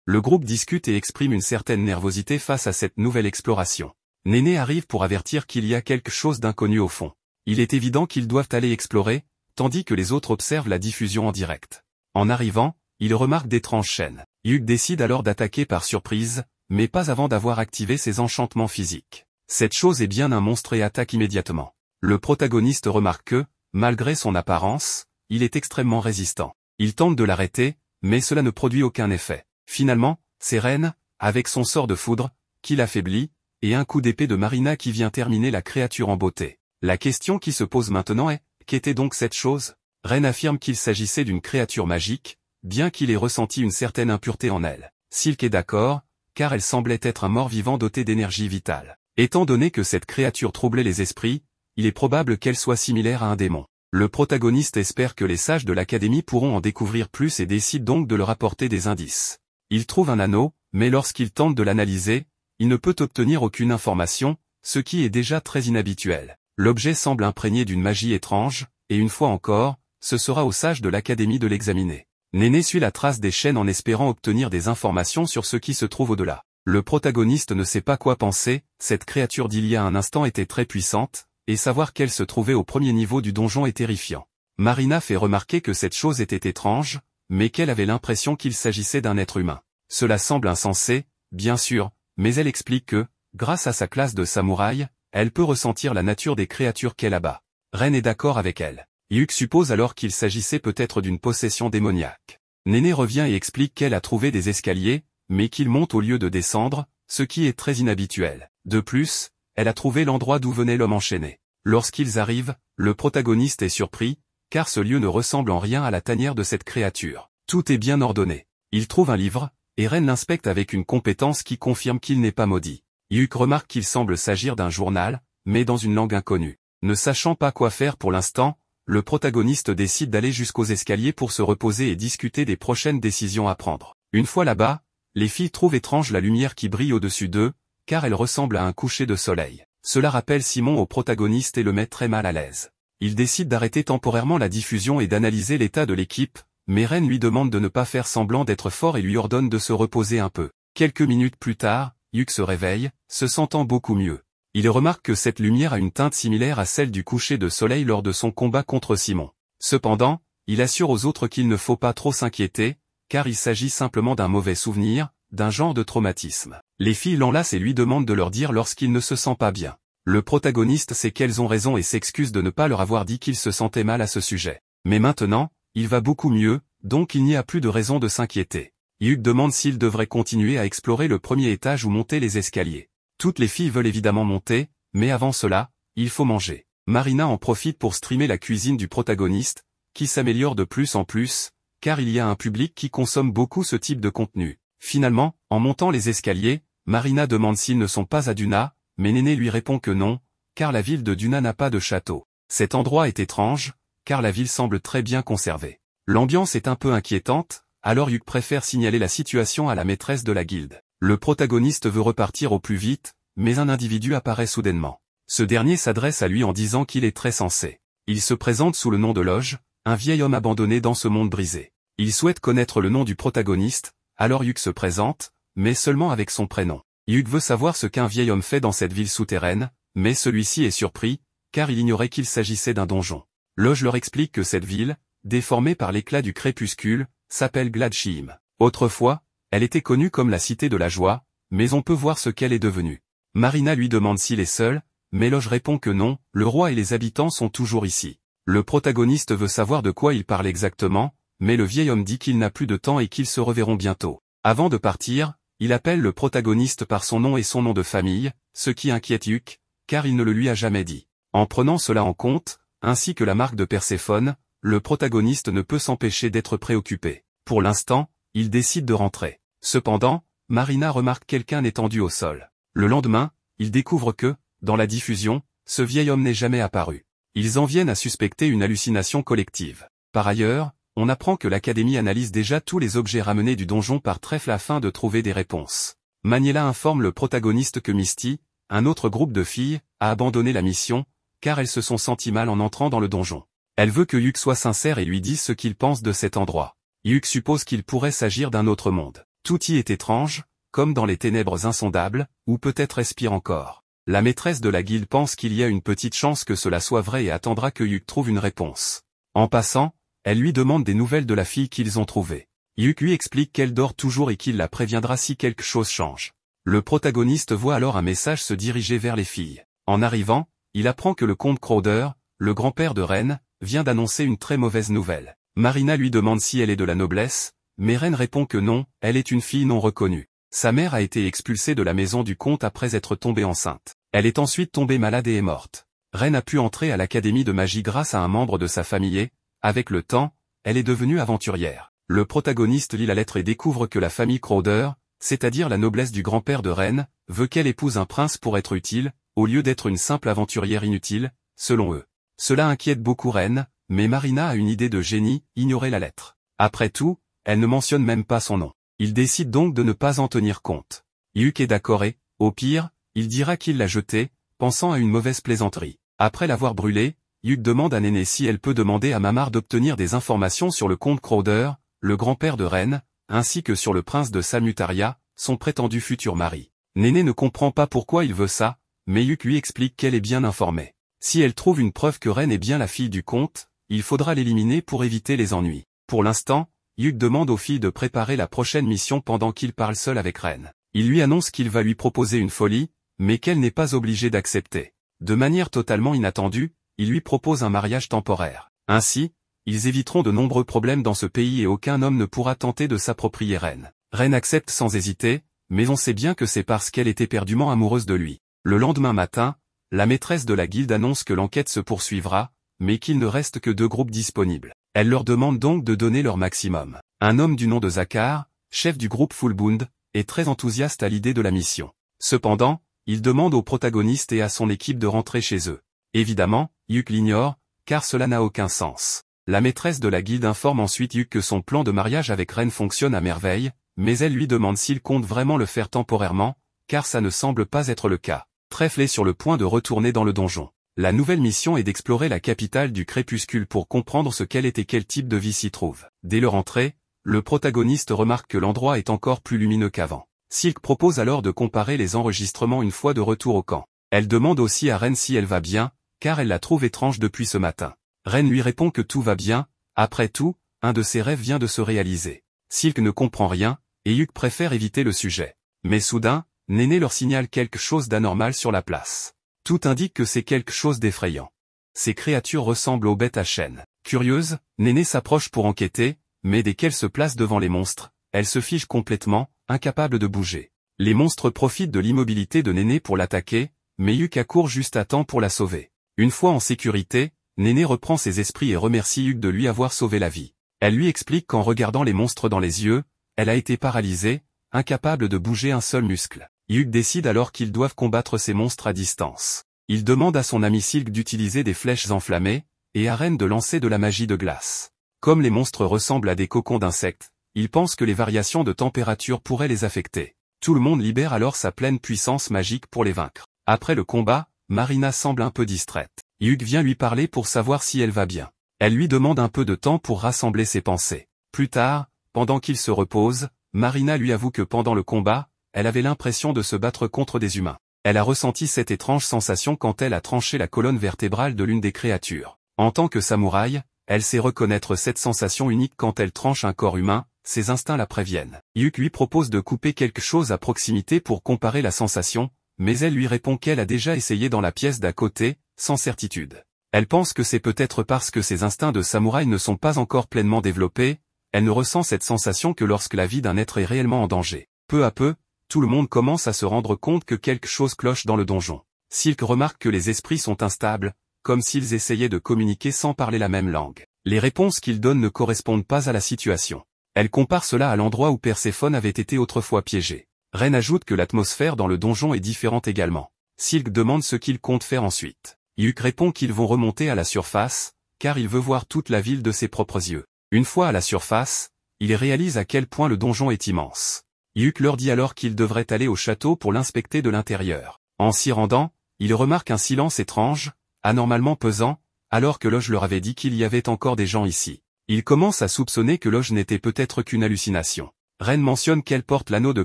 S1: Le groupe discute et exprime une certaine nervosité face à cette nouvelle exploration. Néné arrive pour avertir qu'il y a quelque chose d'inconnu au fond. Il est évident qu'ils doivent aller explorer, tandis que les autres observent la diffusion en direct. En arrivant, ils remarquent d'étranges chaînes. Yuk décide alors d'attaquer par surprise, mais pas avant d'avoir activé ses enchantements physiques. Cette chose est bien un monstre et attaque immédiatement. Le protagoniste remarque que, malgré son apparence, il est extrêmement résistant. Il tente de l'arrêter, mais cela ne produit aucun effet. Finalement, c'est Ren, avec son sort de foudre, qui l'affaiblit, et un coup d'épée de Marina qui vient terminer la créature en beauté. La question qui se pose maintenant est, qu'était donc cette chose? Ren affirme qu'il s'agissait d'une créature magique, bien qu'il ait ressenti une certaine impureté en elle. Silk est d'accord, car elle semblait être un mort-vivant doté d'énergie vitale. Étant donné que cette créature troublait les esprits, il est probable qu'elle soit similaire à un démon. Le protagoniste espère que les sages de l'Académie pourront en découvrir plus et décide donc de leur apporter des indices. Il trouve un anneau, mais lorsqu'il tente de l'analyser, il ne peut obtenir aucune information, ce qui est déjà très inhabituel. L'objet semble imprégné d'une magie étrange, et une fois encore, ce sera aux sages de l'Académie de l'examiner. Néné suit la trace des chaînes en espérant obtenir des informations sur ce qui se trouve au-delà. Le protagoniste ne sait pas quoi penser, cette créature d'il y a un instant était très puissante, et savoir qu'elle se trouvait au premier niveau du donjon est terrifiant. Marina fait remarquer que cette chose était étrange, mais qu'elle avait l'impression qu'il s'agissait d'un être humain. Cela semble insensé, bien sûr, mais elle explique que, grâce à sa classe de samouraï, elle peut ressentir la nature des créatures qu'elle abat. Ren est d'accord avec elle. Yuk suppose alors qu'il s'agissait peut-être d'une possession démoniaque. Néné revient et explique qu'elle a trouvé des escaliers, mais qu'ils montent au lieu de descendre, ce qui est très inhabituel. De plus, elle a trouvé l'endroit d'où venait l'homme enchaîné. Lorsqu'ils arrivent, le protagoniste est surpris, car ce lieu ne ressemble en rien à la tanière de cette créature. Tout est bien ordonné. Il trouve un livre, et Ren l'inspecte avec une compétence qui confirme qu'il n'est pas maudit. Yuk remarque qu'il semble s'agir d'un journal, mais dans une langue inconnue. Ne sachant pas quoi faire pour l'instant, le protagoniste décide d'aller jusqu'aux escaliers pour se reposer et discuter des prochaines décisions à prendre. Une fois là-bas, les filles trouvent étrange la lumière qui brille au-dessus d'eux, car elle ressemble à un coucher de soleil. Cela rappelle Simon au protagoniste et le met très mal à l'aise. Il décide d'arrêter temporairement la diffusion et d'analyser l'état de l'équipe, mais Ren lui demande de ne pas faire semblant d'être fort et lui ordonne de se reposer un peu. Quelques minutes plus tard, Yuk se réveille, se sentant beaucoup mieux. Il remarque que cette lumière a une teinte similaire à celle du coucher de soleil lors de son combat contre Simon. Cependant, il assure aux autres qu'il ne faut pas trop s'inquiéter, car il s'agit simplement d'un mauvais souvenir, d'un genre de traumatisme. Les filles l'enlacent et lui demandent de leur dire lorsqu'il ne se sent pas bien. Le protagoniste sait qu'elles ont raison et s'excuse de ne pas leur avoir dit qu'il se sentait mal à ce sujet. Mais maintenant, il va beaucoup mieux, donc il n'y a plus de raison de s'inquiéter. Hyuk demande s'il devrait continuer à explorer le premier étage ou monter les escaliers. Toutes les filles veulent évidemment monter, mais avant cela, il faut manger. Marina en profite pour streamer la cuisine du protagoniste, qui s'améliore de plus en plus, car il y a un public qui consomme beaucoup ce type de contenu. Finalement, en montant les escaliers, Marina demande s'ils ne sont pas à Duna, mais Néné lui répond que non, car la ville de Duna n'a pas de château. Cet endroit est étrange, car la ville semble très bien conservée. L'ambiance est un peu inquiétante, alors Hyuk préfère signaler la situation à la maîtresse de la guilde. Le protagoniste veut repartir au plus vite, mais un individu apparaît soudainement. Ce dernier s'adresse à lui en disant qu'il est très sensé. Il se présente sous le nom de Loge, un vieil homme abandonné dans ce monde brisé. Il souhaite connaître le nom du protagoniste, alors Hyuk se présente, mais seulement avec son prénom. Hyuk veut savoir ce qu'un vieil homme fait dans cette ville souterraine, mais celui-ci est surpris, car il ignorait qu'il s'agissait d'un donjon. Loge leur explique que cette ville, déformée par l'éclat du crépuscule, s'appelle Gladsheim. Autrefois, elle était connue comme la cité de la joie, mais on peut voir ce qu'elle est devenue. Marina lui demande s'il est seul, mais Loge répond que non, le roi et les habitants sont toujours ici. Le protagoniste veut savoir de quoi il parle exactement, mais le vieil homme dit qu'il n'a plus de temps et qu'ils se reverront bientôt. Avant de partir, il appelle le protagoniste par son nom et son nom de famille, ce qui inquiète Hyuk, car il ne le lui a jamais dit. En prenant cela en compte, ainsi que la marque de Perséphone, le protagoniste ne peut s'empêcher d'être préoccupé. Pour l'instant, il décide de rentrer. Cependant, Marina remarque quelqu'un étendu au sol. Le lendemain, il découvre que, dans la diffusion, ce vieil homme n'est jamais apparu. Ils en viennent à suspecter une hallucination collective. Par ailleurs, on apprend que l'Académie analyse déjà tous les objets ramenés du donjon par Trèfle afin de trouver des réponses. Maniela informe le protagoniste que Misty, un autre groupe de filles, a abandonné la mission, car elles se sont senties mal en entrant dans le donjon. Elle veut que Hyuk soit sincère et lui dise ce qu'il pense de cet endroit. Hyuk suppose qu'il pourrait s'agir d'un autre monde. Tout y est étrange, comme dans les ténèbres insondables, ou peut-être respire encore. La maîtresse de la guilde pense qu'il y a une petite chance que cela soit vrai et attendra que Hyuk trouve une réponse. En passant, elle lui demande des nouvelles de la fille qu'ils ont trouvée. Hyuk lui explique qu'elle dort toujours et qu'il la préviendra si quelque chose change. Le protagoniste voit alors un message se diriger vers les filles. En arrivant, il apprend que le comte Crowder, le grand-père de Ren, vient d'annoncer une très mauvaise nouvelle. Marina lui demande si elle est de la noblesse, mais Ren répond que non, elle est une fille non reconnue. Sa mère a été expulsée de la maison du comte après être tombée enceinte. Elle est ensuite tombée malade et est morte. Ren a pu entrer à l'académie de magie grâce à un membre de sa famille et, avec le temps, elle est devenue aventurière. Le protagoniste lit la lettre et découvre que la famille Crowder, c'est-à-dire la noblesse du grand-père de Ren, veut qu'elle épouse un prince pour être utile, au lieu d'être une simple aventurière inutile, selon eux. Cela inquiète beaucoup Ren, mais Marina a une idée de génie, ignorer la lettre. Après tout, elle ne mentionne même pas son nom. Il décide donc de ne pas en tenir compte. Hyuk est d'accord et, au pire, il dira qu'il l'a jetée, pensant à une mauvaise plaisanterie. Après l'avoir brûlée, Hyuk demande à Néné si elle peut demander à Mamar d'obtenir des informations sur le comte Crowder, le grand-père de Ren, ainsi que sur le prince de Salmutaria, son prétendu futur mari. Néné ne comprend pas pourquoi il veut ça, mais Hyuk lui explique qu'elle est bien informée. Si elle trouve une preuve que Ren est bien la fille du comte, il faudra l'éliminer pour éviter les ennuis. Pour l'instant, Hyuk demande aux filles de préparer la prochaine mission pendant qu'il parle seul avec Ren. Il lui annonce qu'il va lui proposer une folie, mais qu'elle n'est pas obligée d'accepter. De manière totalement inattendue, il lui propose un mariage temporaire. Ainsi, ils éviteront de nombreux problèmes dans ce pays et aucun homme ne pourra tenter de s'approprier Ren. Ren accepte sans hésiter, mais on sait bien que c'est parce qu'elle est éperdument amoureuse de lui. Le lendemain matin, la maîtresse de la guilde annonce que l'enquête se poursuivra, mais qu'il ne reste que 2 groupes disponibles. Elle leur demande donc de donner leur maximum. Un homme du nom de Zakar, chef du groupe Fullbund, est très enthousiaste à l'idée de la mission. Cependant, il demande au protagoniste et à son équipe de rentrer chez eux. Évidemment, Hyuk l'ignore, car cela n'a aucun sens. La maîtresse de la guilde informe ensuite Hyuk que son plan de mariage avec Ren fonctionne à merveille, mais elle lui demande s'il compte vraiment le faire temporairement, car ça ne semble pas être le cas. Trèfle est sur le point de retourner dans le donjon. La nouvelle mission est d'explorer la capitale du crépuscule pour comprendre ce qu'elle est et quel type de vie s'y trouve. Dès leur entrée, le protagoniste remarque que l'endroit est encore plus lumineux qu'avant. Silk propose alors de comparer les enregistrements une fois de retour au camp. Elle demande aussi à Ren si elle va bien, car elle la trouve étrange depuis ce matin. Ren lui répond que tout va bien, après tout, un de ses rêves vient de se réaliser. Silk ne comprend rien, et Hyuk préfère éviter le sujet. Mais soudain, Néné leur signale quelque chose d'anormal sur la place. Tout indique que c'est quelque chose d'effrayant. Ces créatures ressemblent aux bêtes à chaînes. Curieuse, Néné s'approche pour enquêter, mais dès qu'elle se place devant les monstres, elle se fige complètement, incapable de bouger. Les monstres profitent de l'immobilité de Néné pour l'attaquer, mais Yuk accourt juste à temps pour la sauver. Une fois en sécurité, Néné reprend ses esprits et remercie Yuk de lui avoir sauvé la vie. Elle lui explique qu'en regardant les monstres dans les yeux, elle a été paralysée, incapable de bouger un seul muscle. Yuk décide alors qu'ils doivent combattre ces monstres à distance. Il demande à son ami Silk d'utiliser des flèches enflammées, et à Ren de lancer de la magie de glace. Comme les monstres ressemblent à des cocons d'insectes, il pense que les variations de température pourraient les affecter. Tout le monde libère alors sa pleine puissance magique pour les vaincre. Après le combat, Marina semble un peu distraite. Yuk vient lui parler pour savoir si elle va bien. Elle lui demande un peu de temps pour rassembler ses pensées. Plus tard, pendant qu'il se repose, Marina lui avoue que pendant le combat, elle avait l'impression de se battre contre des humains. Elle a ressenti cette étrange sensation quand elle a tranché la colonne vertébrale de l'une des créatures. En tant que samouraï, elle sait reconnaître cette sensation unique quand elle tranche un corps humain, ses instincts la préviennent. Yuk lui propose de couper quelque chose à proximité pour comparer la sensation, mais elle lui répond qu'elle a déjà essayé dans la pièce d'à côté, sans certitude. Elle pense que c'est peut-être parce que ses instincts de samouraï ne sont pas encore pleinement développés, elle ne ressent cette sensation que lorsque la vie d'un être est réellement en danger. Peu à peu, tout le monde commence à se rendre compte que quelque chose cloche dans le donjon. Silk remarque que les esprits sont instables, comme s'ils essayaient de communiquer sans parler la même langue. Les réponses qu'ils donnent ne correspondent pas à la situation. Elle compare cela à l'endroit où Perséphone avait été autrefois piégée. Ren ajoute que l'atmosphère dans le donjon est différente également. Silk demande ce qu'ils comptent faire ensuite. Yuk répond qu'ils vont remonter à la surface, car il veut voir toute la ville de ses propres yeux. Une fois à la surface, il réalise à quel point le donjon est immense. Yuk leur dit alors qu'ils devraient aller au château pour l'inspecter de l'intérieur. En s'y rendant, il remarque un silence étrange, anormalement pesant, alors que Loge leur avait dit qu'il y avait encore des gens ici. Il commence à soupçonner que Loge n'était peut-être qu'une hallucination. Ren mentionne qu'elle porte l'anneau de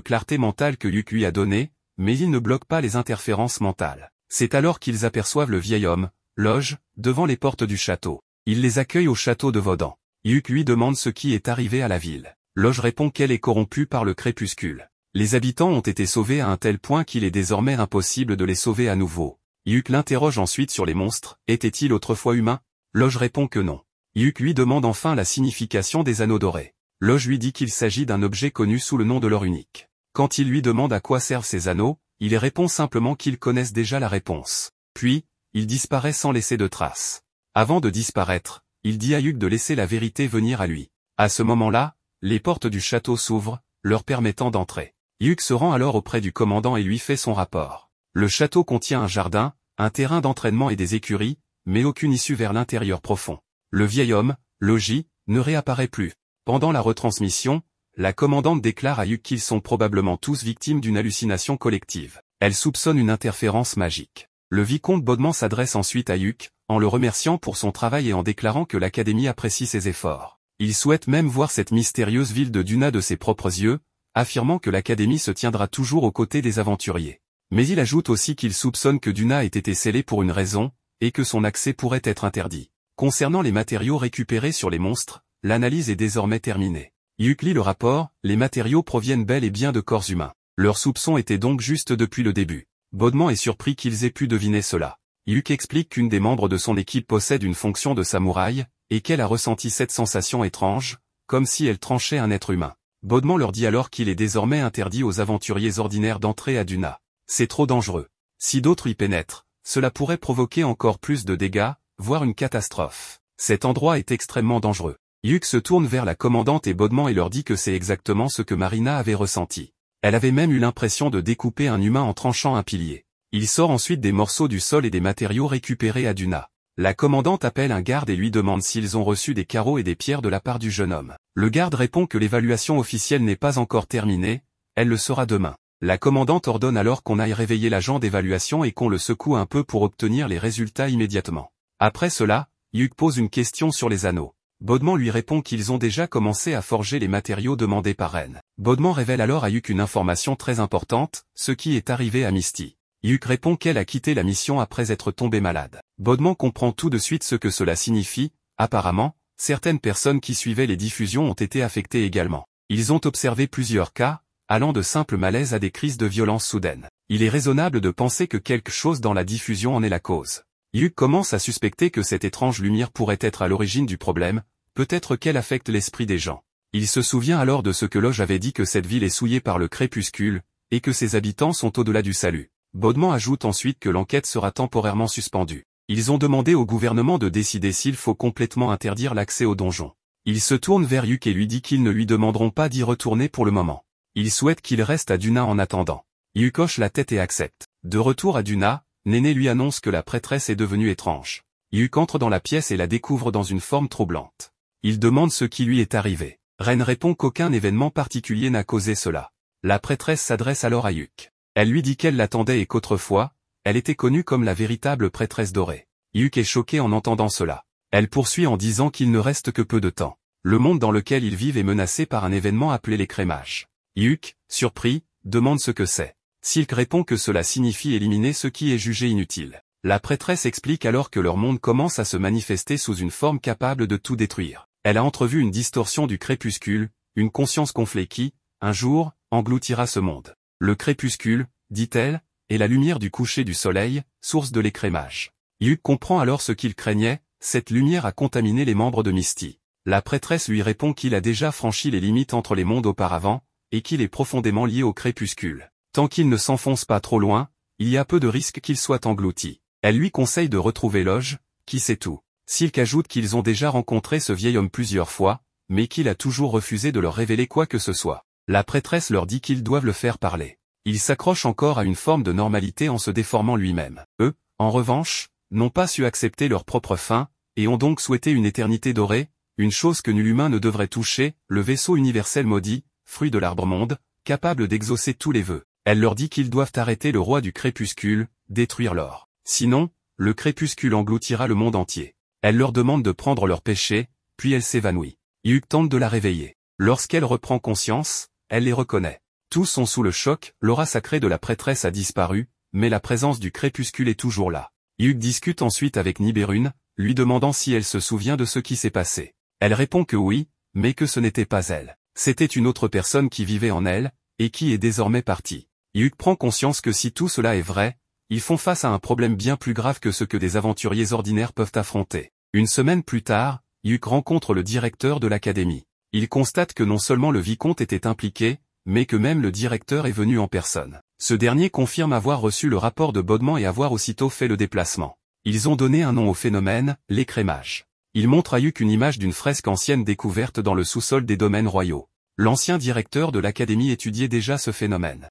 S1: clarté mentale que Yuk lui a donné, mais il ne bloque pas les interférences mentales. C'est alors qu'ils aperçoivent le vieil homme, Loge, devant les portes du château. Il les accueille au château de Vaudan. Yuk lui demande ce qui est arrivé à la ville. Loge répond qu'elle est corrompue par le crépuscule. Les habitants ont été sauvés à un tel point qu'il est désormais impossible de les sauver à nouveau. Yuk l'interroge ensuite sur les monstres, étaient-ils autrefois humains? Loge répond que non. Yuk lui demande enfin la signification des anneaux dorés. Loge lui dit qu'il s'agit d'un objet connu sous le nom de l'or unique. Quand il lui demande à quoi servent ces anneaux, il répond simplement qu'ils connaissent déjà la réponse. Puis, il disparaît sans laisser de traces. Avant de disparaître, il dit à Yuk de laisser la vérité venir à lui. À ce moment-là, les portes du château s'ouvrent, leur permettant d'entrer. Yuk se rend alors auprès du commandant et lui fait son rapport. Le château contient un jardin, un terrain d'entraînement et des écuries, mais aucune issue vers l'intérieur profond. Le vieil homme, Logi, ne réapparaît plus. Pendant la retransmission, la commandante déclare à Yuk qu'ils sont probablement tous victimes d'une hallucination collective. Elle soupçonne une interférence magique. Le vicomte Bodman s'adresse ensuite à Yuk, en le remerciant pour son travail et en déclarant que l'Académie apprécie ses efforts. Il souhaite même voir cette mystérieuse ville de Duna de ses propres yeux, affirmant que l'Académie se tiendra toujours aux côtés des aventuriers. Mais il ajoute aussi qu'il soupçonne que Duna ait été scellée pour une raison, et que son accès pourrait être interdit. Concernant les matériaux récupérés sur les monstres, l'analyse est désormais terminée. Yuk lit le rapport, les matériaux proviennent bel et bien de corps humains. Leur soupçon était donc juste depuis le début. Bodman est surpris qu'ils aient pu deviner cela. Yuk explique qu'une des membres de son équipe possède une fonction de samouraï, et qu'elle a ressenti cette sensation étrange, comme si elle tranchait un être humain. Bodman leur dit alors qu'il est désormais interdit aux aventuriers ordinaires d'entrer à Duna. C'est trop dangereux. Si d'autres y pénètrent, cela pourrait provoquer encore plus de dégâts, voire une catastrophe. Cet endroit est extrêmement dangereux. Yuk se tourne vers la commandante et Bodman et leur dit que c'est exactement ce que Marina avait ressenti. Elle avait même eu l'impression de découper un humain en tranchant un pilier. Il sort ensuite des morceaux du sol et des matériaux récupérés à Duna. La commandante appelle un garde et lui demande s'ils ont reçu des carreaux et des pierres de la part du jeune homme. Le garde répond que l'évaluation officielle n'est pas encore terminée, elle le sera demain. La commandante ordonne alors qu'on aille réveiller l'agent d'évaluation et qu'on le secoue un peu pour obtenir les résultats immédiatement. Après cela, Yuk pose une question sur les anneaux. Bodman lui répond qu'ils ont déjà commencé à forger les matériaux demandés par Ren. Bodman révèle alors à Yuk une information très importante, ce qui est arrivé à Misty. Yuk répond qu'elle a quitté la mission après être tombée malade. Bodman comprend tout de suite ce que cela signifie. Apparemment, certaines personnes qui suivaient les diffusions ont été affectées également. Ils ont observé plusieurs cas, allant de simples malaises à des crises de violence soudaines. Il est raisonnable de penser que quelque chose dans la diffusion en est la cause. Yuk commence à suspecter que cette étrange lumière pourrait être à l'origine du problème, peut-être qu'elle affecte l'esprit des gens. Il se souvient alors de ce que Loge avait dit, que cette ville est souillée par le crépuscule, et que ses habitants sont au-delà du salut. Baudement ajoute ensuite que l'enquête sera temporairement suspendue. Ils ont demandé au gouvernement de décider s'il faut complètement interdire l'accès au donjon. Il se tourne vers Yuk et lui dit qu'ils ne lui demanderont pas d'y retourner pour le moment. Il souhaite qu'il reste à Duna en attendant. Yuk hoche la tête et accepte. De retour à Duna, Néné lui annonce que la prêtresse est devenue étrange. Yuk entre dans la pièce et la découvre dans une forme troublante. Il demande ce qui lui est arrivé. Ren répond qu'aucun événement particulier n'a causé cela. La prêtresse s'adresse alors à Yuk. Elle lui dit qu'elle l'attendait et qu'autrefois, elle était connue comme la véritable prêtresse dorée. Yuk est choqué en entendant cela. Elle poursuit en disant qu'il ne reste que peu de temps. Le monde dans lequel ils vivent est menacé par un événement appelé l'écrémage. Yuk, surpris, demande ce que c'est. Silk répond que cela signifie éliminer ce qui est jugé inutile. La prêtresse explique alors que leur monde commence à se manifester sous une forme capable de tout détruire. Elle a entrevu une distorsion du crépuscule, une conscience gonflée qui, un jour, engloutira ce monde. Le crépuscule, dit-elle, est la lumière du coucher du soleil, source de l'écrémage. Yuk comprend alors ce qu'il craignait, cette lumière a contaminé les membres de Misty. La prêtresse lui répond qu'il a déjà franchi les limites entre les mondes auparavant, et qu'il est profondément lié au crépuscule. Tant qu'il ne s'enfonce pas trop loin, il y a peu de risque qu'il soit englouti. Elle lui conseille de retrouver Loge, qui sait tout. Silk ajoute qu'ils ont déjà rencontré ce vieil homme plusieurs fois, mais qu'il a toujours refusé de leur révéler quoi que ce soit. La prêtresse leur dit qu'ils doivent le faire parler. Il s'accroche encore à une forme de normalité en se déformant lui-même. Eux, en revanche, n'ont pas su accepter leur propre fin, et ont donc souhaité une éternité dorée, une chose que nul humain ne devrait toucher, le vaisseau universel maudit, fruit de l'arbre-monde, capable d'exaucer tous les vœux. Elle leur dit qu'ils doivent arrêter le roi du crépuscule, détruire l'or. Sinon, le crépuscule engloutira le monde entier. Elle leur demande de prendre leur péché, puis elle s'évanouit. Yuk tente de la réveiller. Lorsqu'elle reprend conscience, elle les reconnaît. Tous sont sous le choc, l'aura sacrée de la prêtresse a disparu, mais la présence du crépuscule est toujours là. Yuk discute ensuite avec Nibérune, lui demandant si elle se souvient de ce qui s'est passé. Elle répond que oui, mais que ce n'était pas elle. C'était une autre personne qui vivait en elle, et qui est désormais partie. Yuk prend conscience que si tout cela est vrai, ils font face à un problème bien plus grave que ce que des aventuriers ordinaires peuvent affronter. Une semaine plus tard, Yuk rencontre le directeur de l'académie. Il constate que non seulement le vicomte était impliqué, mais que même le directeur est venu en personne. Ce dernier confirme avoir reçu le rapport de Baudement et avoir aussitôt fait le déplacement. Ils ont donné un nom au phénomène, l'écrémage. Il montre à Yuk une image d'une fresque ancienne découverte dans le sous-sol des domaines royaux. L'ancien directeur de l'académie étudiait déjà ce phénomène.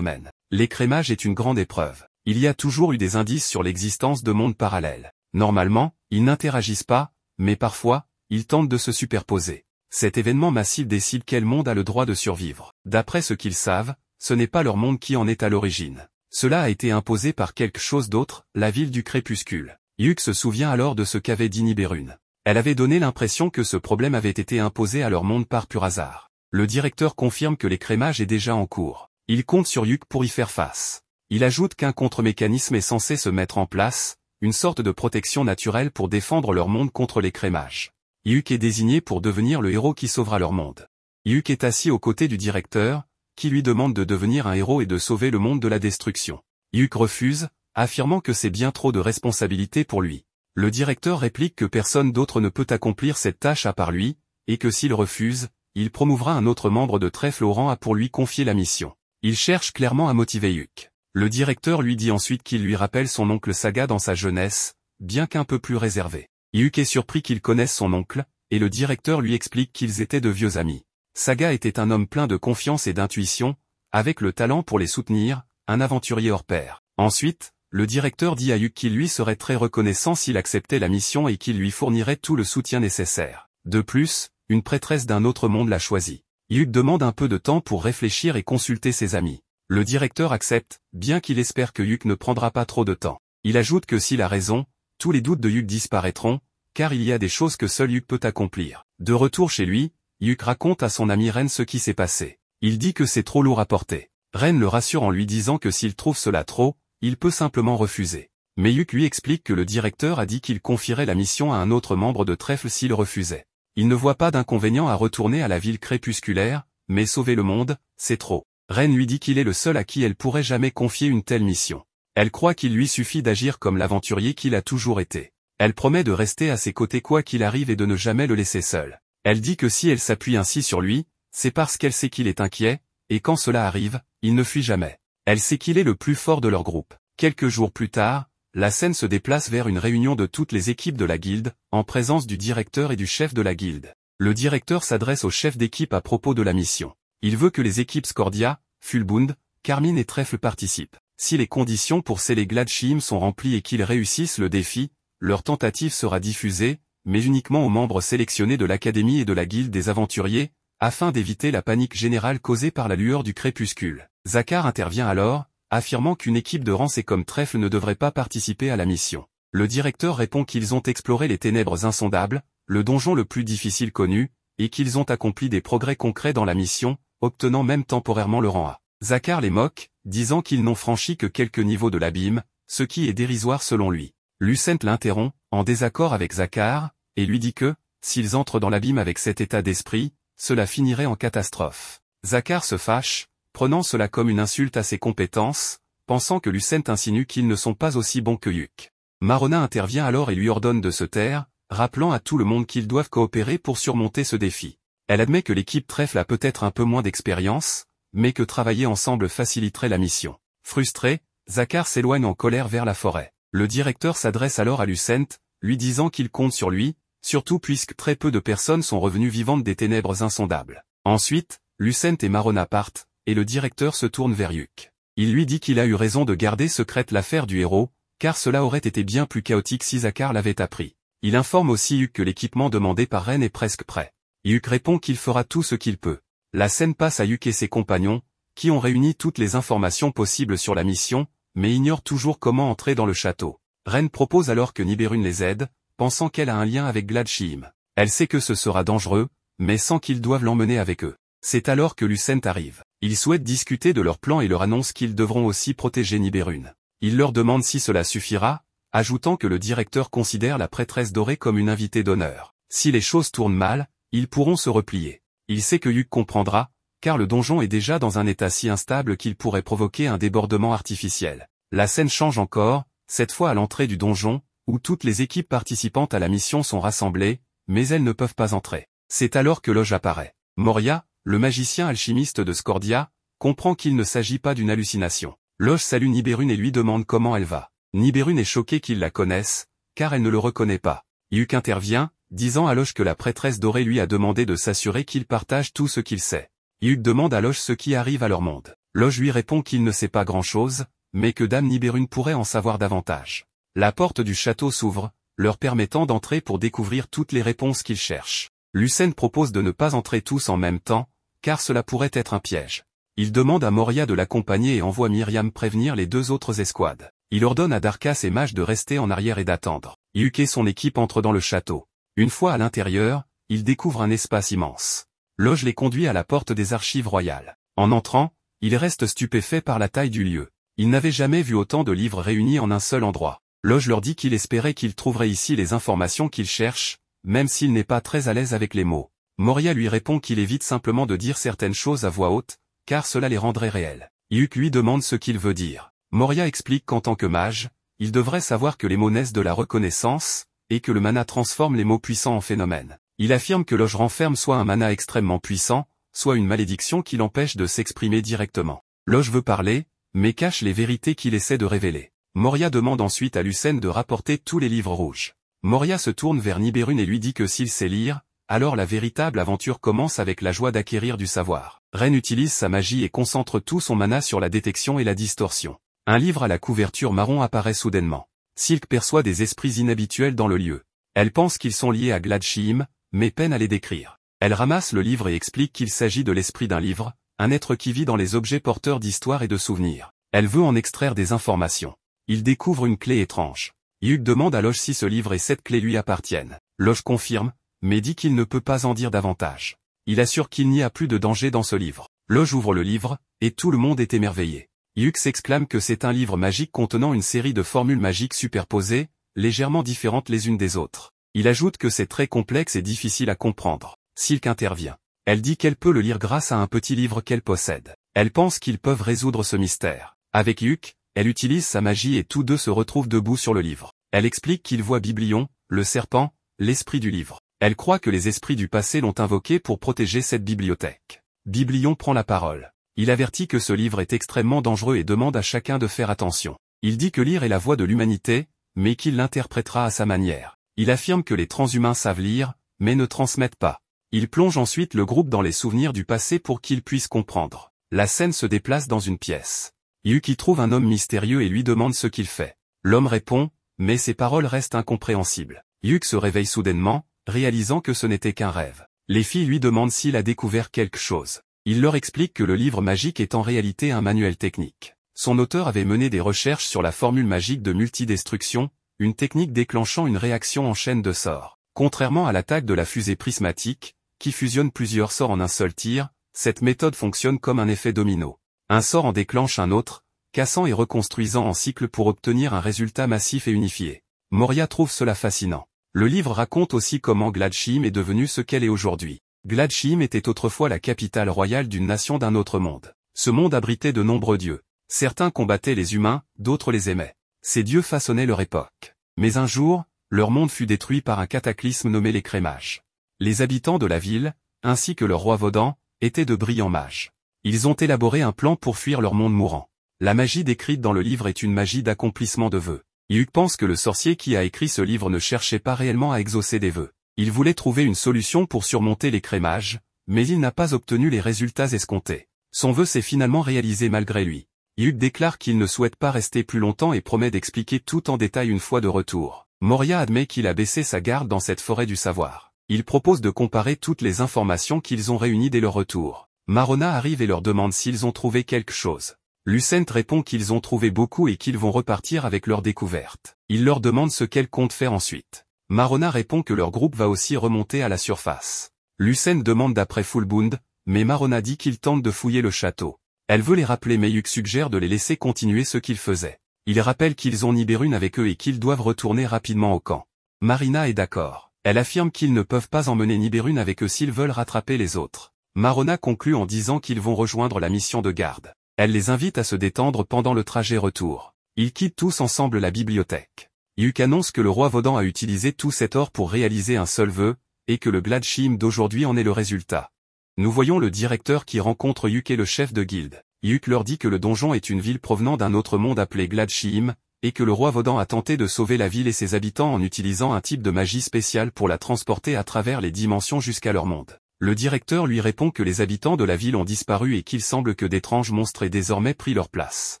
S1: L'écrémage est une grande épreuve. Il y a toujours eu des indices sur l'existence de mondes parallèles. Normalement, ils n'interagissent pas, mais parfois, ils tentent de se superposer. Cet événement massif décide quel monde a le droit de survivre. D'après ce qu'ils savent, ce n'est pas leur monde qui en est à l'origine. Cela a été imposé par quelque chose d'autre, la ville du crépuscule. Yuk se souvient alors de ce qu'avait dit Nibérune. Elle avait donné l'impression que ce problème avait été imposé à leur monde par pur hasard. Le directeur confirme que l'écrémage est déjà en cours. Il compte sur Yuk pour y faire face. Il ajoute qu'un contre-mécanisme est censé se mettre en place, une sorte de protection naturelle pour défendre leur monde contre l'écrémage. Yuk est désigné pour devenir le héros qui sauvera leur monde. Yuk est assis aux côtés du directeur, qui lui demande de devenir un héros et de sauver le monde de la destruction. Yuk refuse, affirmant que c'est bien trop de responsabilité pour lui. Le directeur réplique que personne d'autre ne peut accomplir cette tâche à part lui, et que s'il refuse, il promouvra un autre membre de trèfle au rang A pour lui confier la mission. Il cherche clairement à motiver Yuk. Le directeur lui dit ensuite qu'il lui rappelle son oncle Saga dans sa jeunesse, bien qu'un peu plus réservé. Yuk est surpris qu'il connaisse son oncle, et le directeur lui explique qu'ils étaient de vieux amis. Saga était un homme plein de confiance et d'intuition, avec le talent pour les soutenir, un aventurier hors pair. Ensuite, le directeur dit à Yuk qu'il lui serait très reconnaissant s'il acceptait la mission et qu'il lui fournirait tout le soutien nécessaire. De plus, une prêtresse d'un autre monde l'a choisi. Yuk demande un peu de temps pour réfléchir et consulter ses amis. Le directeur accepte, bien qu'il espère que Yuk ne prendra pas trop de temps. Il ajoute que s'il a raison, tous les doutes de Yuk disparaîtront, car il y a des choses que seul Yuk peut accomplir. De retour chez lui, Yuk raconte à son ami Ren ce qui s'est passé. Il dit que c'est trop lourd à porter. Ren le rassure en lui disant que s'il trouve cela trop, il peut simplement refuser. Mais Yuk lui explique que le directeur a dit qu'il confierait la mission à un autre membre de trèfle s'il refusait. Il ne voit pas d'inconvénient à retourner à la ville crépusculaire, mais sauver le monde, c'est trop. Ren lui dit qu'il est le seul à qui elle pourrait jamais confier une telle mission. Elle croit qu'il lui suffit d'agir comme l'aventurier qu'il a toujours été. Elle promet de rester à ses côtés quoi qu'il arrive et de ne jamais le laisser seul. Elle dit que si elle s'appuie ainsi sur lui, c'est parce qu'elle sait qu'il est inquiet, et quand cela arrive, il ne fuit jamais. Elle sait qu'il est le plus fort de leur groupe. Quelques jours plus tard, la scène se déplace vers une réunion de toutes les équipes de la guilde, en présence du directeur et du chef de la guilde. Le directeur s'adresse au chef d'équipe à propos de la mission. Il veut que les équipes Scordia, Fulbund, Carmine et Trèfle participent. Si les conditions pour sceller Gladshim sont remplies et qu'ils réussissent le défi, leur tentative sera diffusée, mais uniquement aux membres sélectionnés de l'Académie et de la Guilde des Aventuriers, afin d'éviter la panique générale causée par la lueur du crépuscule. Zakar intervient alors, affirmant qu'une équipe de Rance et comme Trèfle ne devrait pas participer à la mission. Le directeur répond qu'ils ont exploré les ténèbres insondables, le donjon le plus difficile connu, et qu'ils ont accompli des progrès concrets dans la mission, obtenant même temporairement le rang A. Zakar les moque, disant qu'ils n'ont franchi que quelques niveaux de l'abîme, ce qui est dérisoire selon lui. Lucent l'interrompt, en désaccord avec Zakar, et lui dit que, s'ils entrent dans l'abîme avec cet état d'esprit, cela finirait en catastrophe. Zakar se fâche, prenant cela comme une insulte à ses compétences, pensant que Lucent insinue qu'ils ne sont pas aussi bons que Yuk. Marona intervient alors et lui ordonne de se taire, rappelant à tout le monde qu'ils doivent coopérer pour surmonter ce défi. Elle admet que l'équipe Trèfle a peut-être un peu moins d'expérience, mais que travailler ensemble faciliterait la mission. Frustré, Zakar s'éloigne en colère vers la forêt. Le directeur s'adresse alors à Lucent, lui disant qu'il compte sur lui, surtout puisque très peu de personnes sont revenues vivantes des ténèbres insondables. Ensuite, Lucent et Marona partent, et le directeur se tourne vers Yuk. Il lui dit qu'il a eu raison de garder secrète l'affaire du héros, car cela aurait été bien plus chaotique si Zakar l'avait appris. Il informe aussi Yuk que l'équipement demandé par Ren est presque prêt. Yuk répond qu'il fera tout ce qu'il peut. La scène passe à Yuk et ses compagnons, qui ont réuni toutes les informations possibles sur la mission, mais ignorent toujours comment entrer dans le château. Ren propose alors que Niberune les aide, pensant qu'elle a un lien avec Gladshim. Elle sait que ce sera dangereux, mais sans qu'ils doivent l'emmener avec eux. C'est alors que Lucent arrive. Ils souhaitent discuter de leur plan et leur annonce qu'ils devront aussi protéger Niberune. Il leur demande si cela suffira, ajoutant que le directeur considère la prêtresse dorée comme une invitée d'honneur. Si les choses tournent mal, ils pourront se replier. Il sait que Yuk comprendra, car le donjon est déjà dans un état si instable qu'il pourrait provoquer un débordement artificiel. La scène change encore, cette fois à l'entrée du donjon, où toutes les équipes participantes à la mission sont rassemblées, mais elles ne peuvent pas entrer. C'est alors que Loge apparaît. Moria, le magicien alchimiste de Scordia, comprend qu'il ne s'agit pas d'une hallucination. Loge salue Niberune et lui demande comment elle va. Niberune est choquée qu'il la connaisse, car elle ne le reconnaît pas. Yuk intervient, disant à Loge que la prêtresse dorée lui a demandé de s'assurer qu'il partage tout ce qu'il sait. Yuk demande à Loge ce qui arrive à leur monde. Loge lui répond qu'il ne sait pas grand-chose, mais que Dame Niberune pourrait en savoir davantage. La porte du château s'ouvre, leur permettant d'entrer pour découvrir toutes les réponses qu'ils cherchent. Lucent propose de ne pas entrer tous en même temps, car cela pourrait être un piège. Il demande à Moria de l'accompagner et envoie Myriam prévenir les deux autres escouades. Il ordonne à Darkas et Mage de rester en arrière et d'attendre. Yuk et son équipe entrent dans le château. Une fois à l'intérieur, ils découvrent un espace immense. Loge les conduit à la porte des archives royales. En entrant, ils restent stupéfaits par la taille du lieu. Ils n'avaient jamais vu autant de livres réunis en un seul endroit. Loge leur dit qu'il espérait qu'ils trouveraient ici les informations qu'ils cherchent, même s'il n'est pas très à l'aise avec les mots. Moria lui répond qu'il évite simplement de dire certaines choses à voix haute, car cela les rendrait réelles. Yuk lui demande ce qu'il veut dire. Moria explique qu'en tant que mage, il devrait savoir que les mots naissent de la reconnaissance, et que le mana transforme les mots puissants en phénomènes. Il affirme que Loge renferme soit un mana extrêmement puissant, soit une malédiction qui l'empêche de s'exprimer directement. Loge veut parler, mais cache les vérités qu'il essaie de révéler. Moria demande ensuite à Lucent de rapporter tous les livres rouges. Moria se tourne vers Niberune et lui dit que s'il sait lire, alors la véritable aventure commence avec la joie d'acquérir du savoir. Ren utilise sa magie et concentre tout son mana sur la détection et la distorsion. Un livre à la couverture marron apparaît soudainement. Silk perçoit des esprits inhabituels dans le lieu. Elle pense qu'ils sont liés à Gladshim, mais peine à les décrire. Elle ramasse le livre et explique qu'il s'agit de l'esprit d'un livre, un être qui vit dans les objets porteurs d'histoire et de souvenirs. Elle veut en extraire des informations. Il découvre une clé étrange. Yuk demande à Loge si ce livre et cette clé lui appartiennent. Loge confirme, mais dit qu'il ne peut pas en dire davantage. Il assure qu'il n'y a plus de danger dans ce livre. Loge ouvre le livre, et tout le monde est émerveillé. Yuk s'exclame que c'est un livre magique contenant une série de formules magiques superposées, légèrement différentes les unes des autres. Il ajoute que c'est très complexe et difficile à comprendre. Silk intervient. Elle dit qu'elle peut le lire grâce à un petit livre qu'elle possède. Elle pense qu'ils peuvent résoudre ce mystère. Avec Yuk, elle utilise sa magie et tous deux se retrouvent debout sur le livre. Elle explique qu'il voit Biblion, le serpent, l'esprit du livre. Elle croit que les esprits du passé l'ont invoqué pour protéger cette bibliothèque. Biblion prend la parole. Il avertit que ce livre est extrêmement dangereux et demande à chacun de faire attention. Il dit que lire est la voix de l'humanité, mais qu'il l'interprétera à sa manière. Il affirme que les transhumains savent lire, mais ne transmettent pas. Il plonge ensuite le groupe dans les souvenirs du passé pour qu'ils puissent comprendre. La scène se déplace dans une pièce. Yuki trouve un homme mystérieux et lui demande ce qu'il fait. L'homme répond, mais ses paroles restent incompréhensibles. Yuki se réveille soudainement, réalisant que ce n'était qu'un rêve. Les filles lui demandent s'il a découvert quelque chose. Il leur explique que le livre magique est en réalité un manuel technique. Son auteur avait mené des recherches sur la formule magique de multidestruction, une technique déclenchant une réaction en chaîne de sorts. Contrairement à l'attaque de la fusée prismatique, qui fusionne plusieurs sorts en un seul tir, cette méthode fonctionne comme un effet domino. Un sort en déclenche un autre, cassant et reconstruisant en cycle pour obtenir un résultat massif et unifié. Moria trouve cela fascinant. Le livre raconte aussi comment Gladshim est devenue ce qu'elle est aujourd'hui. Gladshim était autrefois la capitale royale d'une nation d'un autre monde. Ce monde abritait de nombreux dieux. Certains combattaient les humains, d'autres les aimaient. Ces dieux façonnaient leur époque. Mais un jour, leur monde fut détruit par un cataclysme nommé les Crémages. Les habitants de la ville, ainsi que leur roi Vodan, étaient de brillants mages. Ils ont élaboré un plan pour fuir leur monde mourant. La magie décrite dans le livre est une magie d'accomplissement de vœux. Yuki pense que le sorcier qui a écrit ce livre ne cherchait pas réellement à exaucer des vœux. Il voulait trouver une solution pour surmonter les Crémages, mais il n'a pas obtenu les résultats escomptés. Son vœu s'est finalement réalisé malgré lui. Yuki déclare qu'il ne souhaite pas rester plus longtemps et promet d'expliquer tout en détail une fois de retour. Moria admet qu'il a baissé sa garde dans cette forêt du savoir. Il propose de comparer toutes les informations qu'ils ont réunies dès leur retour. Marona arrive et leur demande s'ils ont trouvé quelque chose. Lucent répond qu'ils ont trouvé beaucoup et qu'ils vont repartir avec leur découverte. Il leur demande ce qu'elles comptent faire ensuite. Marona répond que leur groupe va aussi remonter à la surface. Lucent demande d'après Fulbund, mais Marona dit qu'ils tentent de fouiller le château. Elle veut les rappeler mais Yuki suggère de les laisser continuer ce qu'ils faisaient. Il rappelle qu'ils ont Niberune avec eux et qu'ils doivent retourner rapidement au camp. Marina est d'accord. Elle affirme qu'ils ne peuvent pas emmener Niberune avec eux s'ils veulent rattraper les autres. Marona conclut en disant qu'ils vont rejoindre la mission de garde. Elle les invite à se détendre pendant le trajet retour. Ils quittent tous ensemble la bibliothèque. Yuki annonce que le roi Vodan a utilisé tout cet or pour réaliser un seul vœu, et que le Gladshim d'aujourd'hui en est le résultat. Nous voyons le directeur qui rencontre Yuki et le chef de guilde. Yuki leur dit que le donjon est une ville provenant d'un autre monde appelé Gladshim, et que le roi Vodan a tenté de sauver la ville et ses habitants en utilisant un type de magie spéciale pour la transporter à travers les dimensions jusqu'à leur monde. Le directeur lui répond que les habitants de la ville ont disparu et qu'il semble que d'étranges monstres aient désormais pris leur place.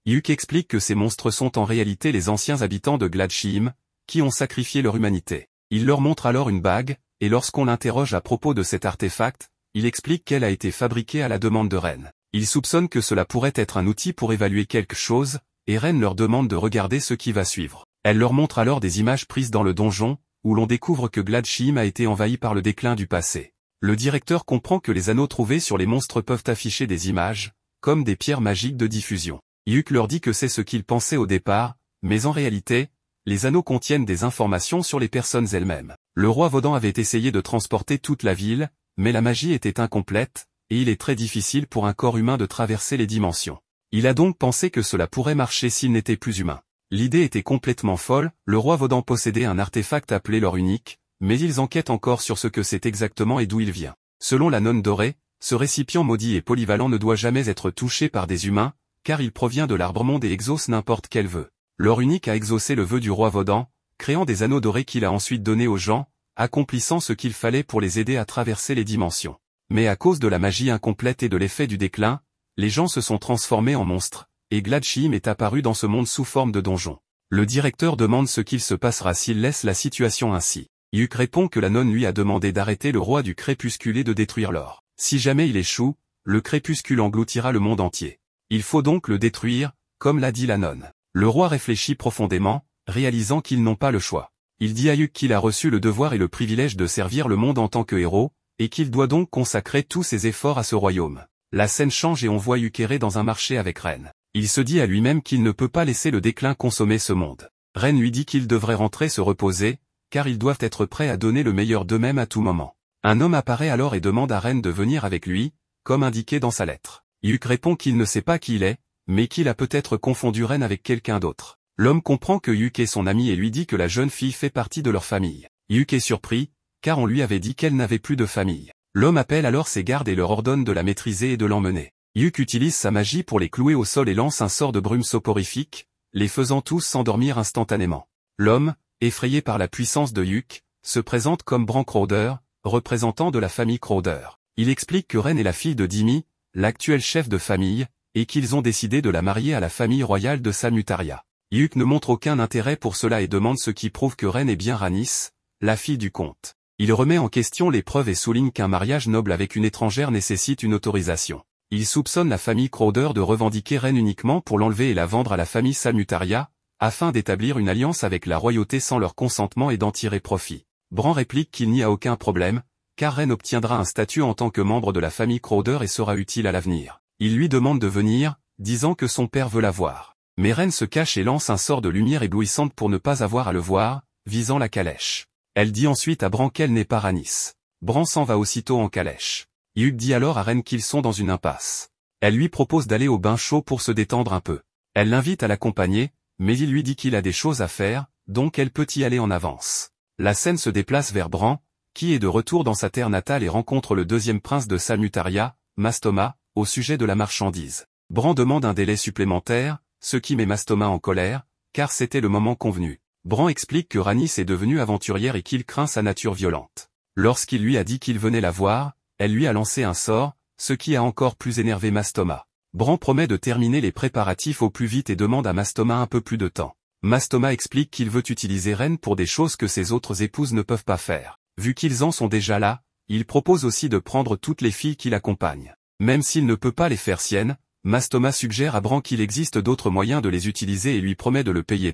S1: Yuki explique que ces monstres sont en réalité les anciens habitants de Gladshim, qui ont sacrifié leur humanité. Il leur montre alors une bague, et lorsqu'on l'interroge à propos de cet artefact, il explique qu'elle a été fabriquée à la demande de Ren. Il soupçonne que cela pourrait être un outil pour évaluer quelque chose, et Ren leur demande de regarder ce qui va suivre. Elle leur montre alors des images prises dans le donjon, où l'on découvre que Gladshim a été envahi par le déclin du passé. Le directeur comprend que les anneaux trouvés sur les monstres peuvent afficher des images, comme des pierres magiques de diffusion. Yuki leur dit que c'est ce qu'il pensait au départ, mais en réalité, les anneaux contiennent des informations sur les personnes elles-mêmes. Le roi Vodan avait essayé de transporter toute la ville, mais la magie était incomplète, et il est très difficile pour un corps humain de traverser les dimensions. Il a donc pensé que cela pourrait marcher s'il n'était plus humain. L'idée était complètement folle, le roi Vodan possédait un artefact appelé l'or unique, mais ils enquêtent encore sur ce que c'est exactement et d'où il vient. Selon la nonne dorée, ce récipient maudit et polyvalent ne doit jamais être touché par des humains, car il provient de l'arbre-monde et exauce n'importe quel vœu. L'or unique a exaucé le vœu du roi Vodan, créant des anneaux dorés qu'il a ensuite donnés aux gens, accomplissant ce qu'il fallait pour les aider à traverser les dimensions. Mais à cause de la magie incomplète et de l'effet du déclin, les gens se sont transformés en monstres, et Gladshim est apparu dans ce monde sous forme de donjon. Le directeur demande ce qu'il se passera s'il laisse la situation ainsi. Yuki répond que la nonne lui a demandé d'arrêter le roi du crépuscule et de détruire l'or. Si jamais il échoue, le crépuscule engloutira le monde entier. Il faut donc le détruire, comme l'a dit la nonne. Le roi réfléchit profondément, réalisant qu'ils n'ont pas le choix. Il dit à Yuki qu'il a reçu le devoir et le privilège de servir le monde en tant que héros, et qu'il doit donc consacrer tous ses efforts à ce royaume. La scène change et on voit Yuki errer dans un marché avec Ren. Il se dit à lui-même qu'il ne peut pas laisser le déclin consommer ce monde. Ren lui dit qu'il devrait rentrer se reposer, car ils doivent être prêts à donner le meilleur d'eux-mêmes à tout moment. Un homme apparaît alors et demande à Ren de venir avec lui, comme indiqué dans sa lettre. Yuki répond qu'il ne sait pas qui il est, mais qu'il a peut-être confondu Ren avec quelqu'un d'autre. L'homme comprend que Yuk est son ami et lui dit que la jeune fille fait partie de leur famille. Yuk est surpris, car on lui avait dit qu'elle n'avait plus de famille. L'homme appelle alors ses gardes et leur ordonne de la maîtriser et de l'emmener. Yuk utilise sa magie pour les clouer au sol et lance un sort de brume soporifique, les faisant tous s'endormir instantanément. L'homme, effrayé par la puissance de Yuk, se présente comme Bran Crowder, représentant de la famille Crowder. Il explique que Ren est la fille de Dimi, l'actuel chef de famille, et qu'ils ont décidé de la marier à la famille royale de Salmutaria. Yuk ne montre aucun intérêt pour cela et demande ce qui prouve que Ren est bien Rhaenys, la fille du comte. Il remet en question les preuves et souligne qu'un mariage noble avec une étrangère nécessite une autorisation. Il soupçonne la famille Crowder de revendiquer Ren uniquement pour l'enlever et la vendre à la famille Salmutaria, afin d'établir une alliance avec la royauté sans leur consentement et d'en tirer profit. Bran réplique qu'il n'y a aucun problème, car Ren obtiendra un statut en tant que membre de la famille Crowder et sera utile à l'avenir. Il lui demande de venir, disant que son père veut la voir. Mais Ren se cache et lance un sort de lumière éblouissante pour ne pas avoir à le voir, visant la calèche. Elle dit ensuite à Bran qu'elle n'est pas Rhaenys. Bran s'en va aussitôt en calèche. Yuk dit alors à Ren qu'ils sont dans une impasse. Elle lui propose d'aller au bain chaud pour se détendre un peu. Elle l'invite à l'accompagner, mais il lui dit qu'il a des choses à faire, donc elle peut y aller en avance. La scène se déplace vers Bran, qui est de retour dans sa terre natale et rencontre le deuxième prince de Salmutaria, Mastoma, au sujet de la marchandise. Bran demande un délai supplémentaire, ce qui met Mastoma en colère, car c'était le moment convenu. Bran explique que Rhaenys est devenue aventurière et qu'il craint sa nature violente. Lorsqu'il lui a dit qu'il venait la voir, elle lui a lancé un sort, ce qui a encore plus énervé Mastoma. Bran promet de terminer les préparatifs au plus vite et demande à Mastoma un peu plus de temps. Mastoma explique qu'il veut utiliser Ren pour des choses que ses autres épouses ne peuvent pas faire. Vu qu'ils en sont déjà là, il propose aussi de prendre toutes les filles qui l'accompagnent. Même s'il ne peut pas les faire siennes, Mastoma suggère à Bran qu'il existe d'autres moyens de les utiliser et lui promet de le payer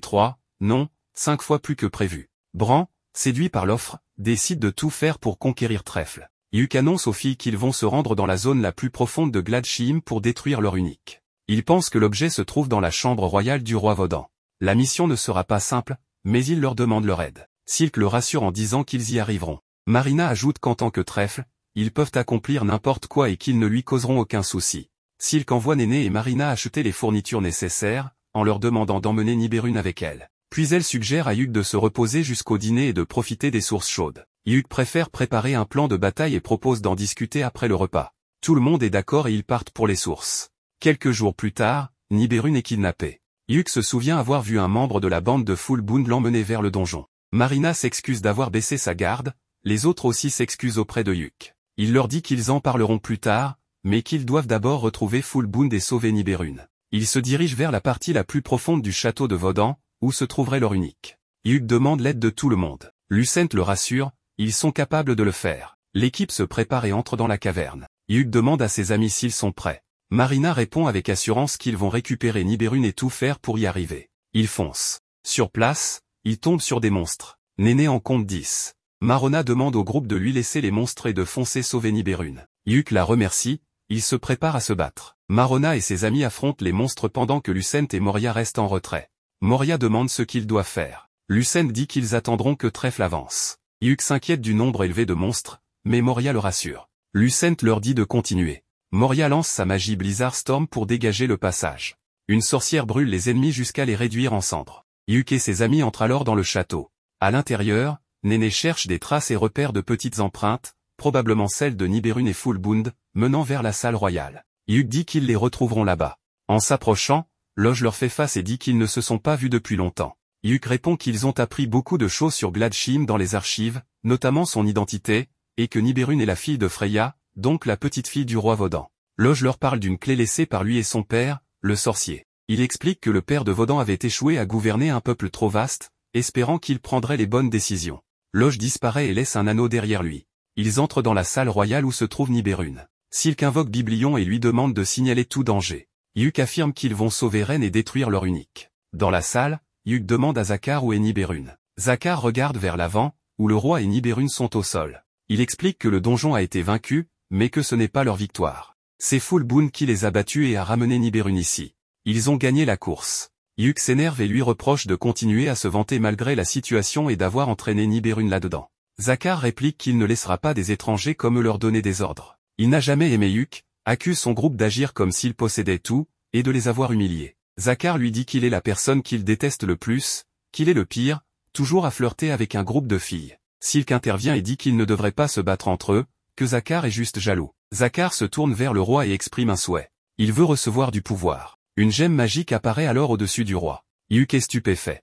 S1: 5 fois plus que prévu. Bran, séduit par l'offre, décide de tout faire pour conquérir Trèfle. Yuk annonce aux filles qu'ils vont se rendre dans la zone la plus profonde de Gladshim pour détruire leur unique. Ils pensent que l'objet se trouve dans la chambre royale du roi Vaudan. La mission ne sera pas simple, mais il leur demande leur aide. Silk le rassure en disant qu'ils y arriveront. Marina ajoute qu'en tant que Trèfle, ils peuvent accomplir n'importe quoi et qu'ils ne lui causeront aucun souci. Silk envoie Néné et Marina acheter les fournitures nécessaires, en leur demandant d'emmener Niberun avec elle. Puis elle suggère à Yuk de se reposer jusqu'au dîner et de profiter des sources chaudes. Yuk préfère préparer un plan de bataille et propose d'en discuter après le repas. Tout le monde est d'accord et ils partent pour les sources. Quelques jours plus tard, Niberun est kidnappé. Yuk se souvient avoir vu un membre de la bande de Full Bound l'emmener vers le donjon. Marina s'excuse d'avoir baissé sa garde, les autres aussi s'excusent auprès de Yuk. Il leur dit qu'ils en parleront plus tard, mais qu'ils doivent d'abord retrouver Full Bound et sauver Niberun. Ils se dirigent vers la partie la plus profonde du château de Vaudan, où se trouverait leur unique. Yuk demande l'aide de tout le monde. Lucent le rassure, ils sont capables de le faire. L'équipe se prépare et entre dans la caverne. Yuk demande à ses amis s'ils sont prêts. Marina répond avec assurance qu'ils vont récupérer Niberun et tout faire pour y arriver. Ils foncent. Sur place, ils tombent sur des monstres. Néné en compte 10. Marona demande au groupe de lui laisser les monstres et de foncer sauver Niberun. Yuk la remercie, ils se préparent à se battre. Marona et ses amis affrontent les monstres pendant que Lucent et Moria restent en retrait. Moria demande ce qu'ils doivent faire. Lucent dit qu'ils attendront que Trèfle avance. Yuk s'inquiète du nombre élevé de monstres, mais Moria le rassure. Lucent leur dit de continuer. Moria lance sa magie Blizzard Storm pour dégager le passage. Une sorcière brûle les ennemis jusqu'à les réduire en cendres. Yuk et ses amis entrent alors dans le château. À l'intérieur, Néné cherche des traces et repère de petites empreintes, probablement celles de Niberun et Full Bound, menant vers la salle royale. Yuk dit qu'ils les retrouveront là-bas. En s'approchant, Loge leur fait face et dit qu'ils ne se sont pas vus depuis longtemps. Yuk répond qu'ils ont appris beaucoup de choses sur Gladshim dans les archives, notamment son identité, et que Niberun est la fille de Freya, donc la petite fille du roi Vaudan. Loge leur parle d'une clé laissée par lui et son père, le sorcier. Il explique que le père de Vaudan avait échoué à gouverner un peuple trop vaste, espérant qu'il prendrait les bonnes décisions. Loge disparaît et laisse un anneau derrière lui. Ils entrent dans la salle royale où se trouve Niberun. Silk invoque Biblion et lui demande de signaler tout danger. Yuk affirme qu'ils vont sauver Ren et détruire leur unique. Dans la salle, Yuk demande à Zakar où est Niberun. Zakar regarde vers l'avant, où le roi et Niberun sont au sol. Il explique que le donjon a été vaincu, mais que ce n'est pas leur victoire. C'est Full Bound qui les a battus et a ramené Niberun ici. Ils ont gagné la course. Yuk s'énerve et lui reproche de continuer à se vanter malgré la situation et d'avoir entraîné Niberun là-dedans. Zakar réplique qu'il ne laissera pas des étrangers comme eux leur donner des ordres. Il n'a jamais aimé Yuk, accuse son groupe d'agir comme s'ils possédaient tout, et de les avoir humiliés. Zakhar lui dit qu'il est la personne qu'il déteste le plus, qu'il est le pire, toujours à flirter avec un groupe de filles. Silk intervient et dit qu'ils ne devraient pas se battre entre eux, que Zakhar est juste jaloux. Zakhar se tourne vers le roi et exprime un souhait. Il veut recevoir du pouvoir. Une gemme magique apparaît alors au-dessus du roi. Hyuk est stupéfait.